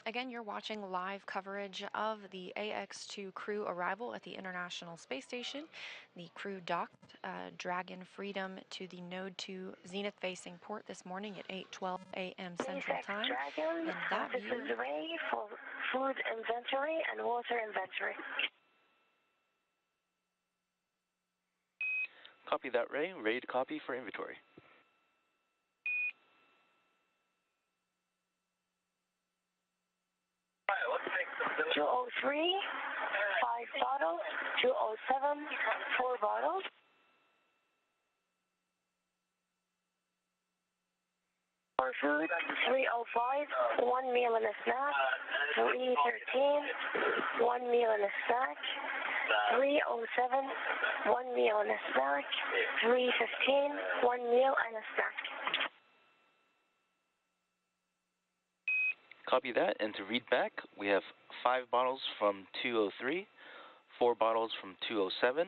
Again, you're watching live coverage of the AX2 crew arrival at the International Space Station. The crew docked Dragon Freedom to the Node 2 Zenith-facing port this morning at 8:12 a.m. Central Time. Dragon, And that this view is Ray for food inventory and water inventory. Copy that, Ray. Ready to copy for inventory. 203, 5 bottles. 207, 4 bottles. For food, 305, 1 meal and a snack. 313, 1 meal and a snack. 307, 1 meal and a snack. 315, 1 meal and a snack. Copy that, and to read back, we have 5 bottles from 203, 4 bottles from 207,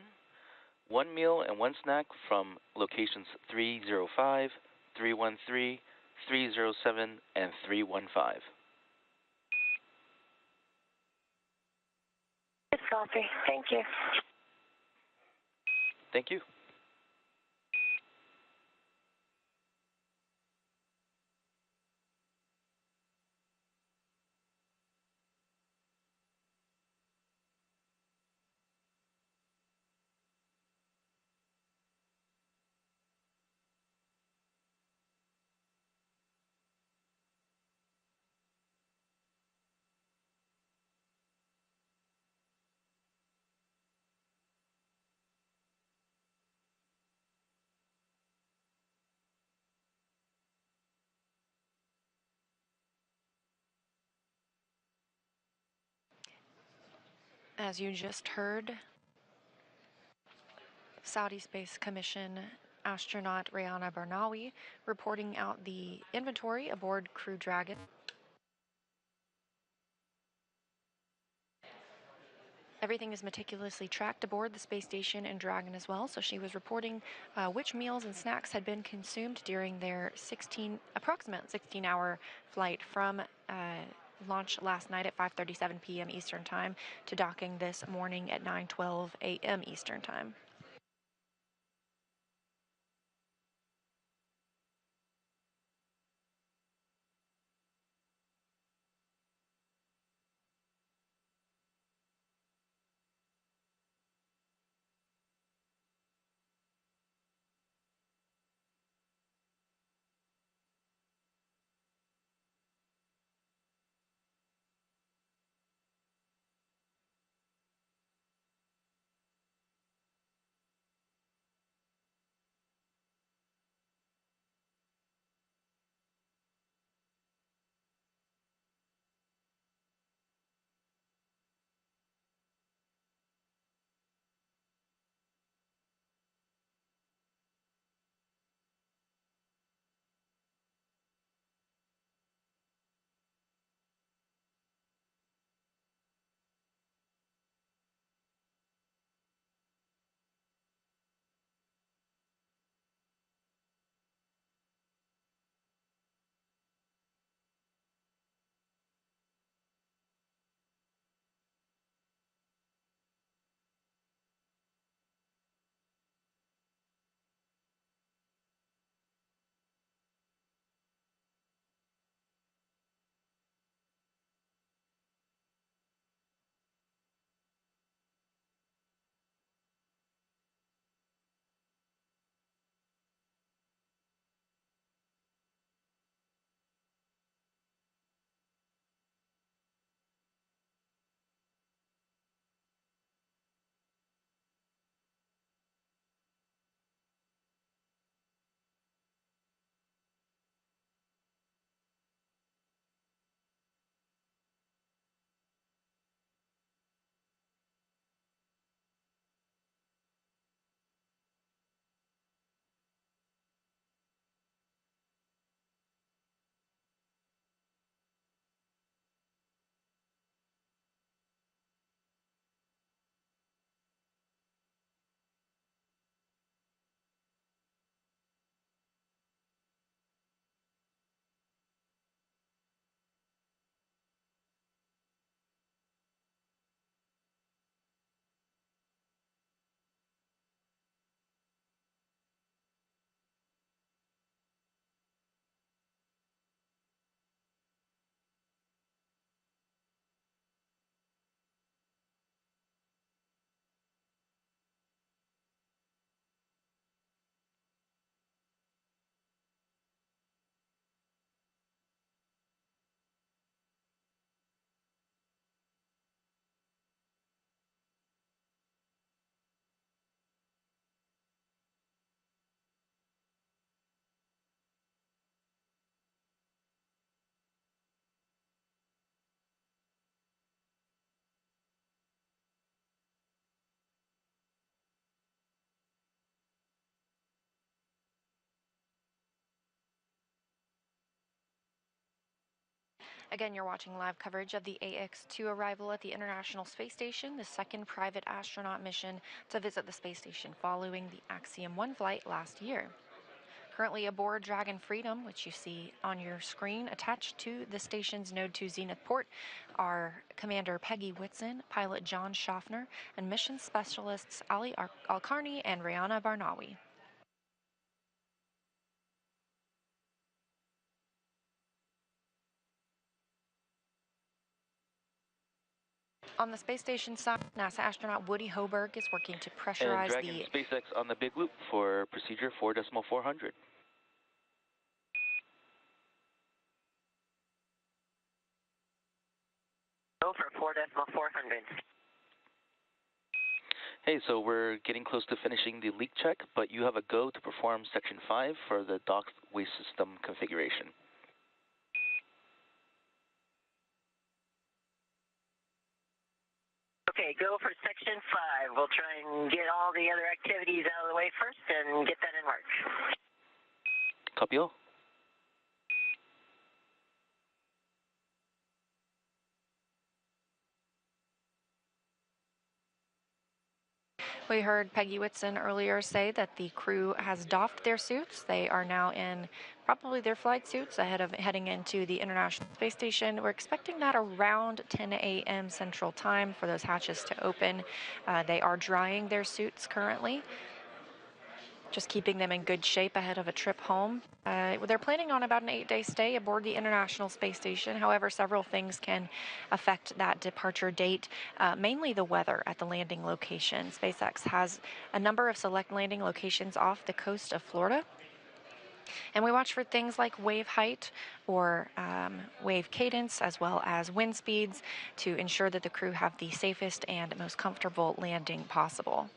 1 meal and 1 snack from locations 305, 313, 307, and 315. It's copy. Thank you. Thank you. As you just heard, Saudi Space Commission astronaut Rayyanah Barnawi reporting out the inventory aboard Crew Dragon. Everything is meticulously tracked aboard the space station and Dragon as well, so she was reporting which meals and snacks had been consumed during their approximate 16-hour flight from launch last night at 5:37 p.m. Eastern Time to docking this morning at 9:12 a.m. Eastern Time. Again, you're watching live coverage of the AX-2 arrival at the International Space Station, the second private astronaut mission to visit the space station following the Axiom 1 flight last year. Currently aboard Dragon Freedom, which you see on your screen, attached to the station's Node 2 Zenith port, are Commander Peggy Whitson, pilot John Schaffner, and mission specialists Ali al Qarni and Rayyanah Barnawi. On the space station side, NASA astronaut Woody Hoberg is working to pressurize and Dragon SpaceX on the big loop for procedure 4.400. Go for 4.400. Hey, so we're getting close to finishing the leak check, but you have a go to perform Section 5 for the docked waste system configuration. Okay, go for Section 5. We'll try and get all the other activities out of the way first and get that in work. Copy all. We heard Peggy Whitson earlier say that the crew has doffed their suits. They are now in probably their flight suits ahead of heading into the International Space Station. We're expecting that around 10 a.m. Central Time for those hatches to open. They are drying their suits currently, just keeping them in good shape ahead of a trip home. They're planning on about an 8-day stay aboard the International Space Station. However, several things can affect that departure date, mainly the weather at the landing location. SpaceX has a number of select landing locations off the coast of Florida. And we watch for things like wave height or wave cadence, as well as wind speeds, to ensure that the crew have the safest and most comfortable landing possible.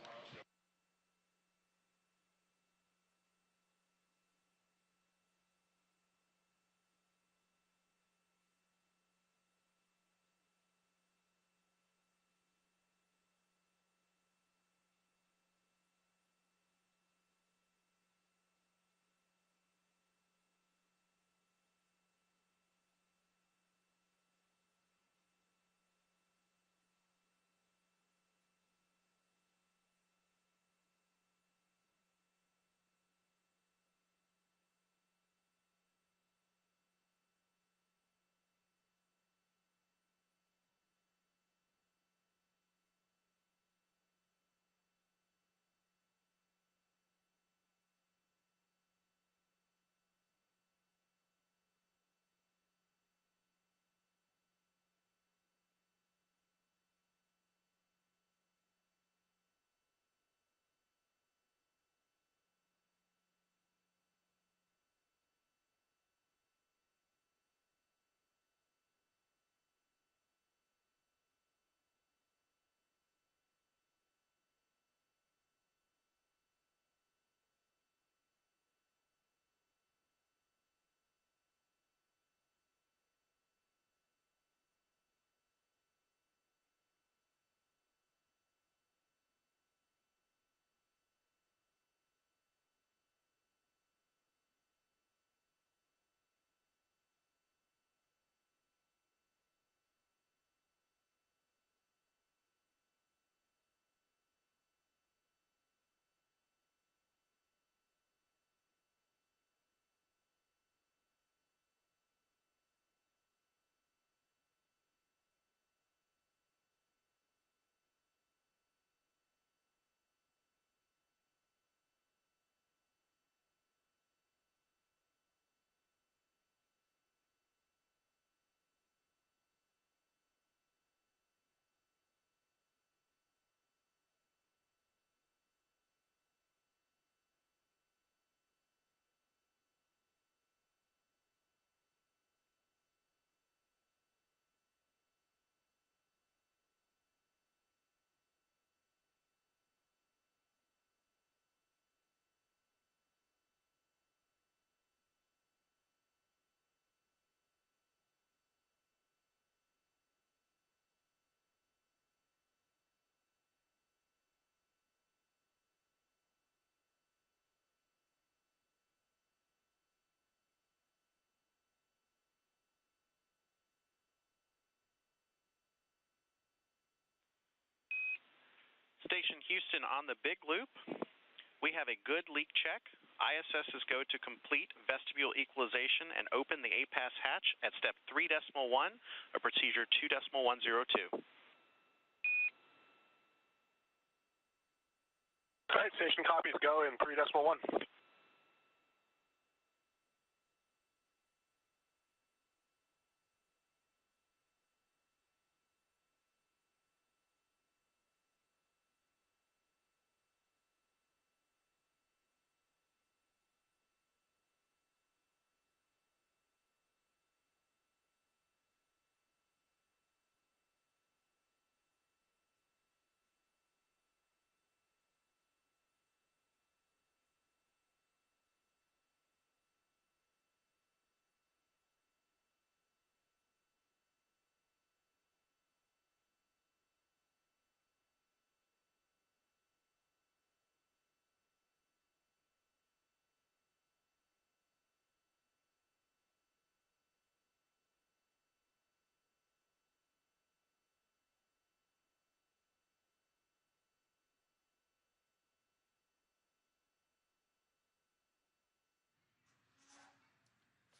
Station Houston on the big loop. We have a good leak check. ISS is go to complete vestibule equalization and open the APAS hatch at step 3.1 of procedure 2.102. All right, station copies go in 3.1.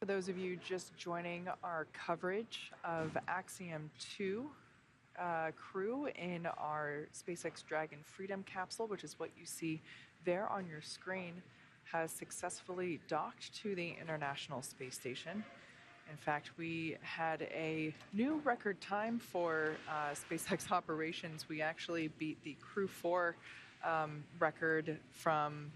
For those of you just joining our coverage of Axiom 2 crew in our SpaceX Dragon Freedom capsule, which is what you see there on your screen, has successfully docked to the International Space Station. In fact, we had a new record time for SpaceX operations. We actually beat the Crew 4 record from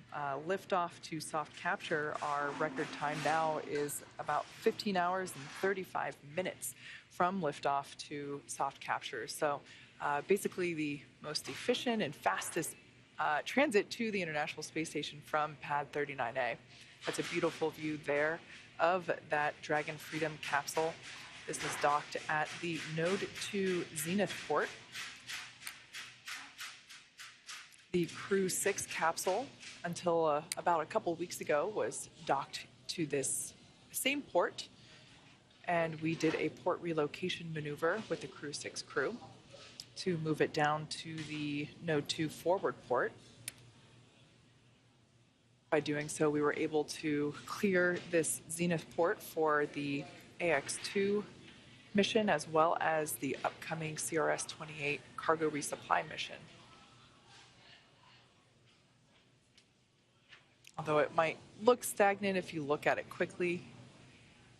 liftoff to soft capture. Our record time now is about 15 hours and 35 minutes from liftoff to soft capture. So basically the most efficient and fastest transit to the International Space Station from Pad 39A. That's a beautiful view there of that Dragon Freedom capsule. This is docked at the Node 2 Zenith port. The Crew 6 capsule, until about a couple weeks ago, was docked to this same port, and we did a port relocation maneuver with the Crew 6 crew to move it down to the Node 2 forward port. By doing so, we were able to clear this Zenith port for the AX2 mission, as well as the upcoming CRS-28 cargo resupply mission. Although it might look stagnant if you look at it quickly,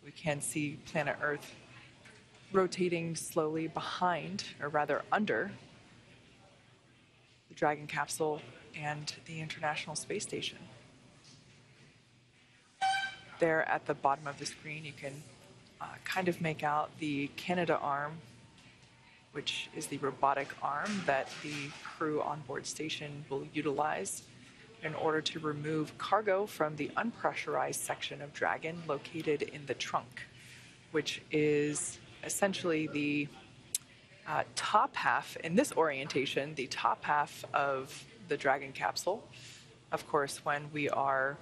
we can see planet Earth rotating slowly behind, or rather under, the Dragon capsule and the International Space Station. There at the bottom of the screen, you can kind of make out the Canadarm, which is the robotic arm that the crew on board station will utilize in order to remove cargo from the unpressurized section of Dragon located in the trunk, which is essentially the top half, in this orientation, the top half of the Dragon capsule. Of course, when we are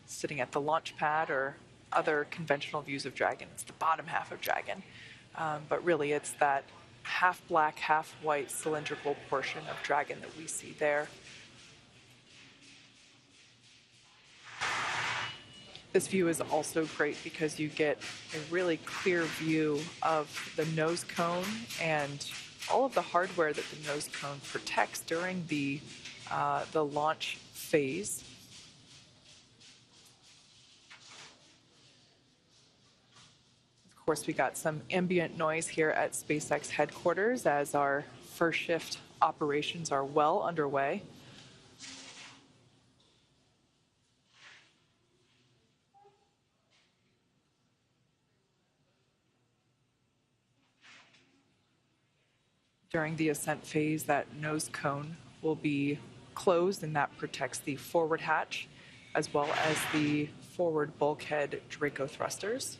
sitting at the launch pad or other conventional views of Dragon, it's the bottom half of Dragon. But really, it's that half black, half white cylindrical portion of Dragon that we see there. This view is also great because you get a really clear view of the nose cone and all of the hardware that the nose cone protects during the launch phase. Of course, we got some ambient noise here at SpaceX headquarters as our first shift operations are well underway. During the ascent phase, that nose cone will be closed, and that protects the forward hatch as well as the forward bulkhead Draco thrusters.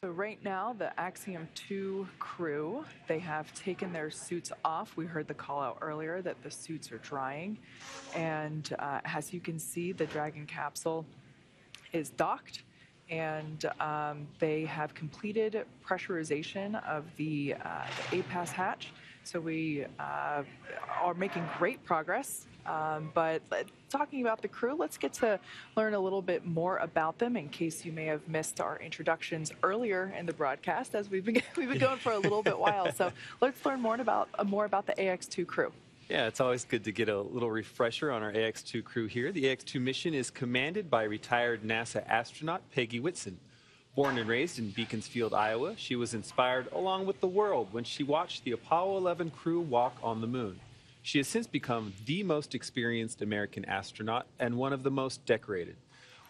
So right now, the Axiom 2 crew, they have taken their suits off. We heard the call out earlier that the suits are drying. And as you can see, the Dragon capsule is docked, and they have completed pressurization of the APAS hatch. So we are making great progress. But talking about the crew, let's get to learn a little bit more about them in case you may have missed our introductions earlier in the broadcast, as we've been going for a little bit while. So let's learn more about the AX2 crew. Yeah, it's always good to get a little refresher on our AX2 crew here. The AX2 mission is commanded by retired NASA astronaut Peggy Whitson. Born and raised in Beaconsfield, Iowa, she was inspired along with the world when she watched the Apollo 11 crew walk on the moon. She has since become the most experienced American astronaut and one of the most decorated.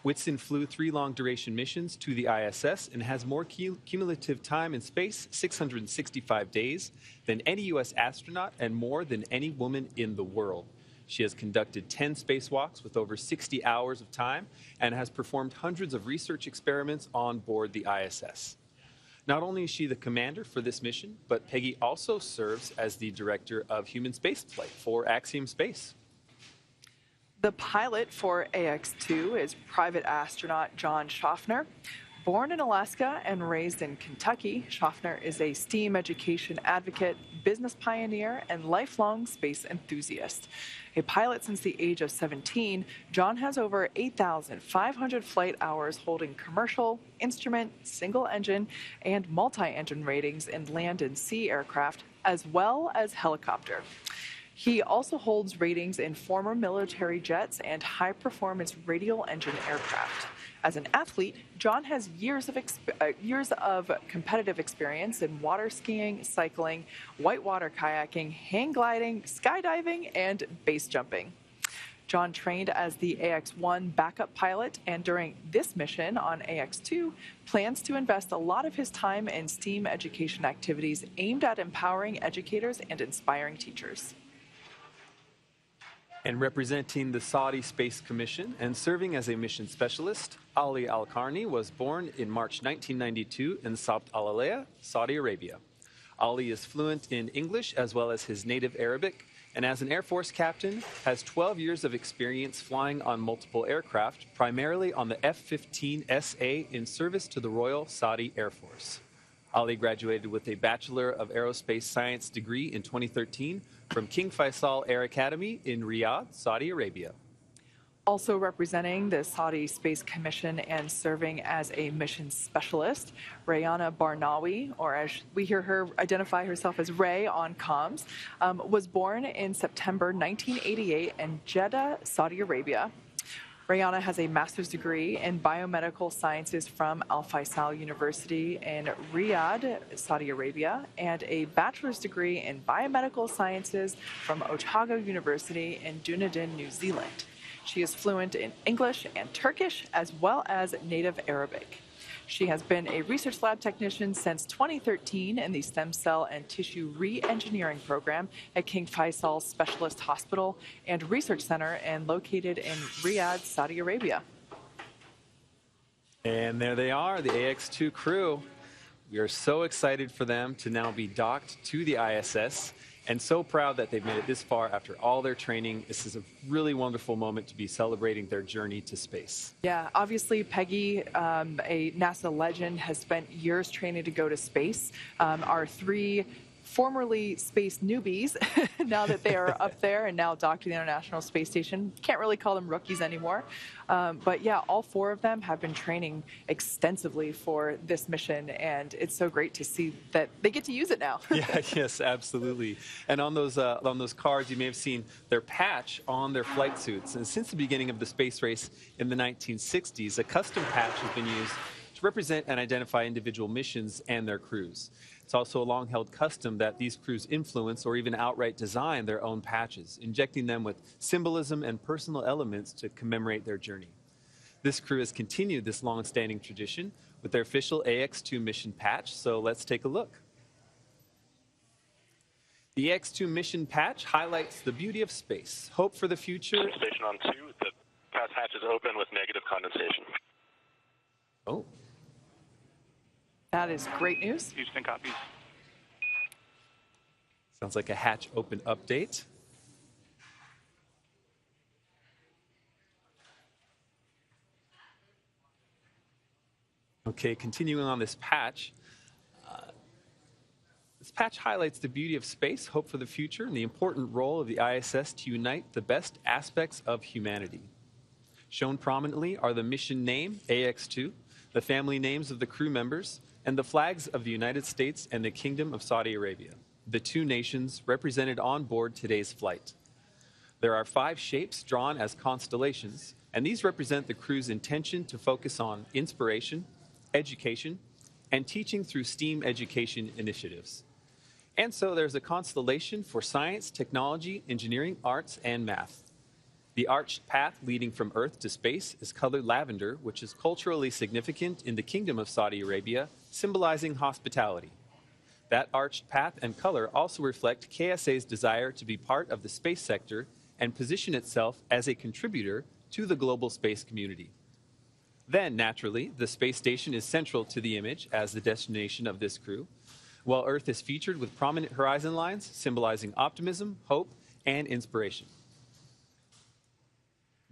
Whitson flew 3 long-duration missions to the ISS and has more cumulative time in space, 665 days, than any U.S. astronaut and more than any woman in the world. She has conducted 10 spacewalks with over 60 hours of time and has performed hundreds of research experiments on board the ISS. Not only is she the commander for this mission, but Peggy also serves as the director of human spaceflight for Axiom Space. The pilot for AX2 is private astronaut John Schaffner. Born in Alaska and raised in Kentucky, Schaffner is a STEAM education advocate, business pioneer, and lifelong space enthusiast. A pilot since the age of 17, John has over 8,500 flight hours holding commercial, instrument, single-engine, and multi-engine ratings in land and sea aircraft, as well as helicopter. He also holds ratings in former military jets and high-performance radial engine aircraft. As an athlete, John has years of competitive experience in water skiing, cycling, whitewater kayaking, hang gliding, skydiving, and base jumping. John trained as the AX-1 backup pilot, and during this mission on AX-2, plans to invest a lot of his time in STEAM education activities aimed at empowering educators and inspiring teachers. And representing the Saudi Space Commission and serving as a mission specialist, Ali al Qarni was born in March 1992 in Sabt al-Alaya, Saudi Arabia. Ali is fluent in English as well as his native Arabic, and as an Air Force captain, has 12 years of experience flying on multiple aircraft, primarily on the F-15SA in service to the Royal Saudi Air Force. Ali graduated with a Bachelor of Aerospace Science degree in 2013 from King Faisal Air Academy in Riyadh, Saudi Arabia. Also representing the Saudi Space Commission and serving as a mission specialist, Rayyanah Barnawi, or as we hear her identify herself as Ray on comms, was born in September 1988 in Jeddah, Saudi Arabia. Rayyanah has a master's degree in biomedical sciences from Al Faisal University in Riyadh, Saudi Arabia, and a bachelor's degree in biomedical sciences from Otago University in Dunedin, New Zealand. She is fluent in English and Turkish, as well as native Arabic. She has been a research lab technician since 2013 in the Stem Cell and Tissue Re-Engineering Program at King Faisal Specialist Hospital and Research Center, and located in Riyadh, Saudi Arabia. And there they are, the AX2 crew. We are so excited for them to now be docked to the ISS, and so proud that they've made it this far after all their training. This is a really wonderful moment to be celebrating their journey to space. Yeah, obviously Peggy, a NASA legend, has spent years training to go to space. Our 3 formerly space newbies, now that they are up there and now docked to the International Space Station. Can't really call them rookies anymore. But yeah, all 4 of them have been training extensively for this mission, and it's so great to see that they get to use it now. Yeah, yes, absolutely. And on those cards, you may have seen their patch on their flight suits. And since the beginning of the space race in the 1960s, a custom patch has been used to represent and identify individual missions and their crews. It's also a long-held custom that these crews influence or even outright design their own patches, injecting them with symbolism and personal elements to commemorate their journey. This crew has continued this long-standing tradition with their official AX2 mission patch, so let's take a look. The AX2 mission patch highlights the beauty of space, hope for the future. Station on 2, the pass hatch is open with negative condensation. Oh. That is great news. Houston copies. Sounds like a hatch open update. Okay, continuing on this patch. This patch highlights the beauty of space, hope for the future, and the important role of the ISS to unite the best aspects of humanity. Shown prominently are the mission name, AX2, the family names of the crew members, and the flags of the United States and the Kingdom of Saudi Arabia, the two nations represented on board today's flight. There are 5 shapes drawn as constellations, and these represent the crew's intention to focus on inspiration, education, and teaching through STEAM education initiatives. And so there's a constellation for science, technology, engineering, arts, and math. The arched path leading from Earth to space is colored lavender, which is culturally significant in the Kingdom of Saudi Arabia, symbolizing hospitality. That arched path and color also reflect KSA's desire to be part of the space sector and position itself as a contributor to the global space community. Then, naturally, the space station is central to the image as the destination of this crew, while Earth is featured with prominent horizon lines symbolizing optimism, hope, and inspiration.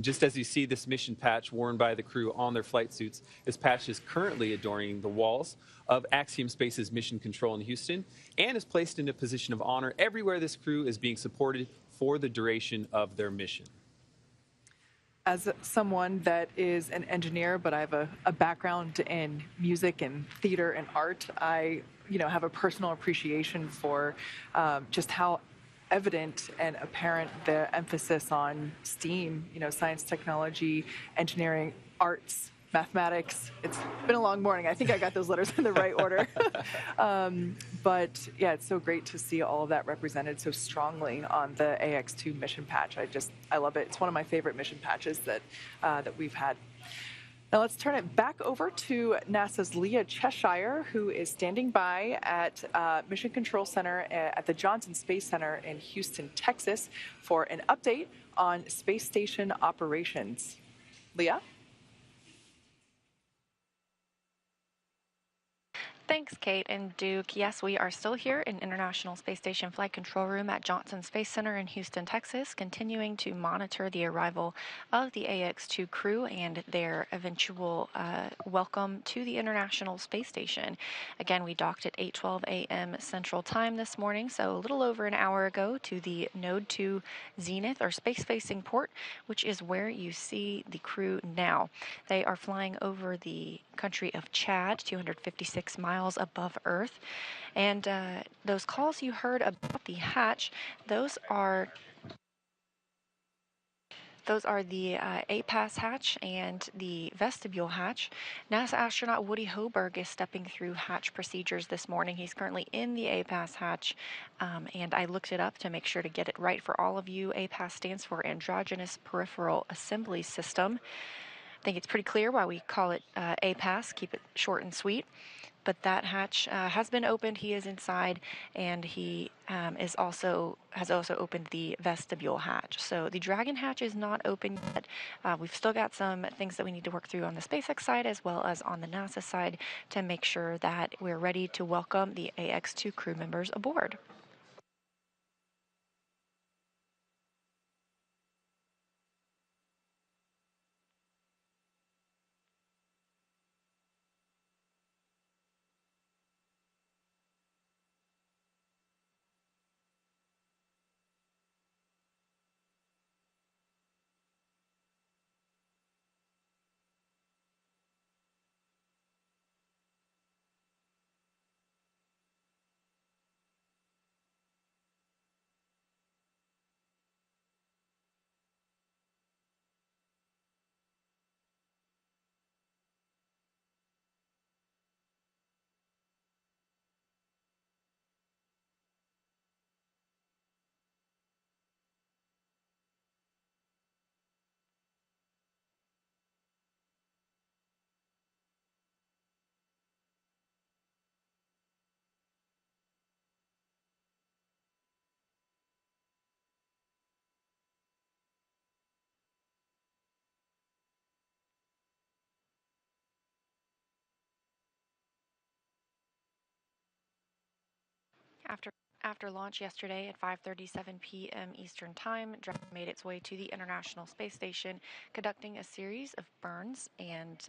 Just as you see this mission patch worn by the crew on their flight suits, this patch is currently adorning the walls of Axiom Space's mission control in Houston and is placed in a position of honor everywhere this crew is being supported for the duration of their mission. As someone that is an engineer, but I have a background in music and theater and art, I have a personal appreciation for just how evident and apparent the emphasis on STEAM, science, technology, engineering, arts, mathematics. It's been a long morning. I think I got those letters in the right order. But yeah, it's so great to see all of that represented so strongly on the AX2 mission patch. I love it. It's one of my favorite mission patches that we've had. Now let's turn it back over to NASA's Leah Cheshire, who is standing by at Mission Control Center at the Johnson Space Center in Houston, Texas, for an update on space station operations. Leah? Thanks, Kate and Duke. Yes, we are still here in International Space Station Flight Control Room at Johnson Space Center in Houston, Texas, continuing to monitor the arrival of the AX2 crew and their eventual welcome to the International Space Station. Again, we docked at 8:12 a.m. Central Time this morning, so a little over an hour ago, to the Node 2 Zenith, or space-facing port, which is where you see the crew now. They are flying over the country of Chad, 256 miles above Earth. And those calls you heard about the hatch, those are the A-Pass hatch and the vestibule hatch. NASA astronaut Woody Hoburg is stepping through hatch procedures this morning. He's currently in the A-Pass hatch, and I looked it up to make sure to get it right for all of you. A-Pass stands for Androgynous Peripheral Assembly System. I think it's pretty clear why we call it A-Pass, keep it short and sweet. But that hatch has been opened. He is inside, and he has also opened the vestibule hatch. So the Dragon hatch is not open yet. We've still got some things that we need to work through on the SpaceX side as well as on the NASA side to make sure that we're ready to welcome the AX2 crew members aboard. After launch yesterday at 5:37 p.m. Eastern Time, Dragon made its way to the International Space Station, conducting a series of burns and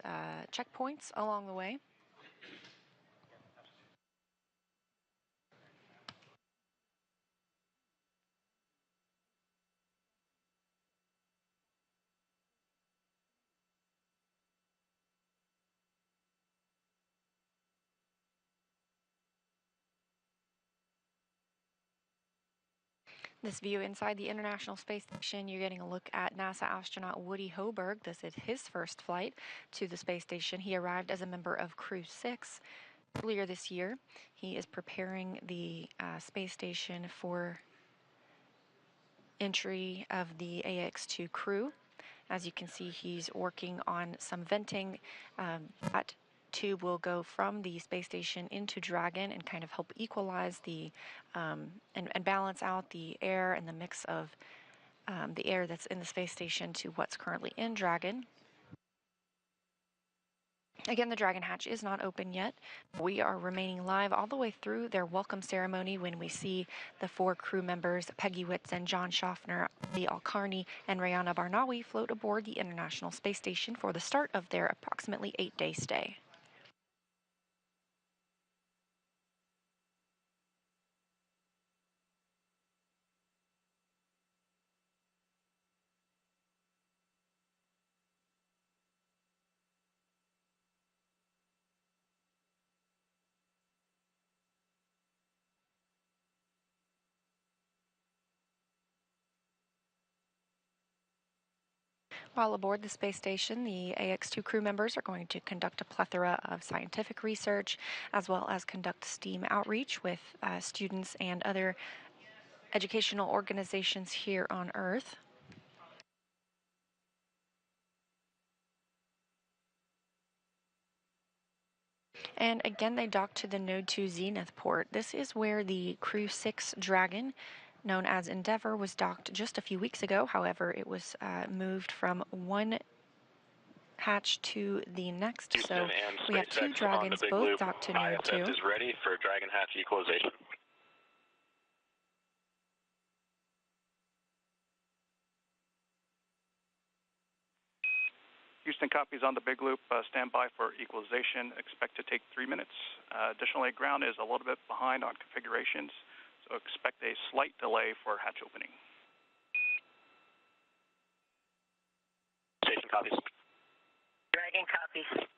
checkpoints along the way. This view inside the International Space Station, you're getting a look at NASA astronaut Woody Hoburg. This is his first flight to the space station. He arrived as a member of Crew 6 earlier this year. He is preparing the space station for entry of the AX2 crew. As you can see, he's working on some venting. That tube will go from the space station into Dragon and kind of help equalize the and balance out the air and the mix of the air that's in the space station to what's currently in Dragon. Again, the Dragon hatch is not open yet. We are remaining live all the way through their welcome ceremony when we see the 4 crew members, Peggy Whitson, John Schaffner, Ali al Qarni, and Rayyanah Barnawi, float aboard the International Space Station for the start of their approximately 8-day stay. While aboard the space station, the AX2 crew members are going to conduct a plethora of scientific research, as well as conduct STEAM outreach with students and other educational organizations here on Earth. And again, they dock to the Node 2 Zenith port. This is where the Crew 6 Dragon, known as Endeavour, was docked just a few weeks ago. However, it was moved from one hatch to the next. Houston So we have 2 Dragons both docked to Node 2. ISS is ready for Dragon hatch equalization. Houston copies on the big loop. Stand by for equalization. Expect to take 3 minutes. Additionally, ground is a little bit behind on configurations, so expect a slight delay for hatch opening. Station copies. Dragon copies.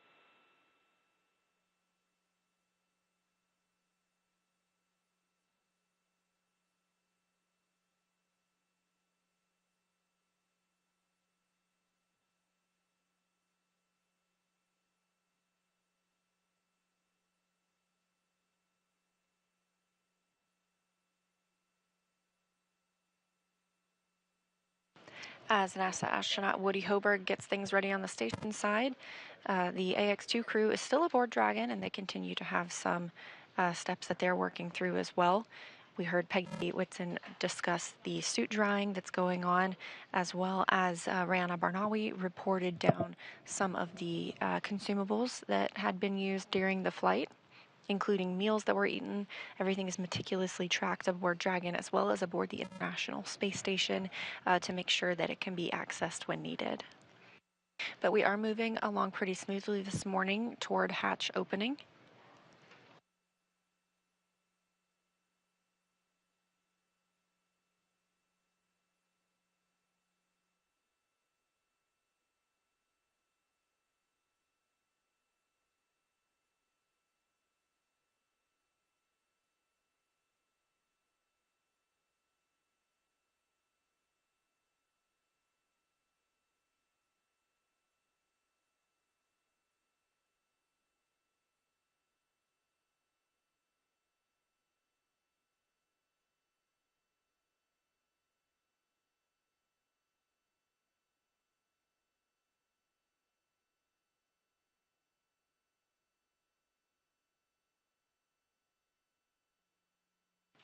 As NASA astronaut Woody Hoburg gets things ready on the station side, the AX2 crew is still aboard Dragon, and they continue to have some steps that they're working through as well. We heard Peggy Whitson discuss the suit drying that's going on, as well as Rayyanah Barnawi reported down some of the consumables that had been used during the flight, including meals that were eaten. Everything is meticulously tracked aboard Dragon as well as aboard the International Space Station to make sure that it can be accessed when needed. But we are moving along pretty smoothly this morning toward hatch opening.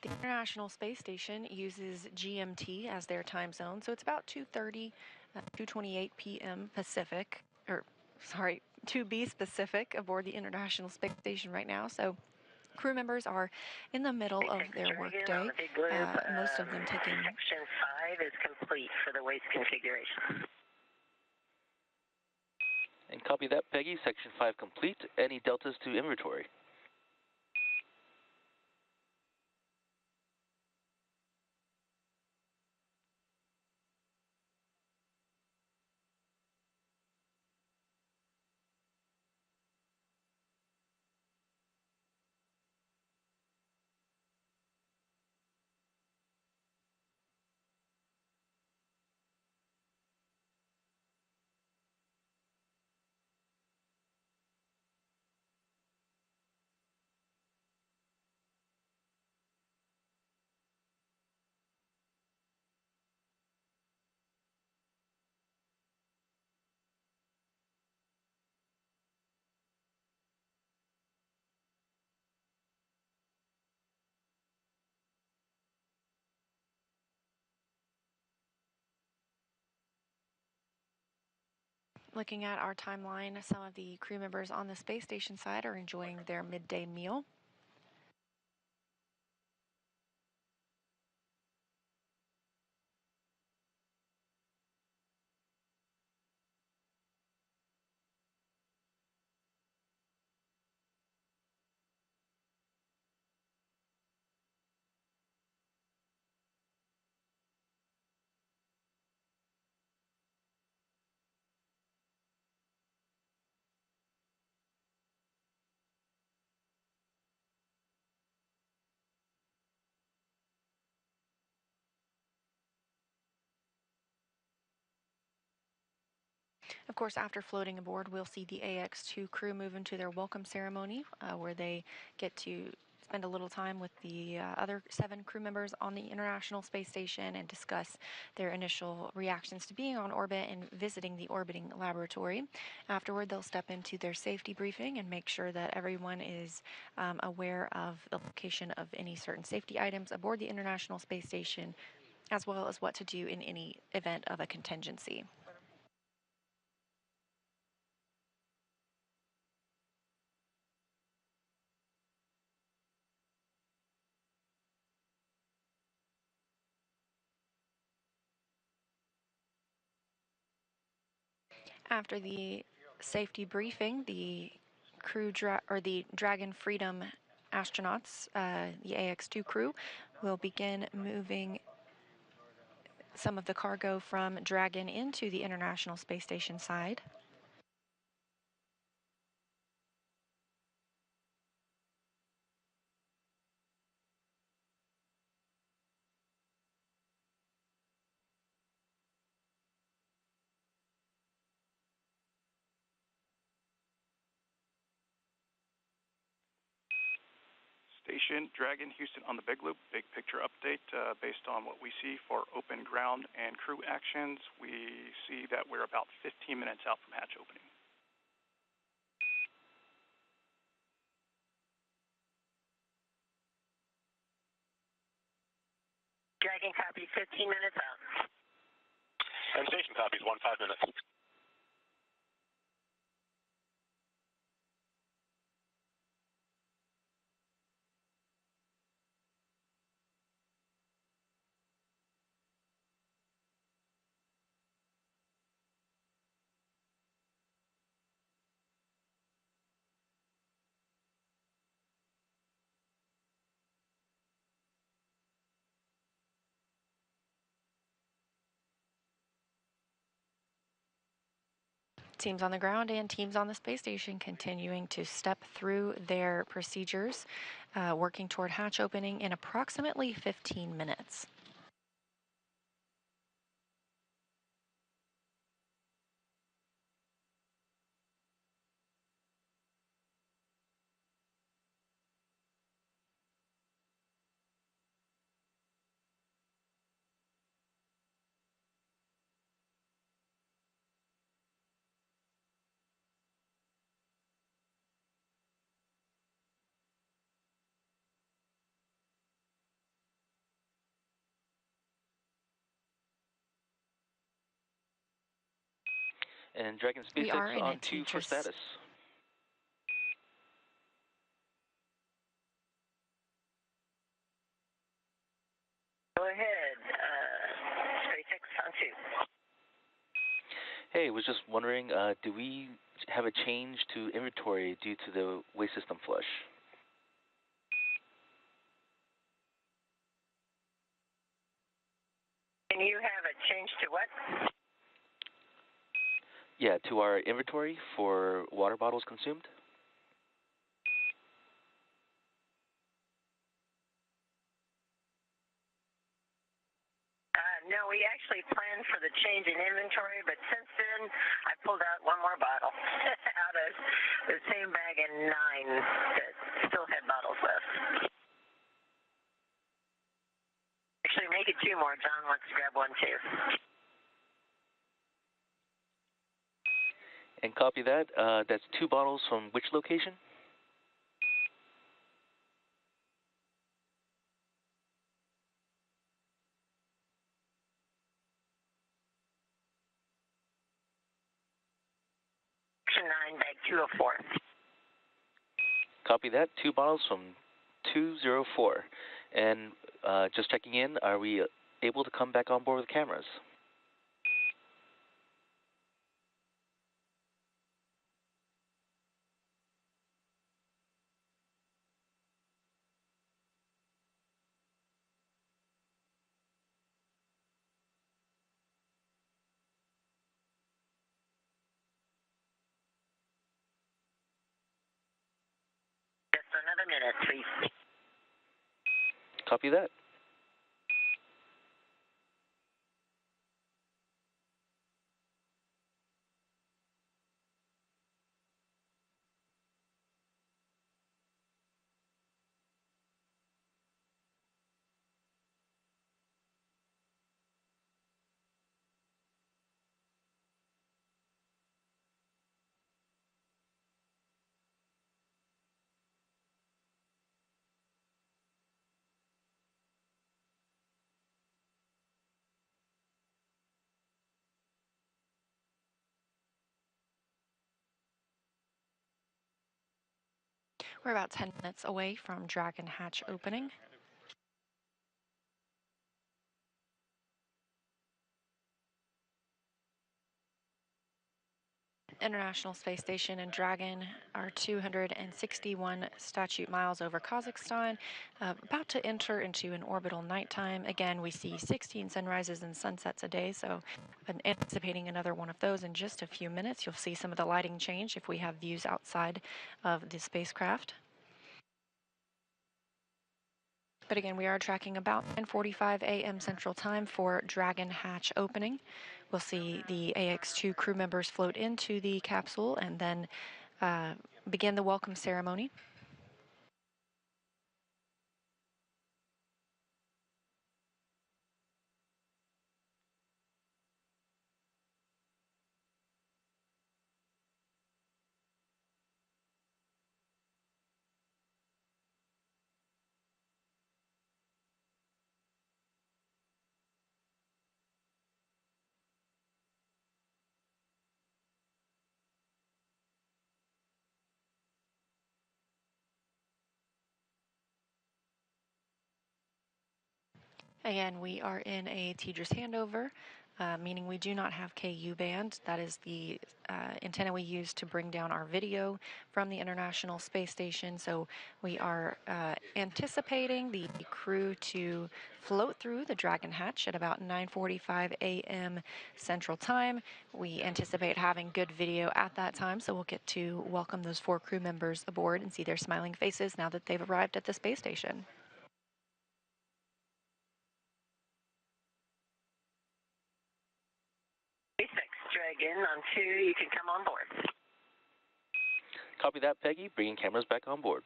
The International Space Station uses GMT as their time zone, so it's about 2:28 p.m. Pacific, or sorry, 2B Pacific aboard the International Space Station right now. So Crew members are in the middle of their workday, most of them taking... Section 5 is complete for the waste configuration. And copy that, Peggy. Section 5 complete. Any deltas to inventory? Looking at our timeline, some of the crew members on the space station side are enjoying their midday meal. Of course, after floating aboard, we'll see the AX-2 crew move into their welcome ceremony, where they get to spend a little time with the other 7 crew members on the International Space Station and discuss their initial reactions to being on orbit and visiting the orbiting laboratory. Afterward, they'll step into their safety briefing and make sure that everyone is aware of the location of any certain safety items aboard the International Space Station, as well as what to do in any event of a contingency. After the safety briefing, the Dragon Freedom astronauts, the AX-2 crew, will begin moving some of the cargo from Dragon into the International Space Station side. Station, Dragon, Houston on the Big Loop. Big picture update based on what we see for open ground and crew actions. We see that we're about 15 minutes out from hatch opening. Dragon copies 15 minutes out. And station copies 15 minutes. Teams on the ground and teams on the space station continuing to step through their procedures, working toward hatch opening in approximately 15 minutes. And Dragon SpaceX on 2 for status. Go ahead, SpaceX on 2. Hey, was just wondering, do we have a change to inventory due to the waste system flush? And you have a change to what? Yeah, to our inventory for water bottles consumed. No, we actually planned for the change in inventory, but since then, I pulled out one more bottle out of the same bag and 9 that still had bottles left. Actually, make it 2 more. John wants to grab one, too. And copy that. That's 2 bottles from which location? Section 9, bag 204. Copy that. 2 bottles from 204. And just checking in, are we able to come back on board with cameras? Just another minute, please. Copy that. We're about 10 minutes away from Dragon hatch opening. International Space Station and Dragon are 261 statute miles over Kazakhstan, about to enter into an orbital nighttime. Again, we see 16 sunrises and sunsets a day, so anticipating another one of those in just a few minutes. You'll see some of the lighting change if we have views outside of the spacecraft. But again, we are tracking about 9:45 a.m. Central Time for Dragon hatch opening. We'll see the AX2 crew members float into the capsule and then begin the welcome ceremony. Again, we are in a TDRS handover, meaning we do not have KU band. That is the antenna we use to bring down our video from the International Space Station. So we are anticipating the crew to float through the Dragon hatch at about 9:45 a.m. Central Time. We anticipate having good video at that time, so we'll get to welcome those 4 crew members aboard and see their smiling faces now that they've arrived at the space station. Dragon on 2, you can come on board. Copy that, Peggy. Bringing cameras back on board.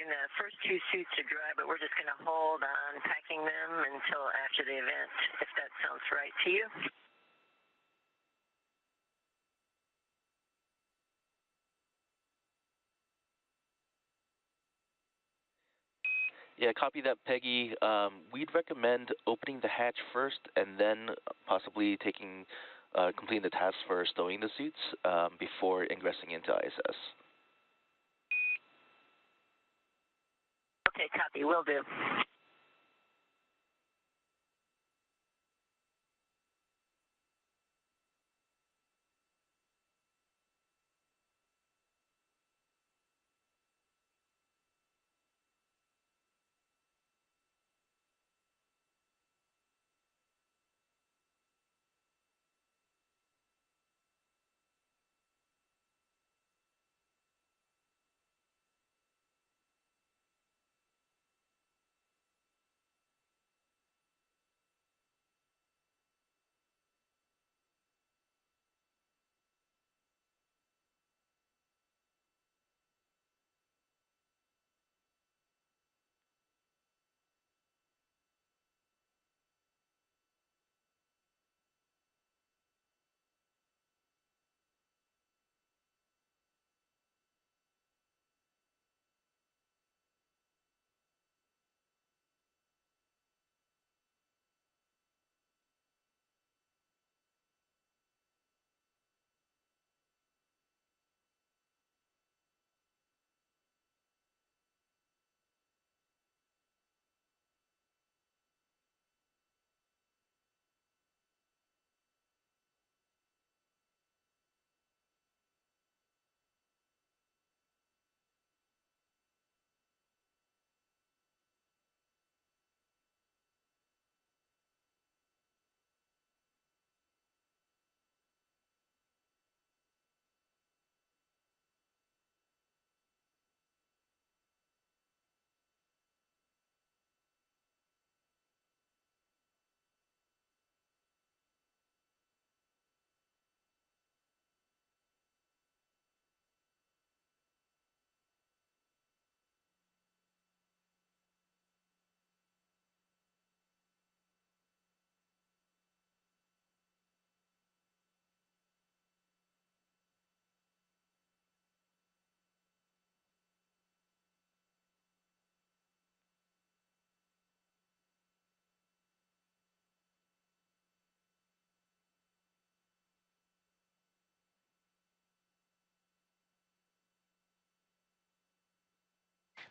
getting the first two suits to dry, but we're just going to hold on packing them until after the event, if that sounds right to you. Yeah, copy that, Peggy. We'd recommend opening the hatch first and then possibly completing the task for stowing the suits before ingressing into ISS. Okay, copy. Will do.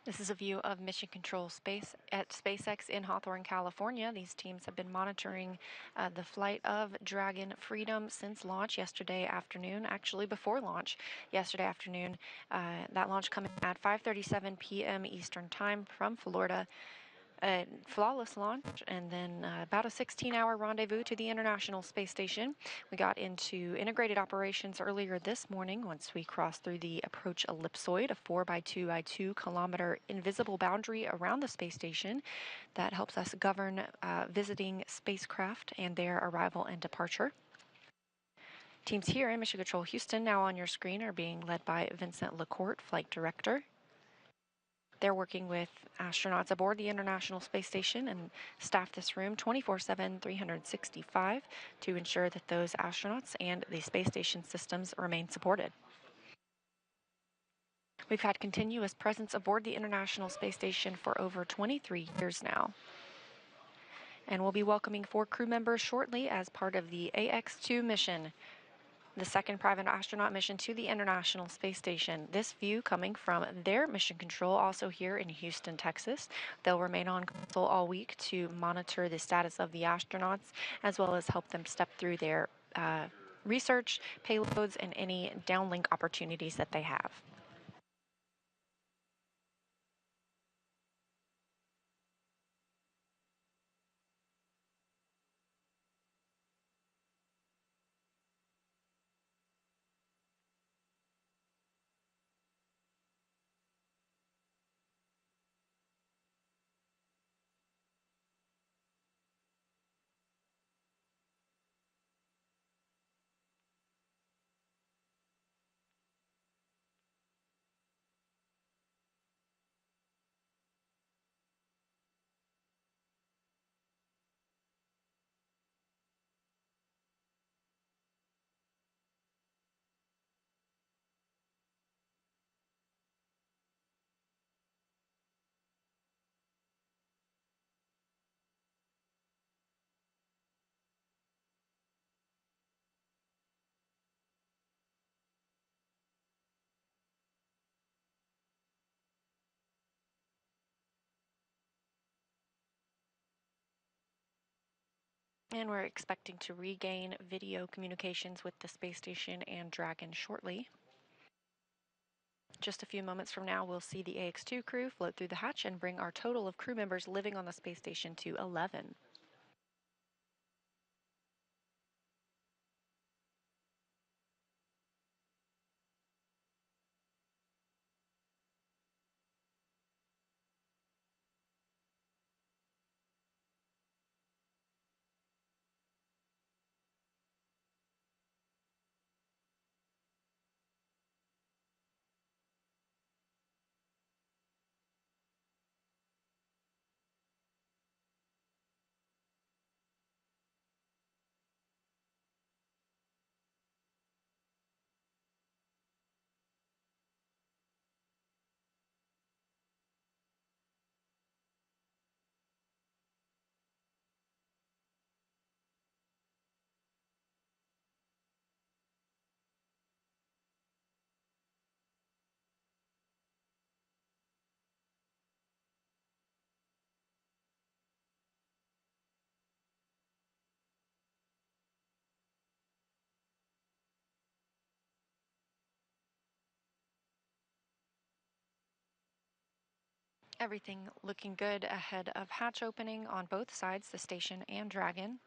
This is a view of Mission Control Space at SpaceX in Hawthorne, California. These teams have been monitoring the flight of Dragon Freedom since launch yesterday afternoon, actually before launch yesterday afternoon. That launch coming at 5:37 p.m. Eastern Time from Florida. A flawless launch, and then about a 16-hour rendezvous to the International Space Station. We got into integrated operations earlier this morning once we crossed through the approach ellipsoid, a 4 by 2 by 2 kilometer invisible boundary around the space station that helps us govern visiting spacecraft and their arrival and departure. Teams here in Mission Control Houston, now on your screen, are being led by Vincent LaCourte, Flight Director. They're working with astronauts aboard the International Space Station and staff this room 24/7, 365 to ensure that those astronauts and the space station systems remain supported. We've had continuous presence aboard the International Space Station for over 23 years now. And we'll be welcoming 4 crew members shortly as part of the AX-2 mission, the second private astronaut mission to the International Space Station. This view coming from their mission control, also here in Houston, Texas. They'll remain on console all week to monitor the status of the astronauts, as well as help them step through their research, payloads, and any downlink opportunities that they have. And we're expecting to regain video communications with the space station and Dragon shortly. Just a few moments from now, we'll see the AX-2 crew float through the hatch and bring our total of crew members living on the space station to 11. Everything looking good ahead of hatch opening on both sides, the station and Dragon.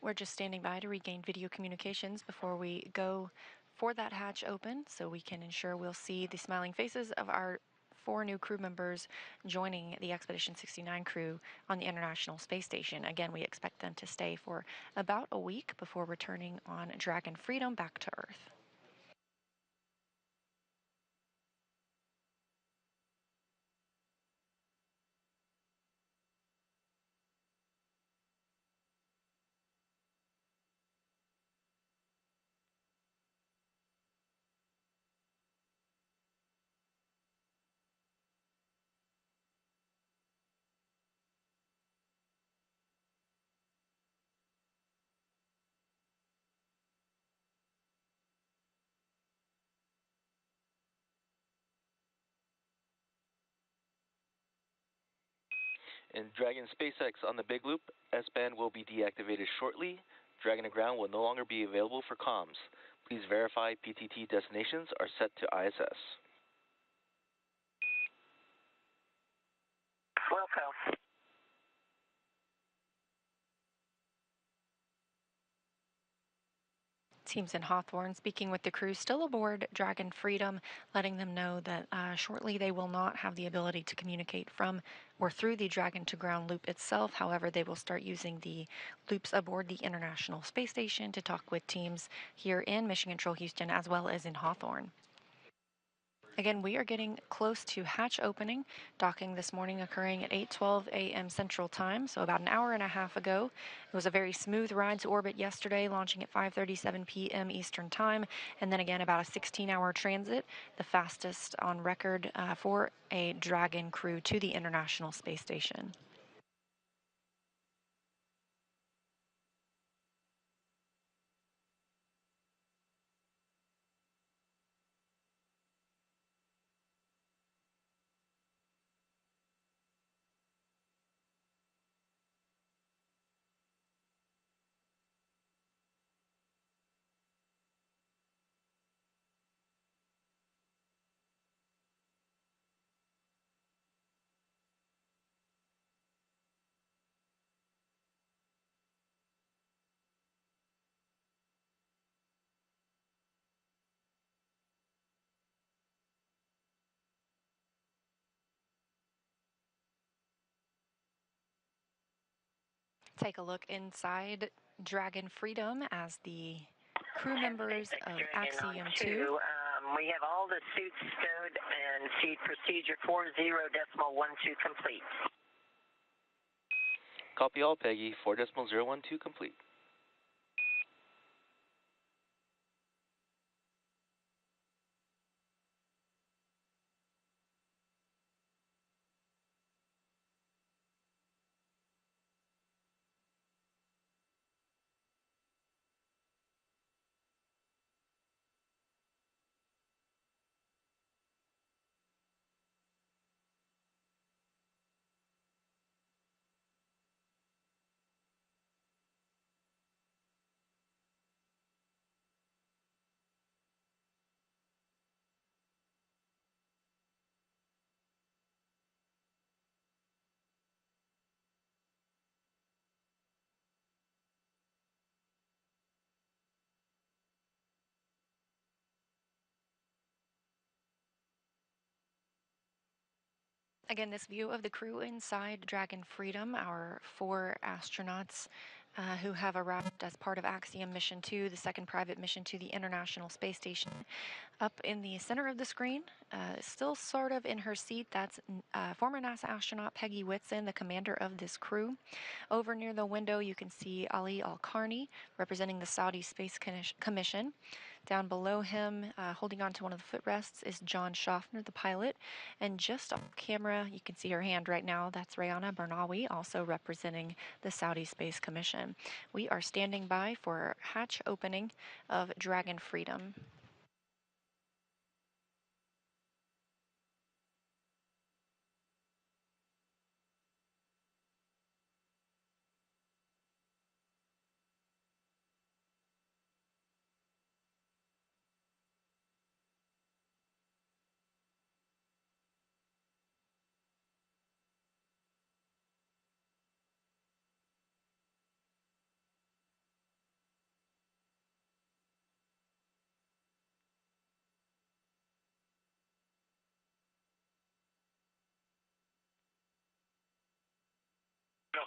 We're just standing by to regain video communications before we go for that hatch open so we can ensure we'll see the smiling faces of our 4 new crew members joining the Expedition 69 crew on the International Space Station. Again, we expect them to stay for about a week before returning on Dragon Freedom back to Earth. In Dragon SpaceX on the Big Loop, S-band will be deactivated shortly. Dragon to ground will no longer be available for comms. Please verify PTT destinations are set to ISS. Welcome. Teams in Hawthorne speaking with the crew still aboard Dragon Freedom, letting them know that shortly they will not have the ability to communicate from or through the Dragon to ground loop itself. However, they will start using the loops aboard the International Space Station to talk with teams here in Mission Control Houston as well as in Hawthorne. Again, we are getting close to hatch opening. Docking this morning occurring at 8:12 a.m. Central Time, so about an hour and a half ago. It was a very smooth ride to orbit yesterday, launching at 5:37 p.m. Eastern Time, and then again about a 16-hour transit, the fastest on record for a Dragon crew to the International Space Station. Take a look inside Dragon Freedom as the crew members of Axiom 2. We have all the suits stowed and seat procedure 40.12 complete. Copy all, Peggy. 4.012 complete. Again, this view of the crew inside Dragon Freedom, our 4 astronauts who have arrived as part of Axiom Mission 2, the second private mission to the International Space Station. Up in the center of the screen, still sort of in her seat, that's former NASA astronaut Peggy Whitson, the commander of this crew. Over near the window, you can see Ali al Qarni, representing the Saudi Space Commission. Down below him, holding onto one of the footrests, is John Schaffner, the pilot. And just off camera, you can see her hand right now. That's Rayyanah Barnawi, also representing the Saudi Space Commission. We are standing by for hatch opening of Dragon Freedom. No.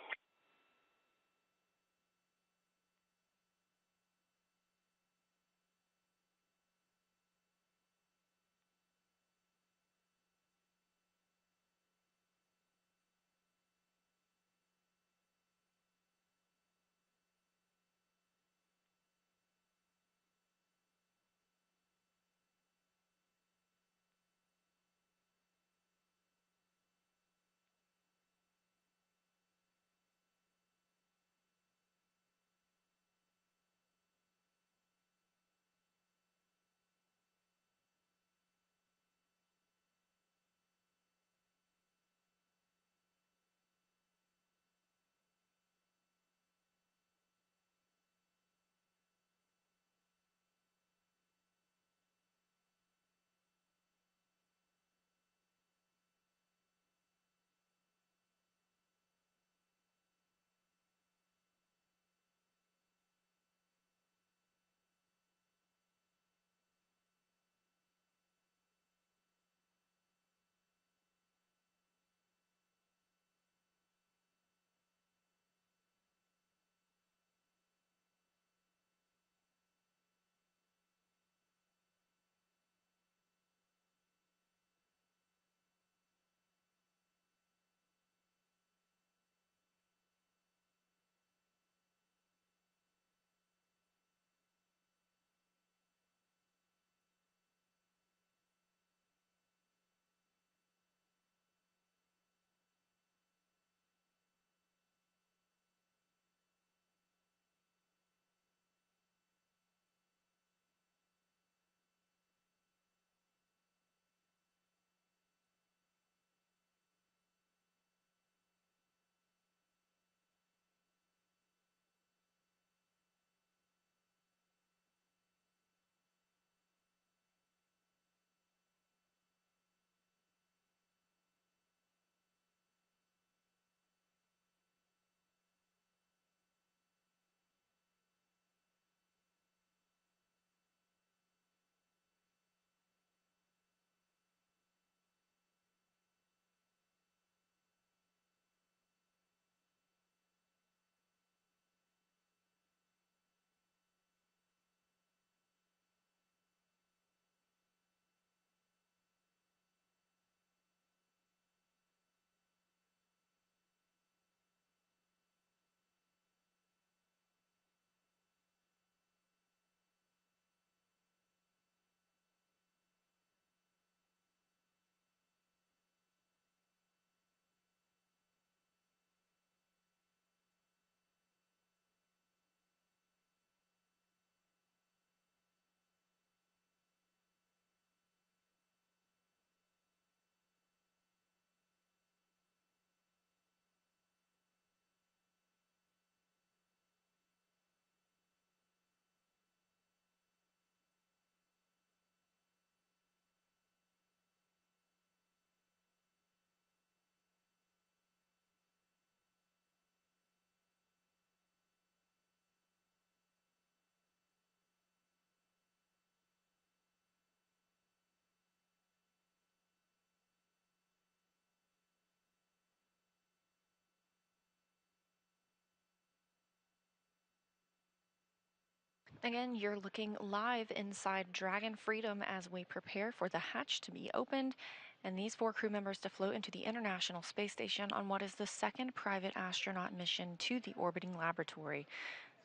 Again, you're looking live inside Dragon Freedom as we prepare for the hatch to be opened and these 4 crew members to float into the International Space Station on what is the second private astronaut mission to the orbiting laboratory.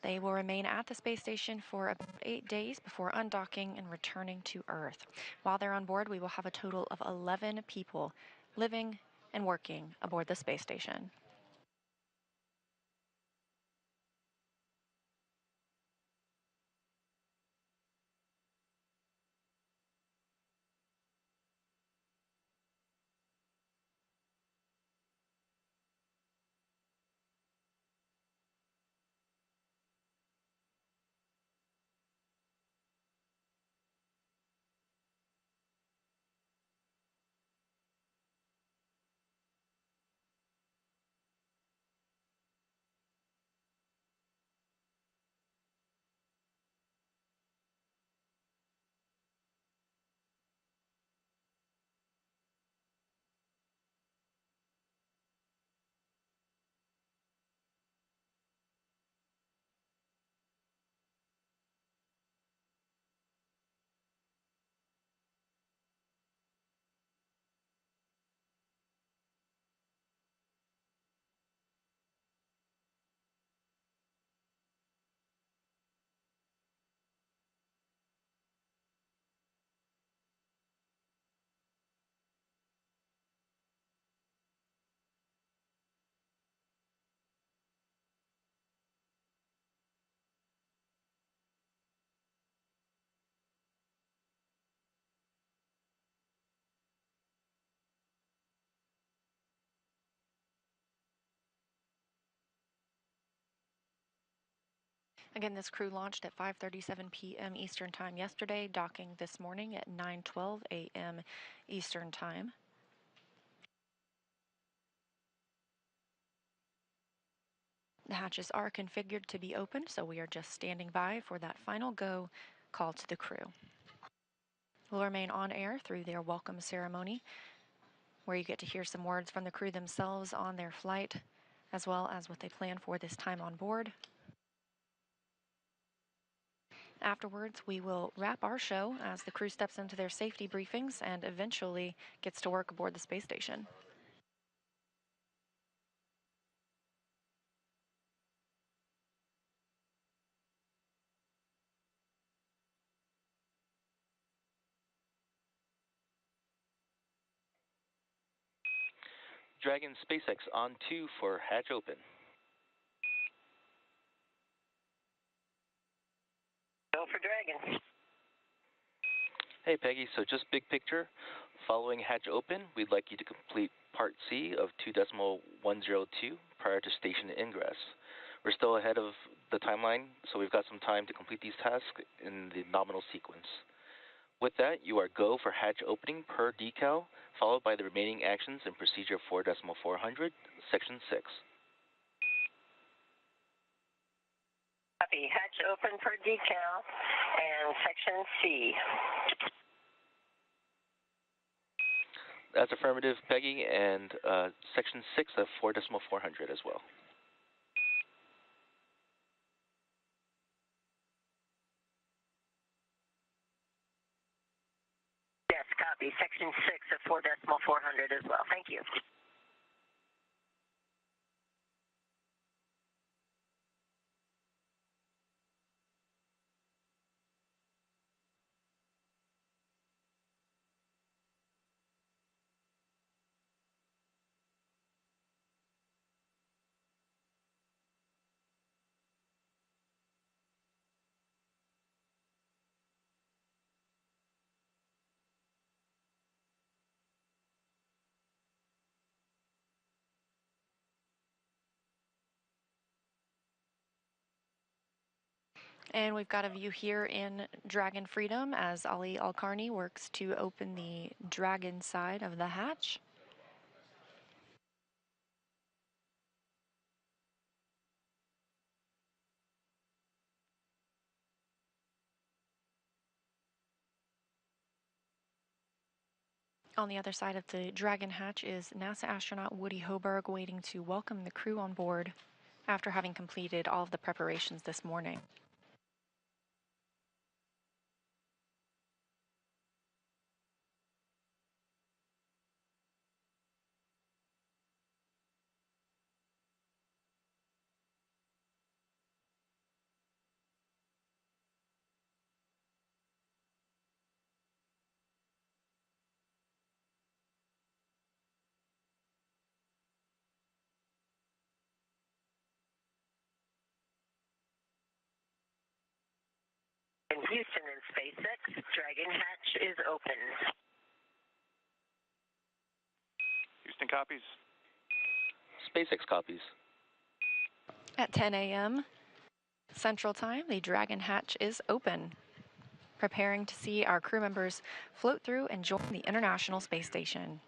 They will remain at the space station for about 8 days before undocking and returning to Earth. While they're on board, we will have a total of 11 people living and working aboard the space station. Again, this crew launched at 5:37 p.m. Eastern Time yesterday, docking this morning at 9:12 a.m. Eastern Time. The hatches are configured to be open, so we are just standing by for that final go call to the crew. We'll remain on air through their welcome ceremony, where you get to hear some words from the crew themselves on their flight, as well as what they plan for this time on board. Afterwards, we will wrap our show as the crew steps into their safety briefings and eventually gets to work aboard the space station. Dragon SpaceX on 2 for hatch open. Go for Dragon. Hey Peggy, so just big picture. Following hatch open, we'd like you to complete part C of 2.102 prior to station ingress. We're still ahead of the timeline, so we've got some time to complete these tasks in the nominal sequence. With that, you are go for hatch opening per decal, followed by the remaining actions in procedure 4.400, section 6. Copy. Hatch open per decal and section C. That's affirmative, Peggy, and section 6 of 4.400 as well. Yes, copy. Section 6 of 4.400 as well. Thank you. And we've got a view here in Dragon Freedom as Ali Al Qarni works to open the Dragon side of the hatch. On the other side of the Dragon hatch is NASA astronaut Woody Hoburg waiting to welcome the crew on board after having completed all of the preparations this morning. In Houston and SpaceX, Dragon hatch is open. Houston copies. SpaceX copies. At 10 a.m. Central Time, the Dragon hatch is open, preparing to see our crew members float through and join the International Space Station.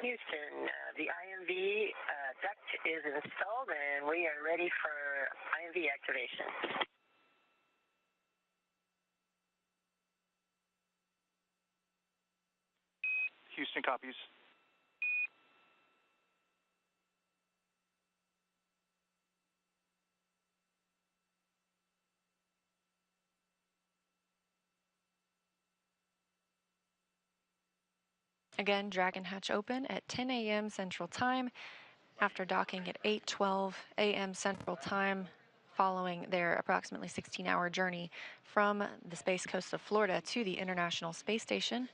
Houston, the IMV duct is installed and we are ready for IMV activation. Houston copies. Again, Dragon hatch open at 10 a.m. Central Time after docking at 8:12 a.m. Central Time following their approximately 16-hour journey from the space coast of Florida to the International Space Station.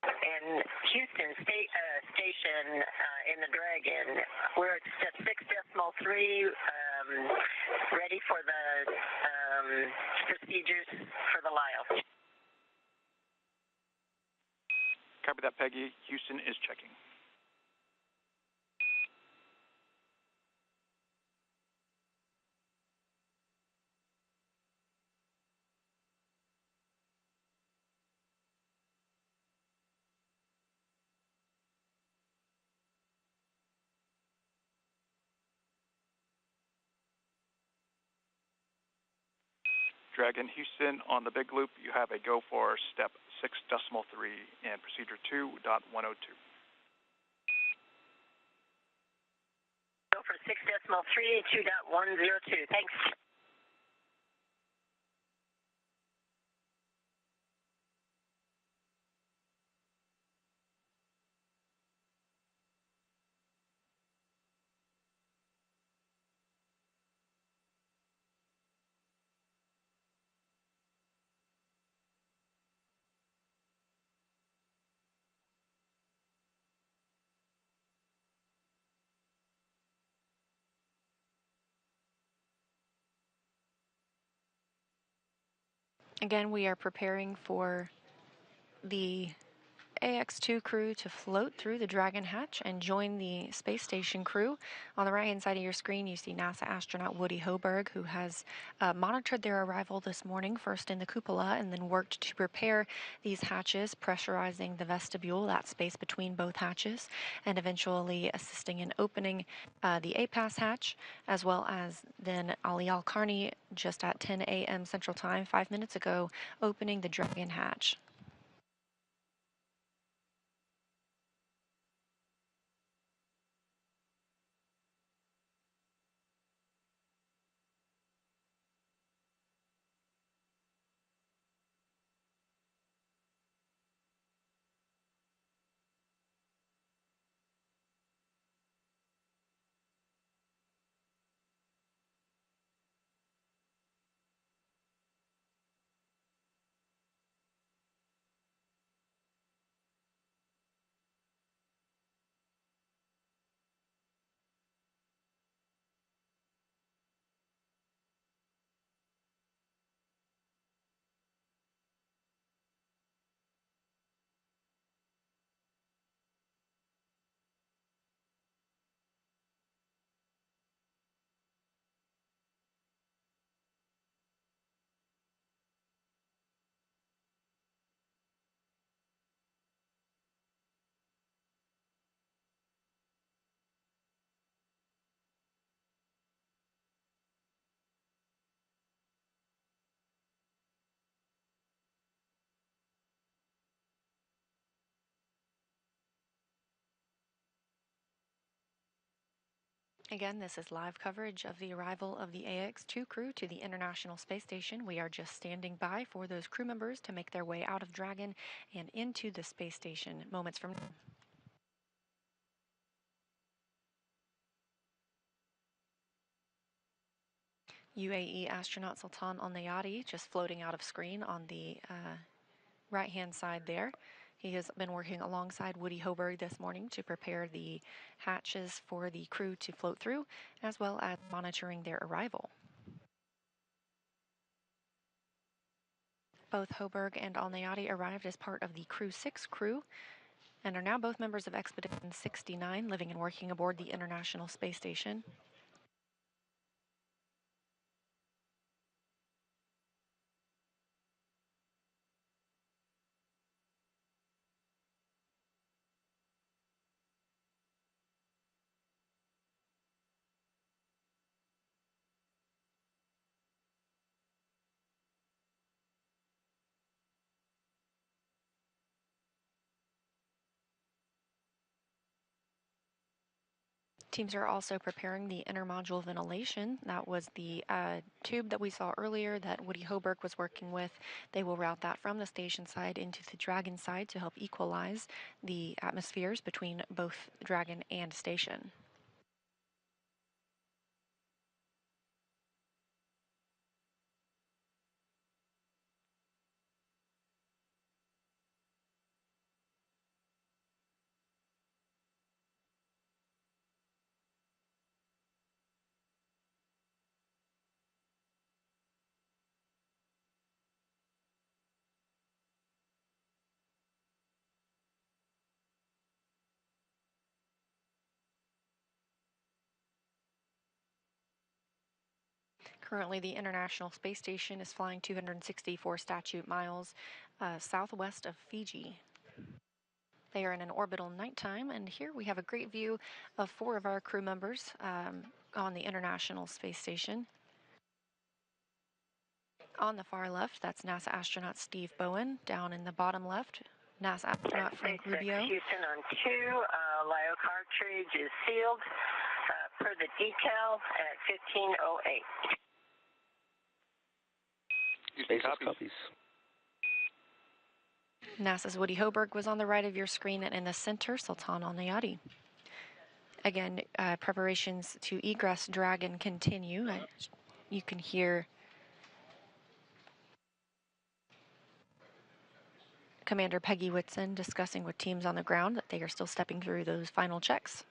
And Houston Station in the Dragon, we're at step 6.3, ready for the procedures for the LIO. Copy that, Peggy. Houston is checking. Dragon Houston on the big loop, you have a go for step 6.3 and procedure 2.102. Go for 6.3, 2.102. Thanks. Again, we are preparing for the AX2 crew to float through the Dragon hatch and join the space station crew. On the right-hand side of your screen, you see NASA astronaut Woody Hoberg, who has monitored their arrival this morning, first in the cupola, and then worked to prepare these hatches, pressurizing the vestibule, that space between both hatches, and eventually assisting in opening the APAS hatch, as well as then Ali al Qarni, just at 10 a.m. Central Time, 5 minutes ago, opening the Dragon hatch. Again, this is live coverage of the arrival of the AX2 crew to the International Space Station. We are just standing by for those crew members to make their way out of Dragon and into the space station moments from now. UAE astronaut Sultan Al Nayati just floating out of screen on the right-hand side there. He has been working alongside Woody Hoberg this morning to prepare the hatches for the crew to float through, as well as monitoring their arrival. Both Hoberg and Al Nayati arrived as part of the Crew 6 crew and are now both members of Expedition 69, living and working aboard the International Space Station. Teams are also preparing the intermodule ventilation. That was the tube that we saw earlier that Woody Hoberg was working with. They will route that from the station side into the Dragon side to help equalize the atmospheres between both Dragon and station. Currently, the International Space Station is flying 264 statute miles southwest of Fiji. They are in an orbital nighttime, and here we have a great view of 4 of our crew members on the International Space Station. On the far left, that's NASA astronaut Steve Bowen. Down in the bottom left, NASA astronaut Frank Rubio. Houston on 2, LIO cartridge is sealed per the decal at 15:08. SpaceX copies. NASA's Woody Hoberg was on the right of your screen, and in the center, Sultan Al Nayati. Again, preparations to egress Dragon continue. You can hear Commander Peggy Whitson discussing with teams on the ground that they are still stepping through those final checks.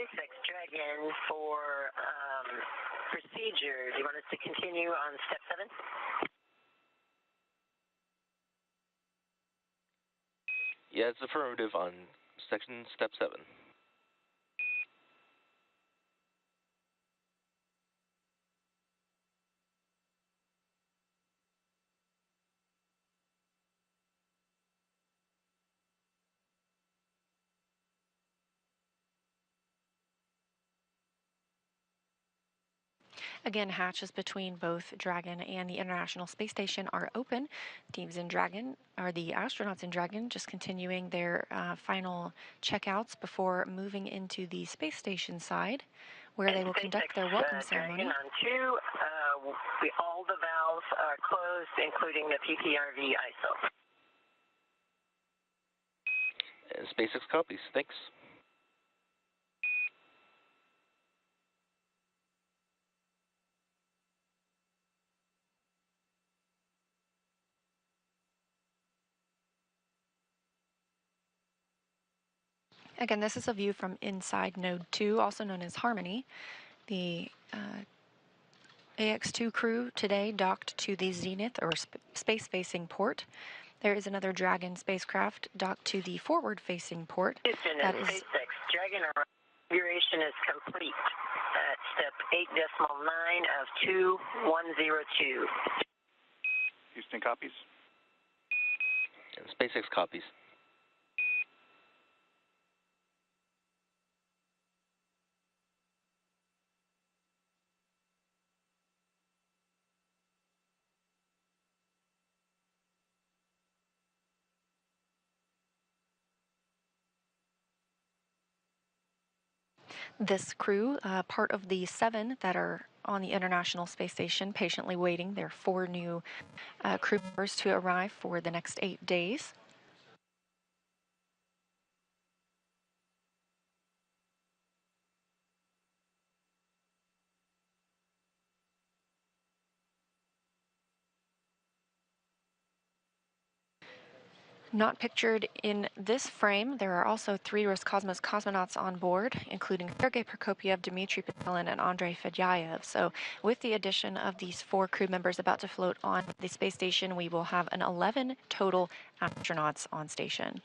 SpaceX Dragon for procedure. Do you want us to continue on step 7? Yeah, it's affirmative on section step 7. Again, hatches between both Dragon and the International Space Station are open. Teams in Dragon, or the astronauts in Dragon, just continuing their final checkouts before moving into the space station side, where they will conduct their welcome ceremony. Dragon on 2, all the valves are closed, including the PPRV ISO. And SpaceX copies. Thanks. Again, this is a view from inside Node 2, also known as Harmony. The AX2 crew today docked to the Zenith, or space-facing port. There is another Dragon spacecraft docked to the forward-facing port. Houston and SpaceX Dragon configuration is complete at step 8.9 of 2102. Houston copies. And SpaceX copies. This crew, part of the 7 that are on the International Space Station, patiently waiting their 4 new crew members to arrive for the next 8 days. Not pictured in this frame, there are also 3 Roscosmos cosmonauts on board, including Sergei Prokopyev, Dmitry Petelin, and Andrei Fedyaev. So with the addition of these 4 crew members about to float on the space station, we will have an 11 total astronauts on station.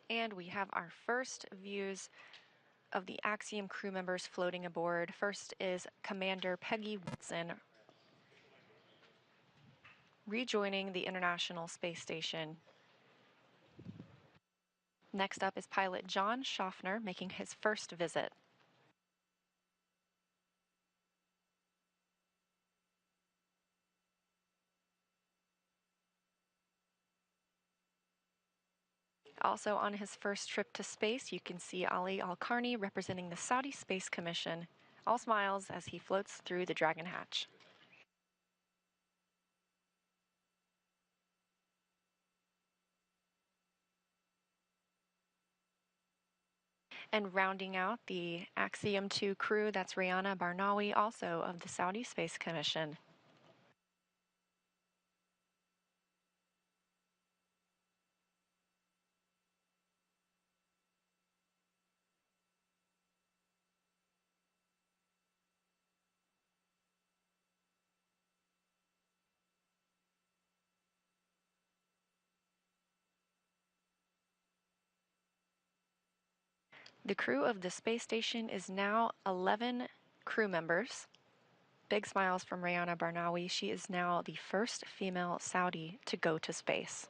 And we have our first views of the Axiom crew members floating aboard. First is Commander Peggy Whitson rejoining the International Space Station. Next up is pilot John Schaffner making his first visit. Also on his first trip to space, you can see Ali al Qarni representing the Saudi Space Commission, all smiles as he floats through the Dragon hatch. And rounding out the Axiom 2 crew, that's Rayyanah Barnawi, also of the Saudi Space Commission. The crew of the space station is now 11 crew members. Big smiles from Rayyanah Barnawi. She is now the first female Saudi to go to space.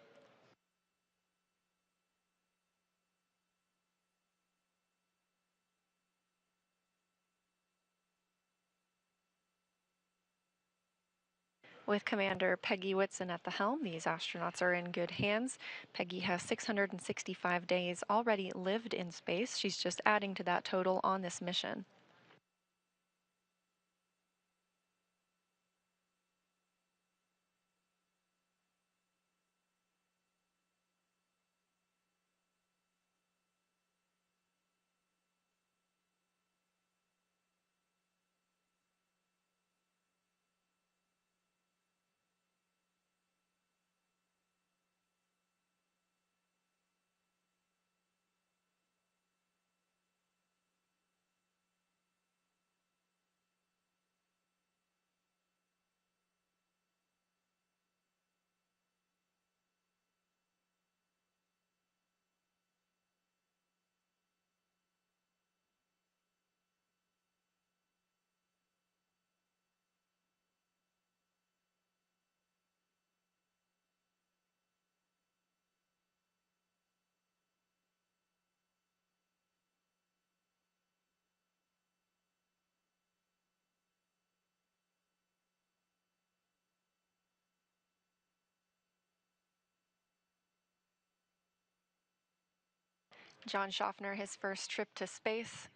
With Commander Peggy Whitson at the helm, these astronauts are in good hands. Peggy has 665 days already lived in space. She's just adding to that total on this mission. John Schaffner, his first trip to space.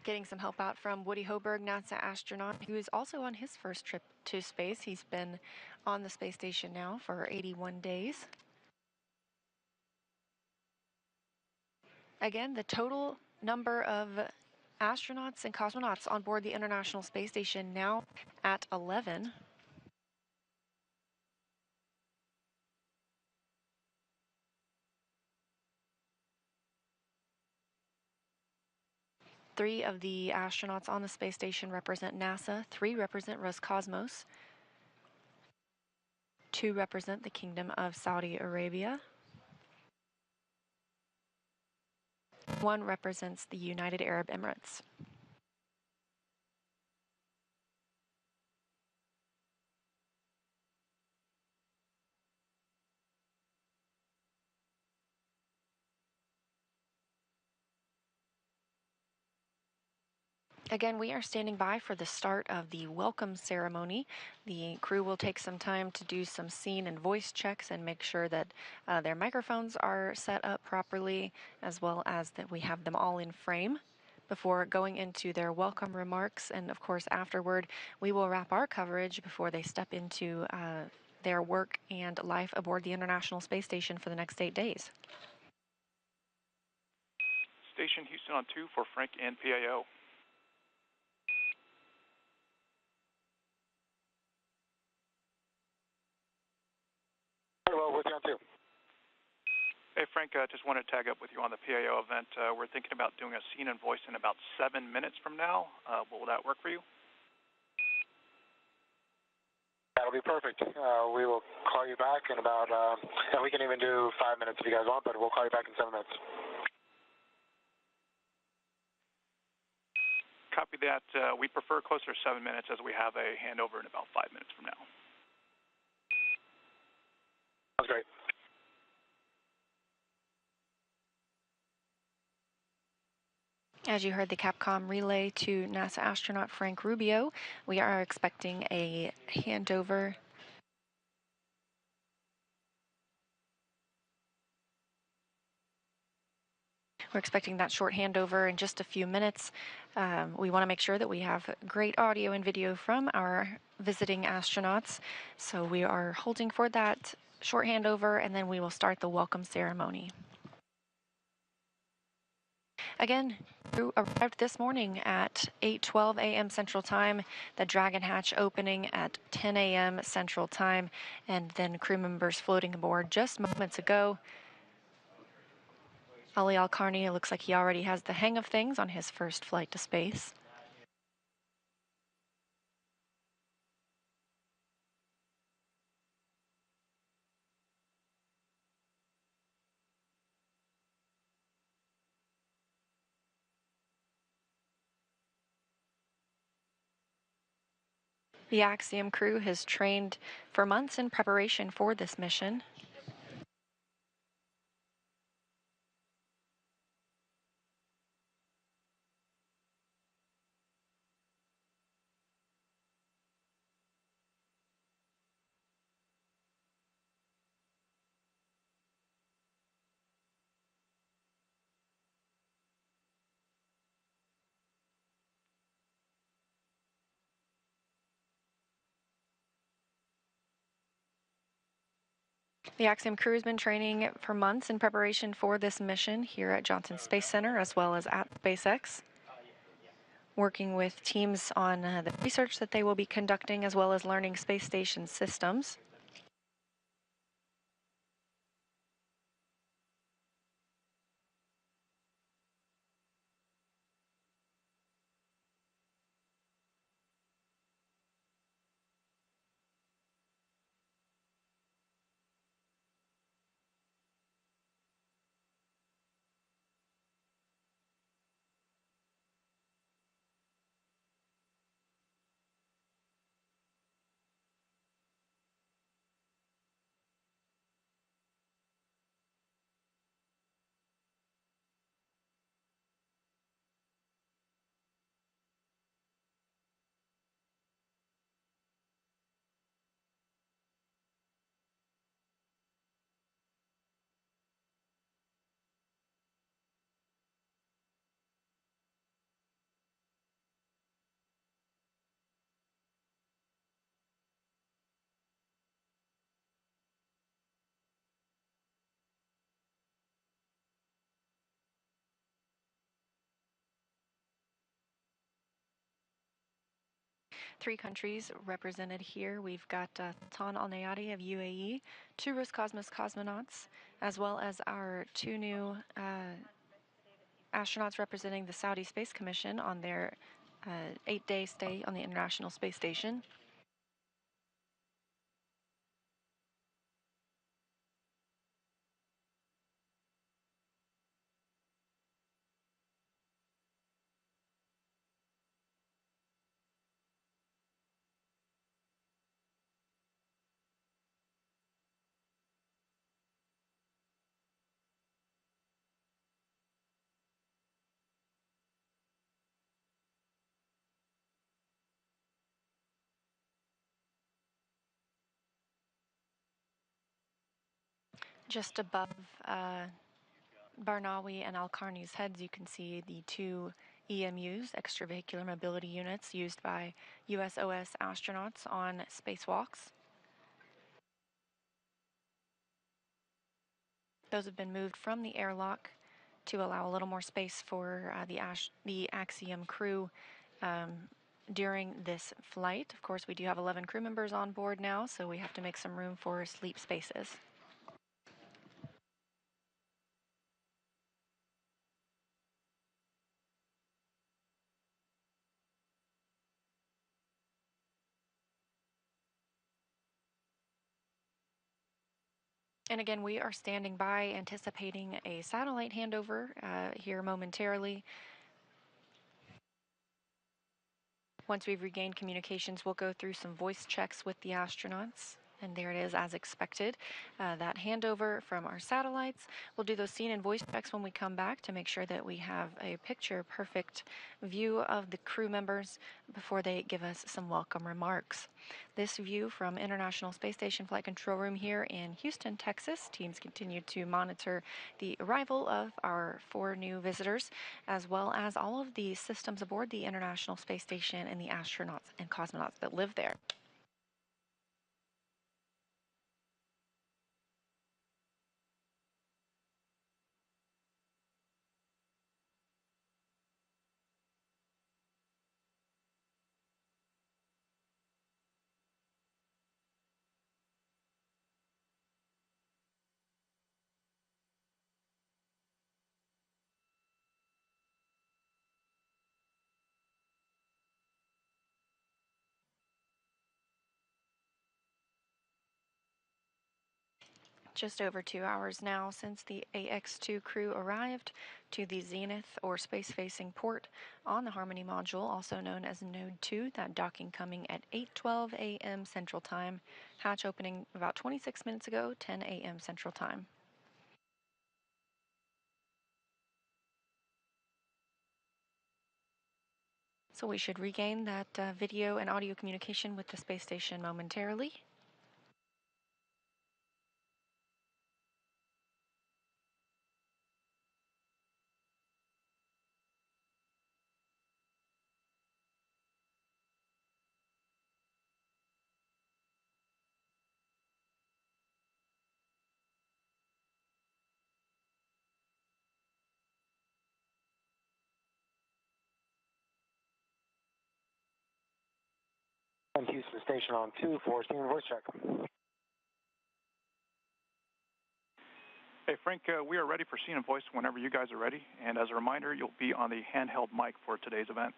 Getting some help out from Woody Hoberg, NASA astronaut, who is also on his first trip to space. He's been on the space station now for 81 days. Again, the total number of astronauts and cosmonauts on board the International Space Station now at 11. Three of the astronauts on the space station represent NASA, 3 represent Roscosmos, 2 represent the Kingdom of Saudi Arabia, 1 represents the United Arab Emirates. Again, we are standing by for the start of the welcome ceremony. The crew will take some time to do some scene and voice checks and make sure that their microphones are set up properly, as well as that we have them all in frame before going into their welcome remarks. And of course, afterward, we will wrap our coverage before they step into their work and life aboard the International Space Station for the next 8 days. Station Houston on 2 for Frank and PAO. Hello, with you on 2. Hey, Frank, just wanted to tag up with you on the PAO event. We're thinking about doing a scene and voice in about 7 minutes from now. Will that work for you? That'll be perfect. We will call you back in about, and we can even do 5 minutes if you guys want, but we'll call you back in 7 minutes. Copy that. We prefer closer to 7 minutes as we have a handover in about 5 minutes from now. That's great. As you heard the Capcom relay to NASA astronaut Frank Rubio, we are expecting a handover. We're expecting that short handover in just a few minutes. We want to make sure that we have great audio and video from our visiting astronauts. So we are holding for that short handover, and then we will start the welcome ceremony. Again, crew arrived this morning at 8:12 a.m. Central Time, the Dragon hatch opening at 10 a.m. Central Time, and then crew members floating aboard just moments ago. Ali al Qarni, it looks like he already has the hang of things on his first flight to space. The Axiom crew has trained for months in preparation for this mission. The Axiom crew has been training for months in preparation for this mission here at Johnson Space Center as well as at SpaceX, working with teams on the research that they will be conducting as well as learning space station systems. Three countries represented here. We've got Tan Al Nayati of UAE, two Roscosmos cosmonauts, as well as our two new astronauts representing the Saudi Space Commission on their 8-day stay on the International Space Station. Just above Barnawi and Al Qarni's heads, you can see the two EMUs, extravehicular mobility units, used by USOS astronauts on spacewalks. Those have been moved from the airlock to allow a little more space for the Axiom crew during this flight. Of course, we do have 11 crew members on board now, so we have to make some room for sleep spaces. And again, we are standing by anticipating a satellite handover here momentarily. Once we've regained communications, we'll go through some voice checks with the astronauts. And there it is, as expected, that handover from our satellites. We'll do those scene and voice checks when we come back to make sure that we have a picture-perfect view of the crew members before they give us some welcome remarks. This view from International Space Station Flight Control Room here in Houston, Texas. Teams continue to monitor the arrival of our 4 new visitors, as well as all of the systems aboard the International Space Station and the astronauts and cosmonauts that live there. Just over 2 hours now since the AX-2 crew arrived to the Zenith or space-facing port on the Harmony module, also known as Node 2. That docking coming at 8:12 a.m. Central Time. Hatch opening about 26 minutes ago, 10 a.m. Central Time. So we should regain that video and audio communication with the space station momentarily. Houston Station on 2 for scene and voice check. Hey, Frank, we are ready for scene and voice whenever you guys are ready. And as a reminder, you'll be on the handheld mic for today's event.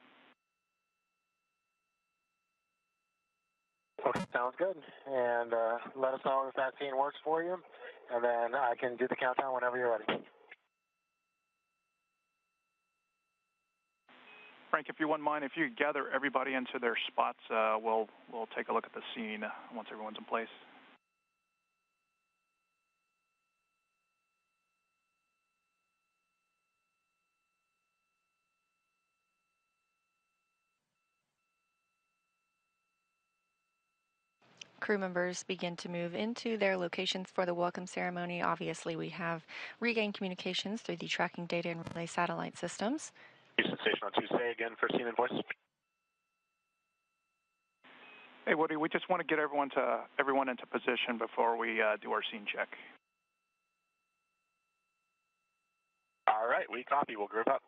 Okay, sounds good. And let us know if that scene works for you, and then I can do the countdown whenever you're ready. Frank, if you wouldn't mind, if you could gather everybody into their spots, we'll take a look at the scene once everyone's in place. Crew members begin to move into their locations for the welcome ceremony. Obviously, we have regained communications through the tracking data and relay satellite systems. Houston Station on 2, say again for scene and voice. Hey, Woody, we just want to get everyone into position before we do our scene check. All right, we copy. We'll group up.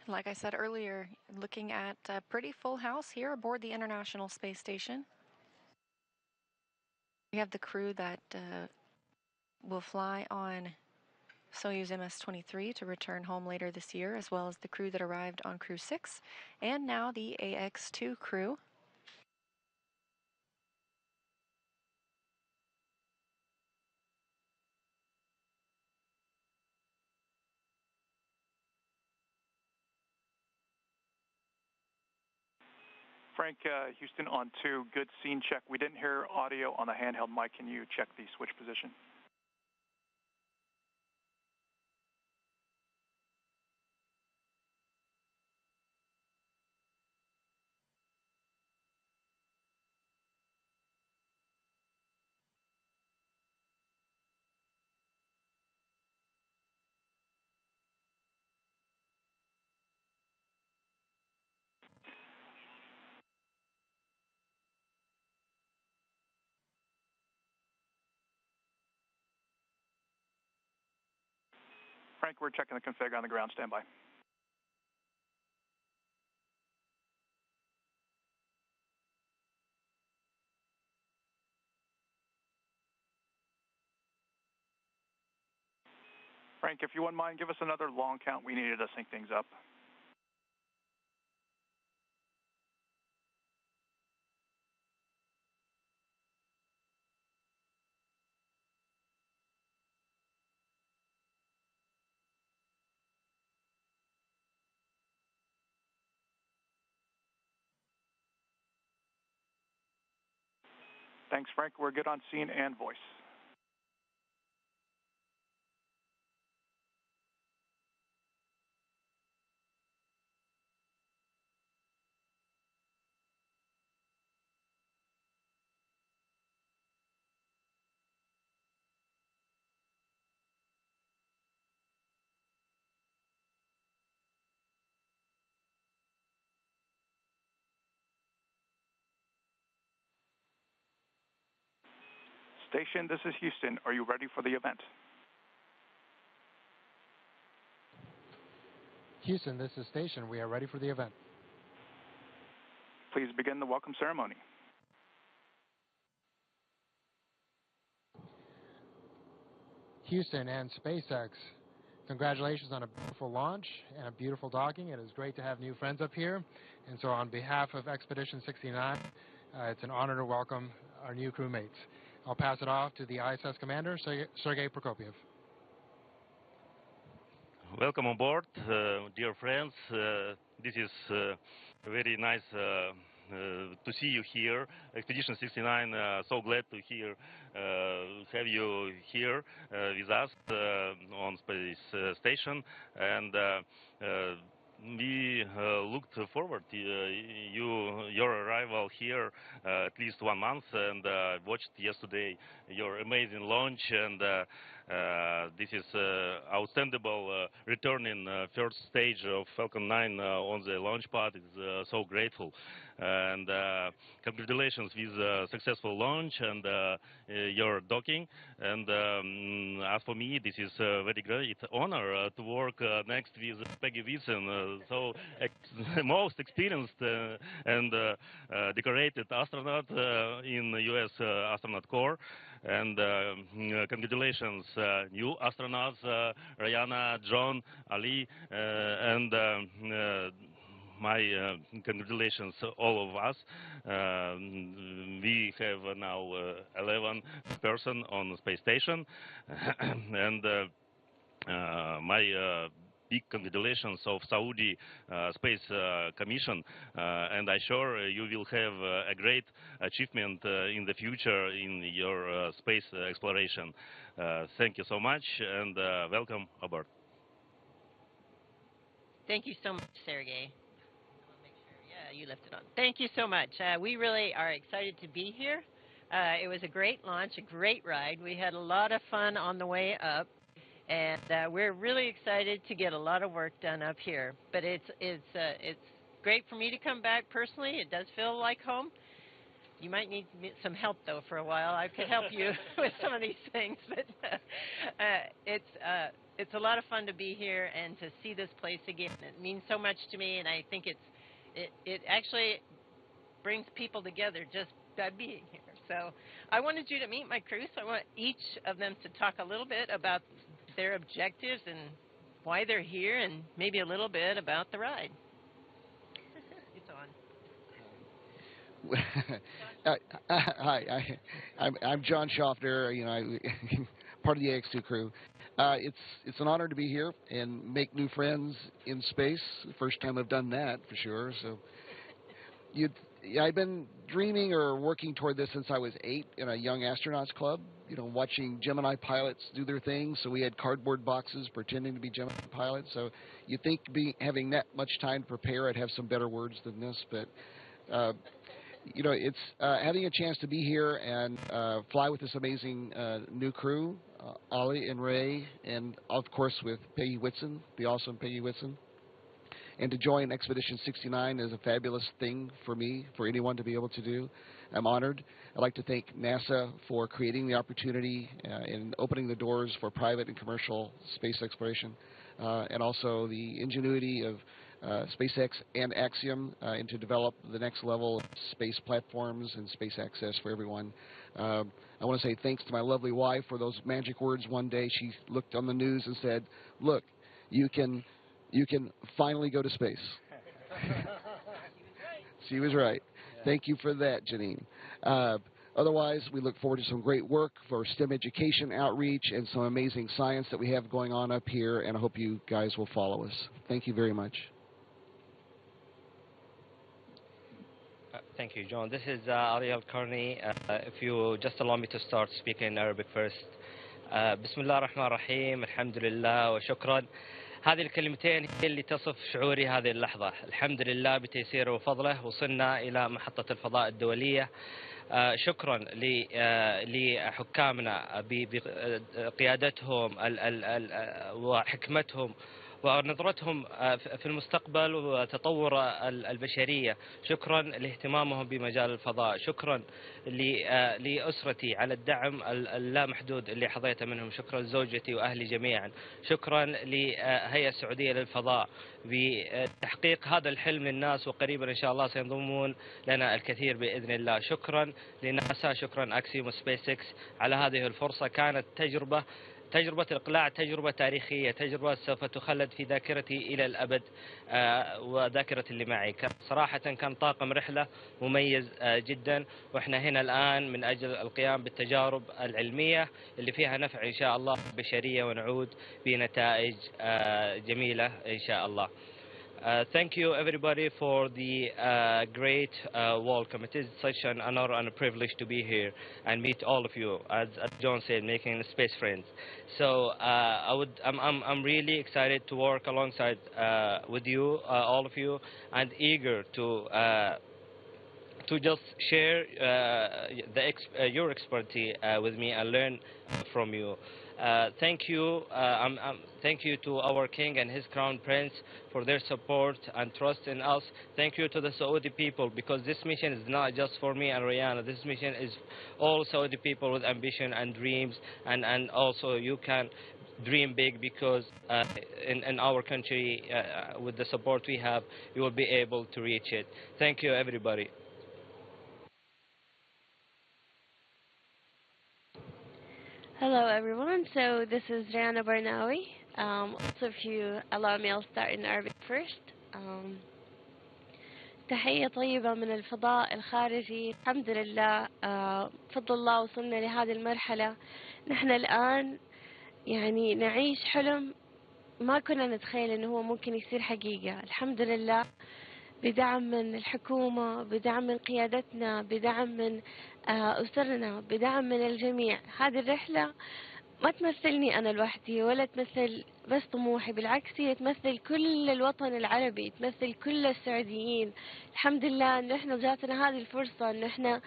Like I said earlier, looking at a pretty full house here aboard the International Space Station. We have the crew that will fly on Soyuz MS-23 to return home later this year, as well as the crew that arrived on Crew 6, and now the AX-2 crew. Frank, Houston on 2, good scene check. We didn't hear audio on the handheld mic. Can you check the switch position? Frank, we're checking the config on the ground. Stand by. Frank, if you wouldn't mind, give us another long count. We needed to sync things up. Thanks, Frank. We're good on scene and voice. Station, this is Houston. Are you ready for the event? Houston, this is Station. We are ready for the event. Please begin the welcome ceremony. Houston and SpaceX, congratulations on a beautiful launch and a beautiful docking. It is great to have new friends up here. And so on behalf of Expedition 69, it's an honor to welcome our new crewmates. I'll pass it off to the ISS commander, Sergei Prokopiev. Welcome on board, dear friends. This is very nice to see you here. Expedition 69, so glad to have you here with us on Space Station. And we looked forward to your arrival here at least 1 month, and watched yesterday your amazing launch, and this is outstanding returning first stage of Falcon 9 on the launch pad. It's so grateful, and congratulations with successful launch and your docking. And as for me, this is a very great honor to work next with Peggy Whitson, most experienced and decorated astronaut in the U.S. Astronaut Corps. And congratulations, new astronauts, Rayyanah, John, Ali, and my congratulations, all of us. We have now 11 person on the space station, and my big congratulations of Saudi Space Commission, and I'm sure you will have a great achievement in the future in your space exploration. Thank you so much, and welcome aboard. Thank you so much, Sergey. I'll make sure. Yeah, you left it on. Thank you so much. We really are excited to be here. It was a great launch, a great ride. We had a lot of fun on the way up. And we're really excited to get a lot of work done up here. But it's great for me to come back personally. It does feel like home. You might need some help, though, for a while. I could help you with some of these things. But it's a lot of fun to be here and to see this place again. It means so much to me, and I think it actually brings people together just by being here. So I wanted you to meet my crew, so I want each of them to talk a little bit about their objectives and why they're here, and maybe a little bit about the ride. It's on. Hi, I'm John Schaffner. You know, part of the AX2 crew. It's an honor to be here and make new friends in space. First time I've done that for sure. So I've been dreaming or working toward this since I was 8 in a young astronauts club, you know, watching Gemini pilots do their thing. So we had cardboard boxes pretending to be Gemini pilots. So you'd think having that much time to prepare, I'd have some better words than this. But, you know, it's having a chance to be here and fly with this amazing new crew, Ali and Ray, and of course with Peggy Whitson, the awesome Peggy Whitson. And to join Expedition 69 is a fabulous thing for me, for anyone to be able to do. I'm honored. I'd like to thank NASA for creating the opportunity and opening the doors for private and commercial space exploration, and also the ingenuity of SpaceX and Axiom and to develop the next level of space platforms and space access for everyone. I want to say thanks to my lovely wife for those magic words. One day she looked on the news and said, "Look, you can finally go to space." She was right. Thank you for that, Janine. Otherwise, we look forward to some great work for STEM education outreach and some amazing science that we have going on up here, and I hope you guys will follow us. Thank you very much. Thank you, John. This is Ali al Qarni. If you just allow me to start speaking in Arabic first. بسم الله الرحمن الرحيم الحمد لله وشكرا. هذه الكلمتين هي اللي تصف شعوري هذه اللحظة. الحمد لله بتيسيره وفضله وصلنا إلى محطة الفضاء الدولية. شكرا لحكامنا بقيادتهم وحكمتهم ونظرتهم في المستقبل وتطور البشرية. شكرا لاهتمامهم بمجال الفضاء. شكرا لأسرتي على الدعم اللامحدود اللي حظيته منهم. شكرا لزوجتي وأهلي جميعا. شكرا لهيئة السعودية للفضاء بتحقيق هذا الحلم للناس، وقريبا إن شاء الله سينضمون لنا الكثير بإذن الله. شكرا لناسا، شكرا أكسيوم وسبيس إكس على هذه الفرصة. كانت تجربة الإقلاع تجربة تاريخية، تجربة سوف تخلد في ذاكرتي إلى الأبد وذاكرة اللي معي. صراحة كان طاقم رحلة مميز جدا، وإحنا هنا الآن من أجل القيام بالتجارب العلمية اللي فيها نفع إن شاء الله بشرية، ونعود بنتائج جميلة إن شاء الله. Thank you everybody for the great welcome. It is such an honor and a privilege to be here and meet all of you, as John said, making space friends. So I'm really excited to work alongside with you, all of you, and eager to just share your expertise with me and learn from you. Thank you. Thank you to our King and his Crown Prince for their support and trust in us. Thank you to the Saudi people, because this mission is not just for me and Rayyanah. This mission is all Saudi people with ambition and dreams, and also you can dream big, because in our country, with the support we have, you will be able to reach it. Thank you, everybody. Hello everyone, so this is Rayyanah Barnawi. Also if you allow me, I'll start in Arabic first. تحية طيبة من الفضاء الخارجي. الحمد لله بفضل الله وصلنا لهذه المرحلة. نحن الآن يعني نعيش حلم ما كنا نتخيل انه هو ممكن يصير حقيقة. الحمد لله بدعم من الحكومة، بدعم من قيادتنا، بدعم من أسرنا، بدعم من الجميع. هذه الرحلة ما تمثلني أنا لوحدي ولا تمثل بس طموحي، بالعكس هي تمثل كل الوطن العربي، تمثل كل السعوديين. الحمد لله أن احنا جاتنا هذه الفرصة، أن احنا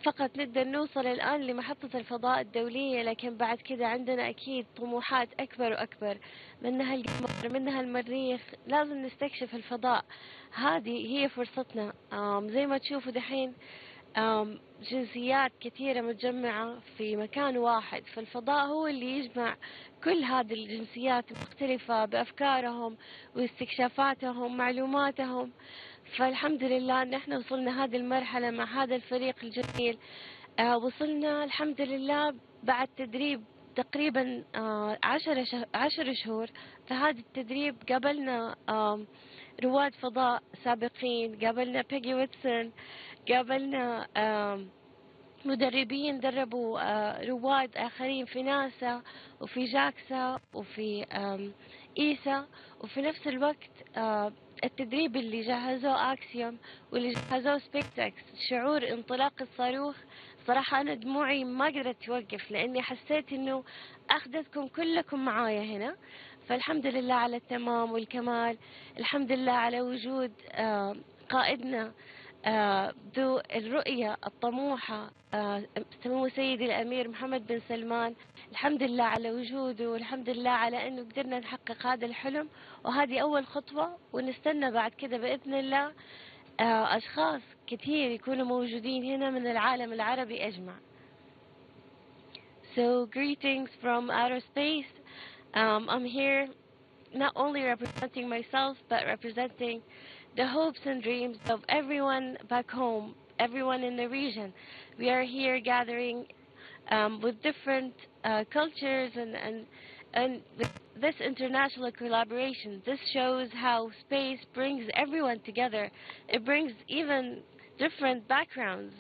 فقط نقدر نوصل الآن لمحطة الفضاء الدولية، لكن بعد كده عندنا أكيد طموحات أكبر وأكبر، منها القمر، منها المريخ. لازم نستكشف الفضاء، هذه هي فرصتنا. زي ما تشوفوا دحين جنسيات كثيرة متجمعة في مكان واحد، فالفضاء هو اللي يجمع كل هذه الجنسيات المختلفة بأفكارهم واستكشافاتهم معلوماتهم. فالحمد لله ان احنا وصلنا هذه المرحلة مع هذا الفريق الجميل. وصلنا الحمد لله بعد تدريب تقريبا 10 شهور. فهذا التدريب قابلنا رواد فضاء سابقين، قابلنا بيجي ويتسون، قابلنا مدربين دربوا رواد آخرين في ناسا وفي جاكسا وفي إيسا. وفي نفس الوقت التدريب اللي جهزوه أكسيوم واللي جهزوه سبيس إكس، شعور انطلاق الصاروخ صراحة أنا دموعي ما قدرت توقف، لأني حسيت إنه أخذتكم كلكم معايا هنا. فالحمد لله على التمام والكمال. الحمد لله على وجود قائدنا ذو الرؤية الطموحة سمو سيدي الأمير محمد بن سلمان. الحمد لله على وجوده، والحمد لله على أنه قدرنا نحقق هذا الحلم، وهذه أول خطوة، ونستنى بعد كده بإذن الله أشخاص كتير يكونوا موجودين هنا من العالم العربي أجمع. So greetings from outer space. I'm here not only representing myself, but representing the hopes and dreams of everyone back home, everyone in the region. We are here gathering with different cultures and this international collaboration. This shows how space brings everyone together. It brings even different backgrounds.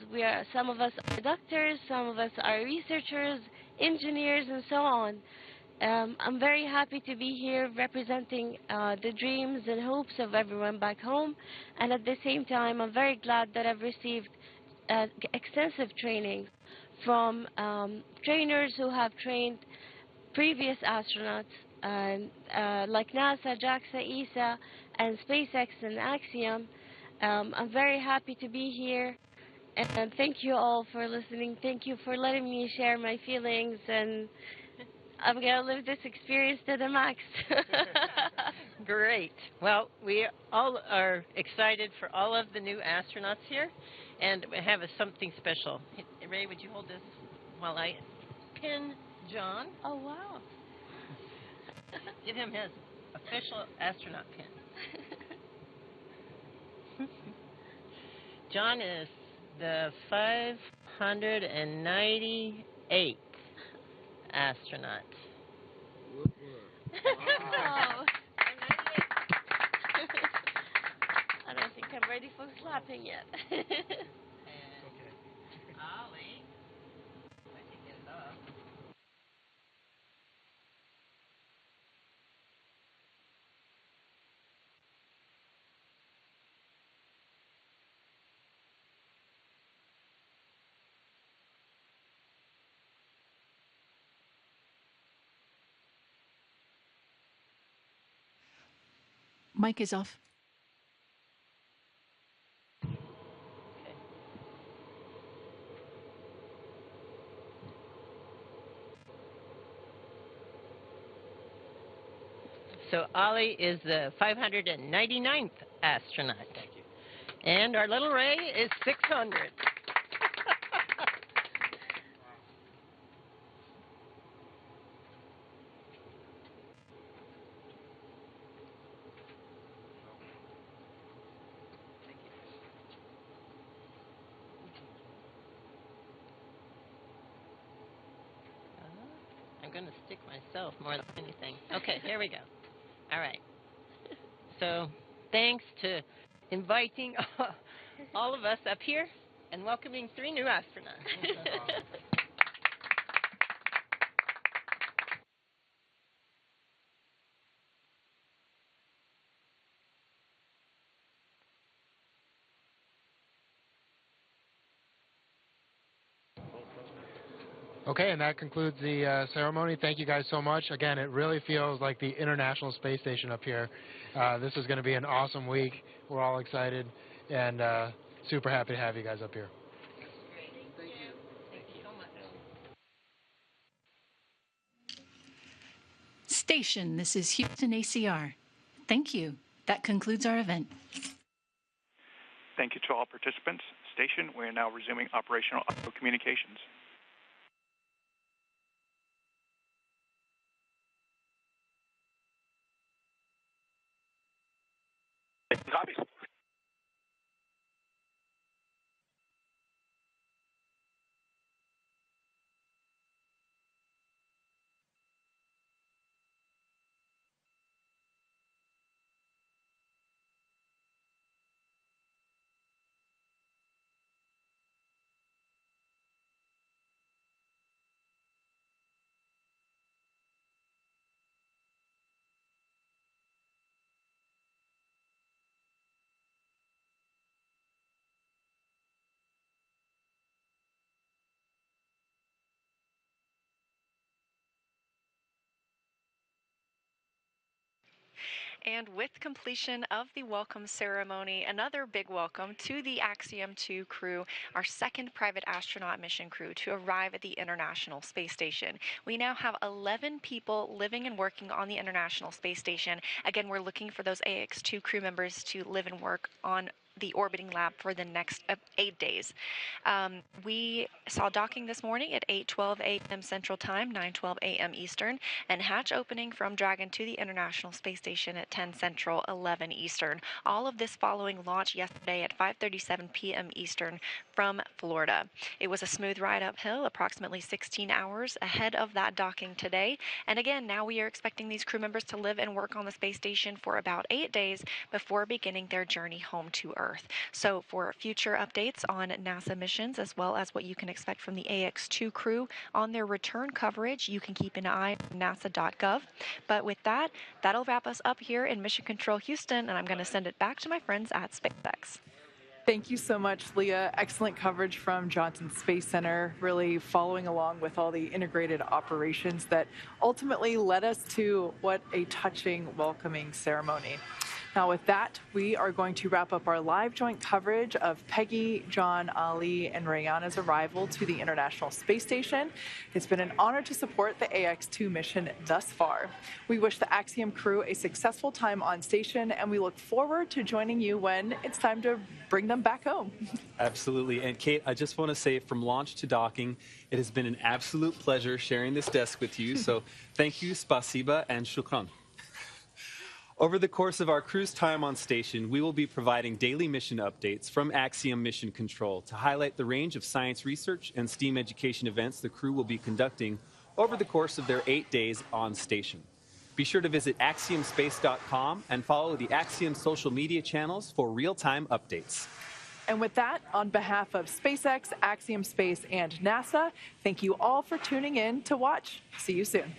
Some of us are doctors, some of us are researchers, engineers, and so on. I'm very happy to be here representing the dreams and hopes of everyone back home, and at the same time I'm very glad that I've received extensive training from trainers who have trained previous astronauts like NASA, JAXA, ESA, and SpaceX and Axiom. I'm very happy to be here, and thank you all for listening. Thank you for letting me share my feelings, and I'm going to live this experience to the max. Great. Well, we all are excited for all of the new astronauts here, and we have something special. Ray, would you hold this while I pin John? Oh, wow. Give him his official astronaut pin. John is the 598th astronaut. Wow. I don't think I'm ready for clapping yet. Ali, I can get it up. Mic is off. So Ali is the 599th astronaut. Thank you. And our little Ray is 600. I'm going to stick myself more than anything. Okay, here we go. All right. So thanks to inviting all of us up here and welcoming 3 new astronauts. Okay, and that concludes the ceremony. Thank you guys so much. Again, it really feels like the International Space Station up here. This is going to be an awesome week. We're all excited and super happy to have you guys up here. Thank you. Thank you so much. Station, this is Houston ACR. Thank you. That concludes our event. Thank you to all participants. Station, we are now resuming operational audio communications. Copy. And with completion of the welcome ceremony, another big welcome to the Axiom 2 crew, our second private astronaut mission crew to arrive at the International Space Station. We now have 11 people living and working on the International Space Station. Again, we're looking for those AX2 crew members to live and work on the orbiting lab for the next 8 days. We saw docking this morning at 8:12 a.m. Central Time, 9:12 a.m. Eastern, and hatch opening from Dragon to the International Space Station at 10 Central, 11 Eastern. All of this following launch yesterday at 5:37 p.m. Eastern from Florida. It was a smooth ride uphill, approximately 16 hours ahead of that docking today. And again, now we are expecting these crew members to live and work on the space station for about 8 days before beginning their journey home to Earth. So for future updates on NASA missions, as well as what you can expect from the AX2 crew on their return coverage, you can keep an eye on nasa.gov. But with that, that'll wrap us up here in Mission Control Houston, and I'm going to send it back to my friends at SpaceX. Thank you so much, Leah. Excellent coverage from Johnson Space Center, really following along with all the integrated operations that ultimately led us to what a touching, welcoming ceremony. Now, with that, we are going to wrap up our live joint coverage of Peggy, John, Ali, and Rayyanah's arrival to the International Space Station. It's been an honor to support the AX2 mission thus far. We wish the Axiom crew a successful time on station, and we look forward to joining you when it's time to bring them back home. Absolutely. And Kate, I just want to say, from launch to docking, it has been an absolute pleasure sharing this desk with you. So thank you, spasiba, and shukran. Over the course of our crew's time on station, we will be providing daily mission updates from Axiom Mission Control to highlight the range of science research and STEAM education events the crew will be conducting over the course of their 8 days on station. Be sure to visit axiomspace.com and follow the Axiom social media channels for real-time updates. And with that, on behalf of SpaceX, Axiom Space, and NASA, thank you all for tuning in to watch. See you soon.